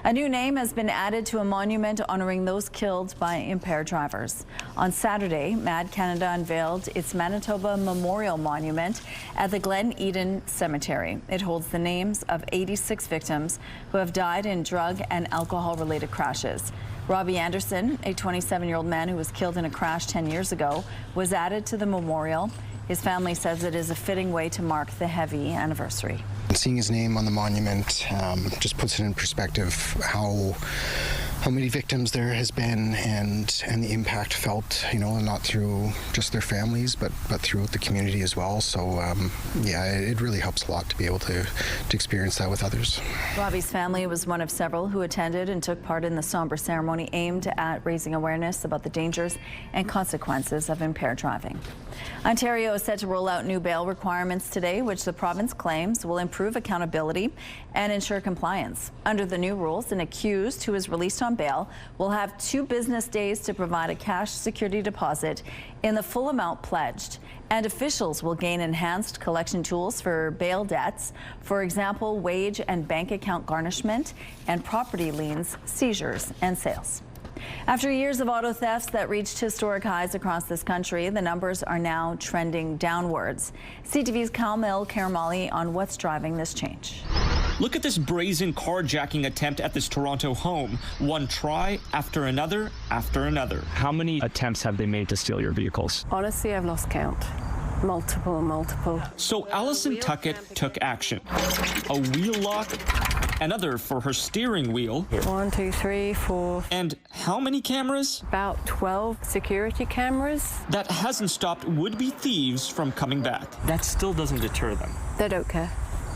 A new name has been added to a monument honoring those killed by impaired drivers. On Saturday, MAD Canada unveiled its Manitoba Memorial Monument at the Glen Eden Cemetery. It holds the names of 86 victims who have died in drug and alcohol-related crashes. Robbie Anderson, a 27-year-old man who was killed in a crash 10 years ago, was added to the memorial. His family says it is a fitting way to mark the heavy anniversary. Seeing his name on the monument just puts it in perspective how many victims there has been and the impact felt, not through just their families, but throughout the community as well. So, yeah, it really helps a lot to be able to experience that with others. Robbie's family was one of several who attended and took part in the somber ceremony aimed at raising awareness about the dangers and consequences of impaired driving. Ontario is set to roll out new bail requirements today, which the province claims will improve accountability and ensure compliance. Under the new rules, an accused who is released on bail will have 2 business days to provide a cash security deposit in the full amount pledged. And officials will gain enhanced collection tools for bail debts, for example, wage and bank account garnishment and property liens, seizures and sales. After years of auto thefts that reached historic highs across this country, the numbers are now trending downwards. CTV's Kamil Karamali on what's driving this change. Look at this brazen carjacking attempt at this Toronto home. One try after another after another. How many attempts have they made to steal your vehicles? Honestly, I've lost count. Multiple. So Allison Tuckett took action. A wheel lock, another for her steering wheel. 1, 2, 3, 4. And how many cameras? About 12 security cameras. That hasn't stopped would-be thieves from coming back. That still doesn't deter them. They don't care.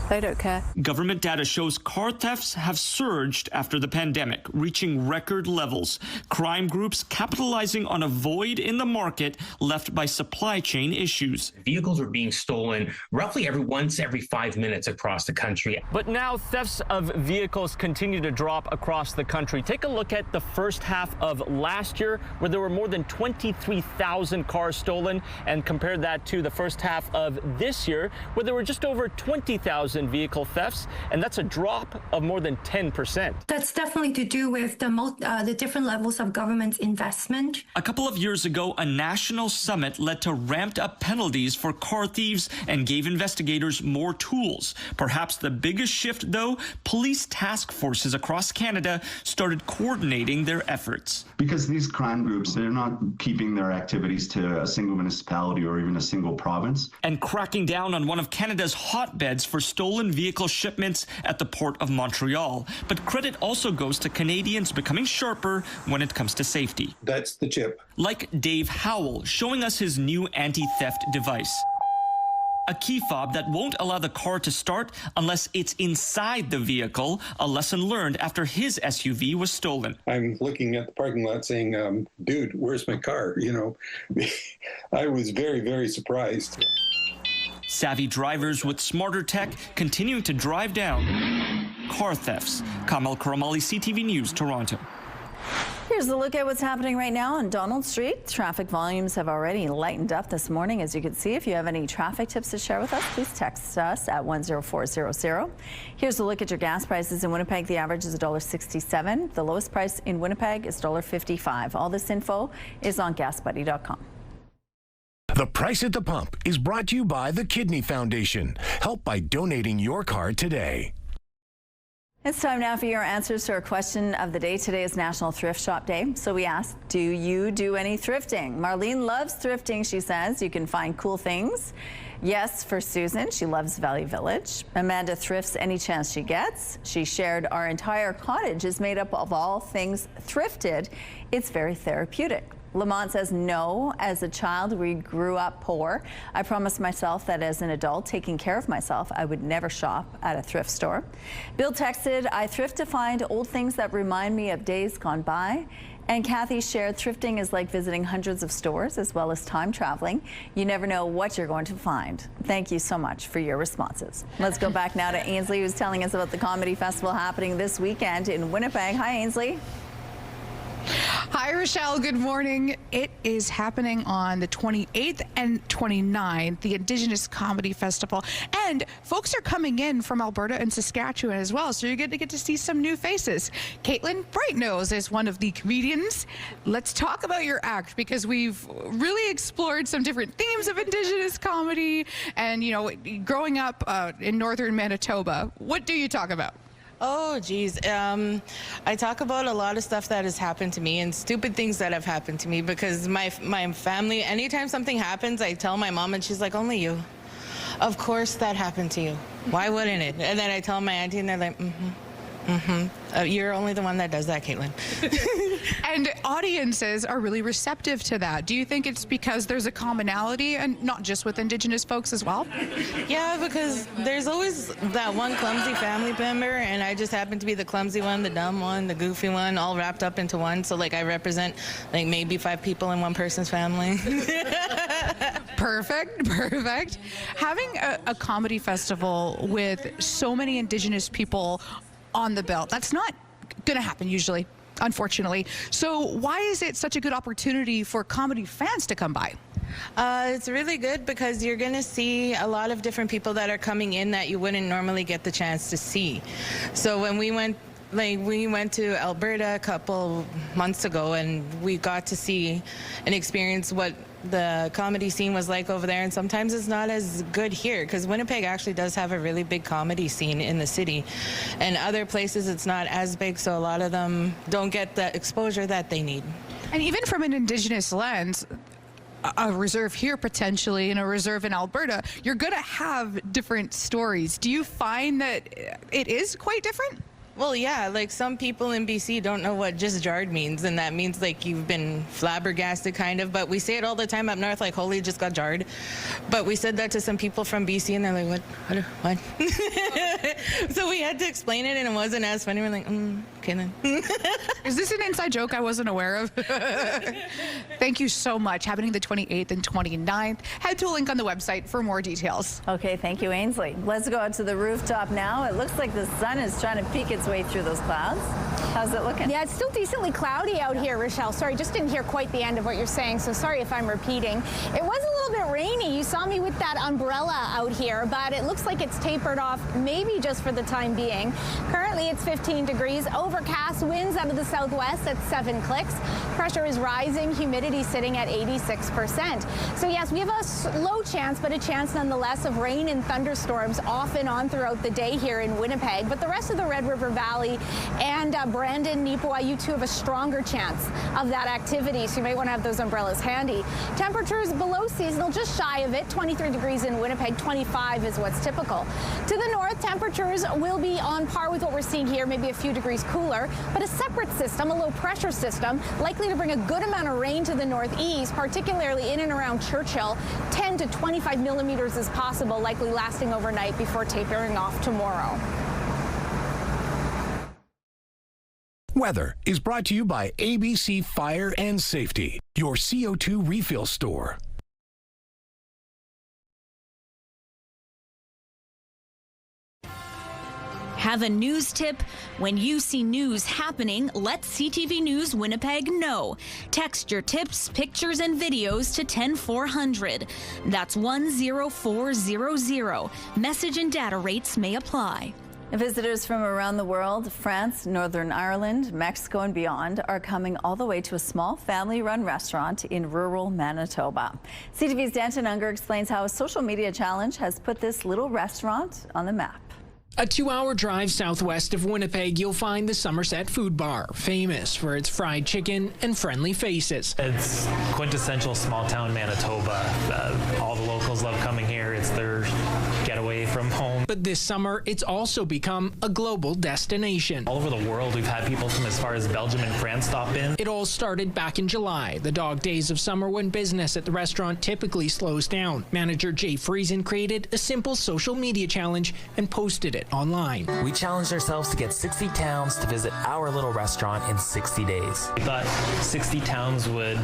They don't care. Government data shows car thefts have surged after the pandemic, reaching record levels. Crime groups capitalizing on a void in the market left by supply chain issues. Vehicles are being stolen roughly every 5 minutes across the country. But now thefts of vehicles continue to drop across the country. Take a look at the first half of last year, where there were more than 23,000 cars stolen, and compare that to the first half of this year, where there were just over 20,000 vehicle thefts, and that's a drop of more than 10%. That's definitely to do with the different levels of government investment. A couple of years ago, a national summit led to ramped up penalties for car thieves and gave investigators more tools. Perhaps the biggest shift, though, police task forces across Canada started coordinating their efforts. Because these crime groups, they're not keeping their activities to a single municipality or even a single province. And cracking down on one of Canada's hotbeds for stolen vehicle shipments at the Port of Montreal. But credit also goes to Canadians becoming sharper when it comes to safety. That's the chip. Like Dave Howell showing us his new anti-theft device. A key fob that won't allow the car to start unless it's inside the vehicle, a lesson learned after his SUV was stolen. I'm looking at the parking lot saying, dude, where's my car? I was very, very surprised. Savvy drivers with smarter tech continuing to drive down car thefts. Kamal Karamali, CTV News, Toronto. Here's a look at what's happening right now on Donald Street. Traffic volumes have already lightened up this morning, as you can see. If you have any traffic tips to share with us, please text us at 10400. Here's a look at your gas prices in Winnipeg. The average is $1.67. The lowest price in Winnipeg is $1.55. All this info is on gasbuddy.com. The Price at the Pump is brought to you by the Kidney Foundation. Help by donating your car today. It's time now for your answers to our question of the day. Today is National Thrift Shop Day. So we asked, do you do any thrifting? Marlene loves thrifting, she says. You can find cool things. Yes, for Susan, she loves Valley Village. Amanda thrifts any chance she gets. She shared, our entire cottage is made up of all things thrifted. It's very therapeutic. Lamont says, no, as a child, we grew up poor. I promised myself that as an adult, taking care of myself, I would never shop at a thrift store. Bill texted, I thrift to find old things that remind me of days gone by. And Kathy shared, thrifting is like visiting hundreds of stores as well as time traveling. You never know what you're going to find. Thank you so much for your responses. Let's go back now to Ainsley, who's telling us about the comedy festival happening this weekend in Winnipeg. Hi, Ainsley. Hi, Rochelle. Good morning. It is happening on the 28th and 29th, the Indigenous Comedy Festival. And folks are coming in from Alberta and Saskatchewan as well, so you're going to get to see some new faces. Caitlin Brightnose is one of the comedians. Let's talk about your act, because we've really explored some different themes of Indigenous comedy. And, you know, growing up in northern Manitoba, what do you talk about? Oh, geez. I talk about a lot of stuff that has happened to me and stupid things that have happened to me, because my family, anytime something happens, I tell my mom and she's like, only you. Of course that happened to you. Why wouldn't it? And then I tell my auntie and they're like, you're only the one that does that, Caitlin. And audiences are really receptive to that. Do you think it's because there's a commonality, and not just with Indigenous folks as well? Yeah, because there's always that one clumsy family member, and I just happen to be the clumsy one, the dumb one, the goofy one, all wrapped up into one. So, like, I represent, like, maybe 5 people in one person's family. Perfect. Having a comedy festival with so many Indigenous people on the bill, that's not going to happen usually, unfortunately. So why is it such a good opportunity for comedy fans to come by? It's really good because you're going to see a lot of different people that are coming in that you wouldn't normally get the chance to see. So when we went to Alberta a couple months ago, and we got to see and experience what the comedy scene was like over there, and sometimes it's not as good here, because Winnipeg actually does have a really big comedy scene in the city, and other places it's not as big, so a lot of them don't get the exposure that they need. And even from an Indigenous lens, a reserve here potentially and a reserve in Alberta, you're going to have different stories. Do you find that it is quite different? Well, yeah, like some people in BC don't know what just jarred means, and that means like you've been flabbergasted kind of, but we say it all the time up north, like, holy, just got jarred. But we said that to some people from BC and they're like, what? So we had to explain it and it wasn't as funny. We're like, okay then. Is this an inside joke I wasn't aware of? Thank you so much. Happening the 28th and 29th. Head to a link on the website for more details. Okay, thank you, Ainsley. Let's go out to the rooftop now. It looks like the sun is trying to peek its way through those clouds. How's it looking? Yeah, it's still decently cloudy out here, Rochelle. Sorry, just didn't hear quite the end of what you're saying, so sorry if I'm repeating. It was a little bit rainy. You saw me with that umbrella out here, but it looks like it's tapered off, maybe just for the time being. Currently, it's 15 degrees, overcast, winds out of the southwest at 7 clicks. Pressure is rising, humidity sitting at 86%. So yes, we have a low chance, but a chance nonetheless of rain and thunderstorms off and on throughout the day here in Winnipeg. But the rest of the Red River Valley and Brandon, Neepawa, you two have a stronger chance of that activity, so you might want to have those umbrellas handy. Temperatures below seasonal, just shy of it, 23 degrees in Winnipeg, 25 is what's typical. To the north, temperatures will be on par with what we're seeing here, maybe a few degrees cooler, but a separate system, a low pressure system, likely to bring a good amount of rain to the northeast, particularly in and around Churchill. 10 to 25 millimeters is possible, likely lasting overnight before tapering off tomorrow. Weather is brought to you by ABC Fire and Safety, your CO2 refill store. Have a news tip? When you see news happening, let CTV News Winnipeg know. Text your tips, pictures, and videos to 10400. That's 10400. Message and data rates may apply. Visitors from around the world, France, Northern Ireland, Mexico, and beyond are coming all the way to a small family-run restaurant in rural Manitoba. CTV's Danton Unger explains how a social media challenge has put this little restaurant on the map. A 2-hour drive southwest of Winnipeg, you'll find the Somerset Food Bar, famous for its fried chicken and friendly faces. It's quintessential small-town Manitoba. All the locals love coming here. It's their getaway from home. But this summer, it's also become a global destination. All over the world, we've had people from as far as Belgium and France stop in. It all started back in July, the dog days of summer when business at the restaurant typically slows down. Manager Jay Friesen created a simple social media challenge and posted it online. We challenged ourselves to get 60 towns to visit our little restaurant in 60 days. We thought 60 towns would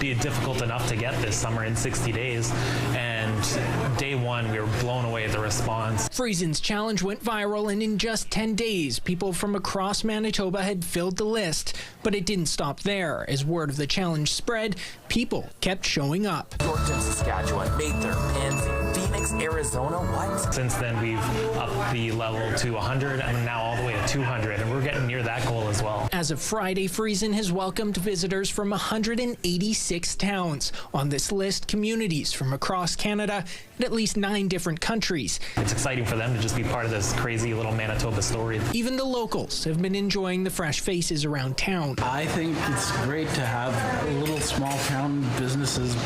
be difficult enough to get this summer in 60 days, and day one we were blown away at the response. Friesen's challenge went viral, and in just 10 days, people from across Manitoba had filled the list. But it didn't stop there. As word of the challenge spread, people kept showing up. Yorkton, Saskatchewan, Mather, Pansy, Phoenix, Arizona, what? Since then, we've upped the level to 100 and now all the way to 200, and we're getting near that goal as well. As of Friday, Friesen has welcomed visitors from 186 towns. On this list, communities from across Canada and at least 9 different countries. It's exciting for them to just be part of this crazy little Manitoba story. Even the locals have been enjoying the fresh faces around town. I think it's great to have little small town businesses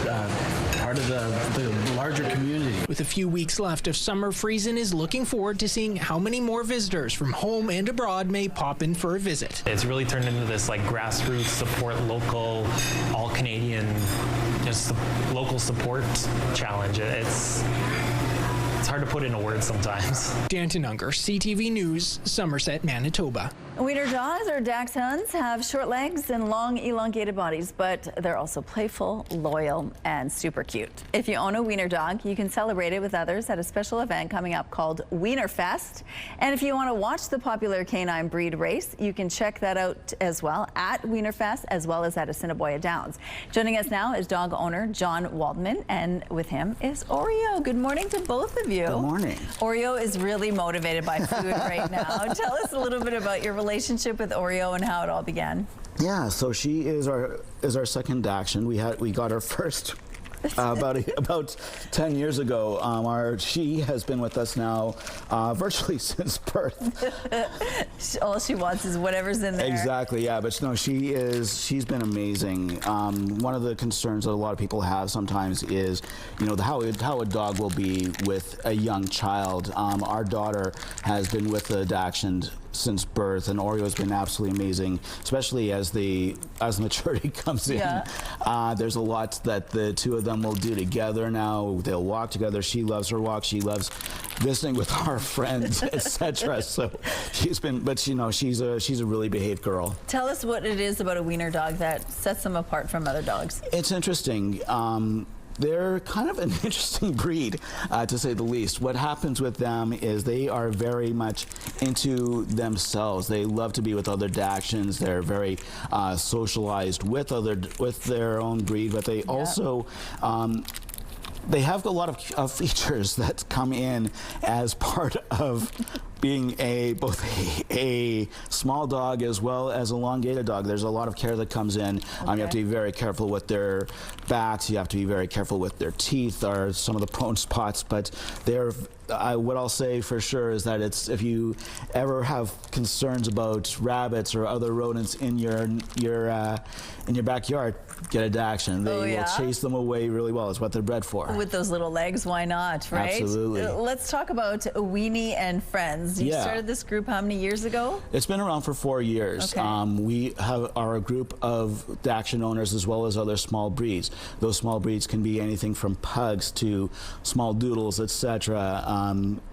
part of the larger community. With a few weeks left of summer, Friesen is looking forward to seeing how many more visitors from home and abroad may pop in for a visit. It's really turned into this like grassroots support local, all Canadian, just local support challenge. It's hard to put into words sometimes. Danton Unger, CTV News, Somerset, Manitoba. Wiener dogs or dachshunds have short legs and long elongated bodies, but they're also playful, loyal, and super cute. If you own a wiener dog, you can celebrate it with others at a special event coming up called Wiener Fest. And if you want to watch the popular canine breed race, you can check that out as well at Wiener Fest, as well as at Assiniboia Downs. Joining us now is dog owner John Waldman, and with him is Oreo. Good morning to both of you. Good morning. Oreo is really motivated by food right now. Tell us a little bit about your relationship with Oreo and how it all began. Yeah, so she is our second dachshund. We got her first about 10 years ago. She has been with us now virtually since birth. All she wants is whatever's in there. Exactly, yeah. But no, she's been amazing. One of the concerns that a lot of people have sometimes is, how a dog will be with a young child. Our daughter has been with the dachshund since birth, and Oreo has been absolutely amazing, especially as the maturity comes in. Yeah. There's a lot that the two of them will do together now. They'll walk together. She loves her walk. She loves visiting with our friends, etc. So she's a really behaved girl. Tell us what it is about a wiener dog that sets them apart from other dogs. It's interesting. They're kind of an interesting breed, to say the least. What happens with them is they are very much into themselves. They love to be with other dachshunds. They're very socialized with their own breed, but they also they have a lot of features that come in as part of being both a small dog as well as a elongated dog. There's a lot of care that comes in. You have to be very careful with their backs. You have to be very careful with their teeth or some of the prone spots. But what I'll say for sure is that if you ever have concerns about rabbits or other rodents in your backyard, get a dachshund. They will chase them away really well. It's what they're bred for. With those little legs, why not, right? Absolutely. Let's talk about Weenie and Friends. You started this group how many years ago? It's been around for 4 years. Okay. We have our group of dachshund owners as well as other small breeds. Those small breeds can be anything from pugs to small doodles, etc.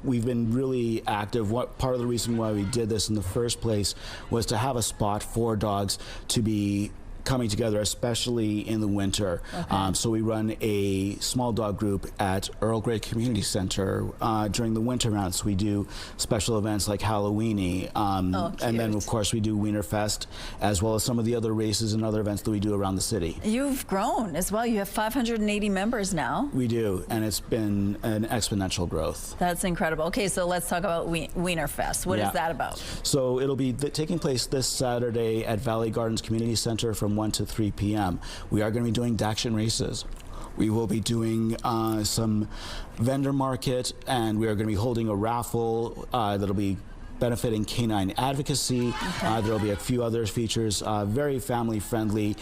We've been really active. Part of the reason why we did this in the first place was to have a spot for dogs to be coming together, especially in the winter. Okay. So we run a small dog group at Earl Grey Community Center during the winter months. We do special events like Halloweeny, and then of course we do Wienerfest, as well as some of the other races and other events that we do around the city. You've grown as well. You have 580 members now. We do, and it's been an exponential growth. That's incredible. Okay, so let's talk about Wienerfest. What is that about? So it'll be taking place this Saturday at Valley Gardens Community Center from 1 to 3 p.m. We are going to be doing Dachshund races. We will be doing some vendor market, and we are going to be holding a raffle that'll be benefiting canine advocacy. There'll be a few other features, very family friendly,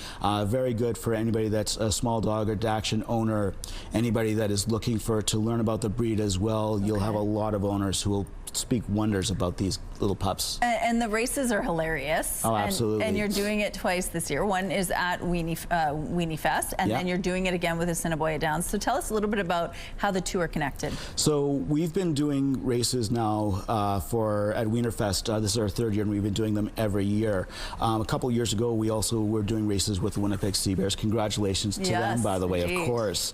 very good for anybody that's a small dog or Dachshund owner, anybody that is looking to learn about the breed as well. You'll have a lot of owners who will speak wonders about these little pups. And the races are hilarious. Oh, absolutely. And you're doing it twice this year. One is at Weenie Fest, and then you're doing it again with Assiniboia Downs. So tell us a little bit about how the two are connected. So we've been doing races now at Wienerfest. This is our third year, and we've been doing them every year. A couple years ago, we also were doing races with the Winnipeg Sea Bears. Congratulations to them, by the way, of course.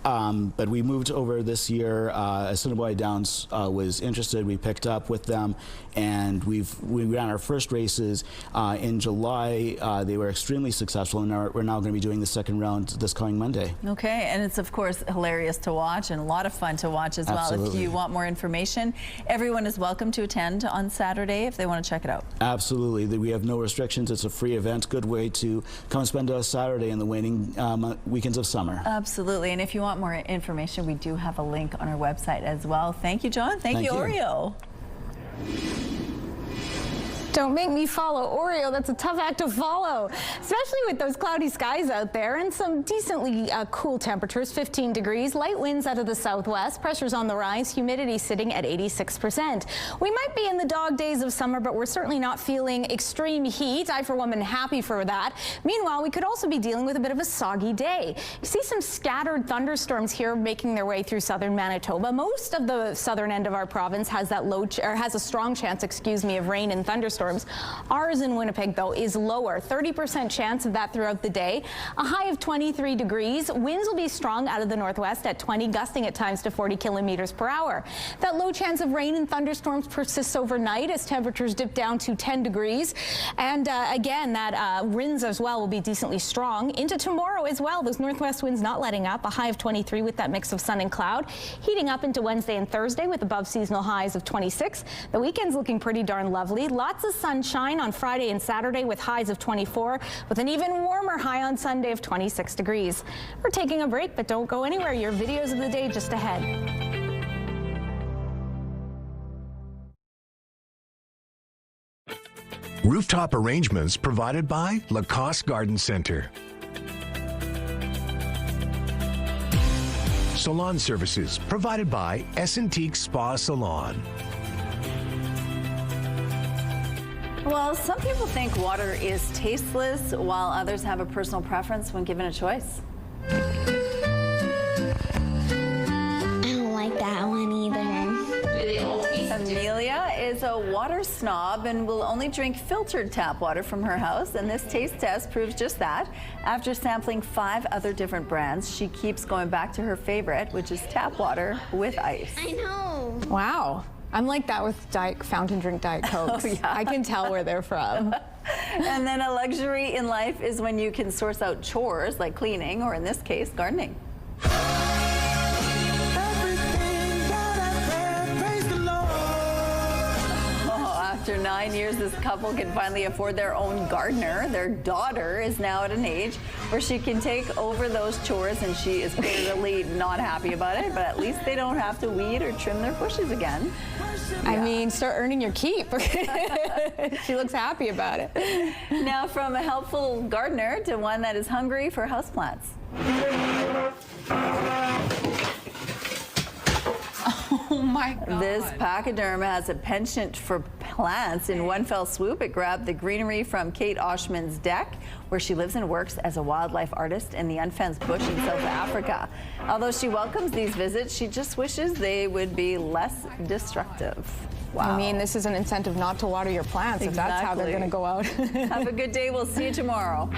But we moved over this year. Assiniboia Downs was interested. We picked up with them, and we ran our first races in July. They were extremely successful, and we're now going to be doing the second round this coming Monday. Okay, and it's of course hilarious to watch and a lot of fun to watch as well. If you want more information, everyone is welcome to attend on Saturday if they want to check it out. Absolutely. We have no restrictions. It's a free event. Good way to come spend a Saturday in the waning weekends of summer. Absolutely, and if you want more information, we do have a link on our website as well. Thank you, John. Thank you, Oreo. Don't make me follow Oreo. That's a tough act to follow, especially with those cloudy skies out there and some decently cool temperatures, 15 degrees, light winds out of the southwest, pressures on the rise, humidity sitting at 86%. We might be in the dog days of summer, but we're certainly not feeling extreme heat. I, for one, am happy for that. Meanwhile, we could also be dealing with a bit of a soggy day. You see some scattered thunderstorms here making their way through southern Manitoba. Most of the southern end of our province has that has a strong chance, of rain and thunderstorms. Ours in Winnipeg, though, is lower. 30% chance of that throughout the day. A high of 23 degrees. Winds will be strong out of the northwest at 20, gusting at times to 40 kilometers per hour. That low chance of rain and thunderstorms persists overnight as temperatures dip down to 10 degrees. And again, that winds as well will be decently strong. Into tomorrow as well, those northwest winds not letting up. A high of 23 with that mix of sun and cloud. Heating up into Wednesday and Thursday with above seasonal highs of 26. The weekend's looking pretty darn lovely. Lots of sunshine on Friday and Saturday with highs of 24, with an even warmer high on Sunday of 26 degrees. We're taking a break, but don't go anywhere. Your videos of the day just ahead. Rooftop arrangements provided by Lacoste Garden Center. Salon services provided by Essentique Spa Salon. Well, some people think water is tasteless, while others have a personal preference when given a choice. I don't like that one either. Amelia is a water snob and will only drink filtered tap water from her house, and this taste test proves just that. After sampling 5 other different brands, she keeps going back to her favorite, which is tap water with ice. I know. Wow. I'm like that with fountain drink Diet Cokes. I can tell where they're from. And then a luxury in life is when you can source out chores like cleaning, or in this case, gardening. After 9 years, this couple can finally afford their own gardener. Their daughter is now at an age where she can take over those chores, and she is clearly not happy about it, but at least they don't have to weed or trim their bushes again. I mean, start earning your keep. She looks happy about it. Now, from a helpful gardener to one that is hungry for houseplants. Oh my God. This pachyderm has a penchant for plants. In one fell swoop, it grabbed the greenery from Kate Oshman's deck, where she lives and works as a wildlife artist in the unfenced bush in South Africa. Although she welcomes these visits, she just wishes they would be less destructive. Wow. I mean, this is an incentive not to water your plants if that's how they're going to go out. Have a good day. We'll see you tomorrow.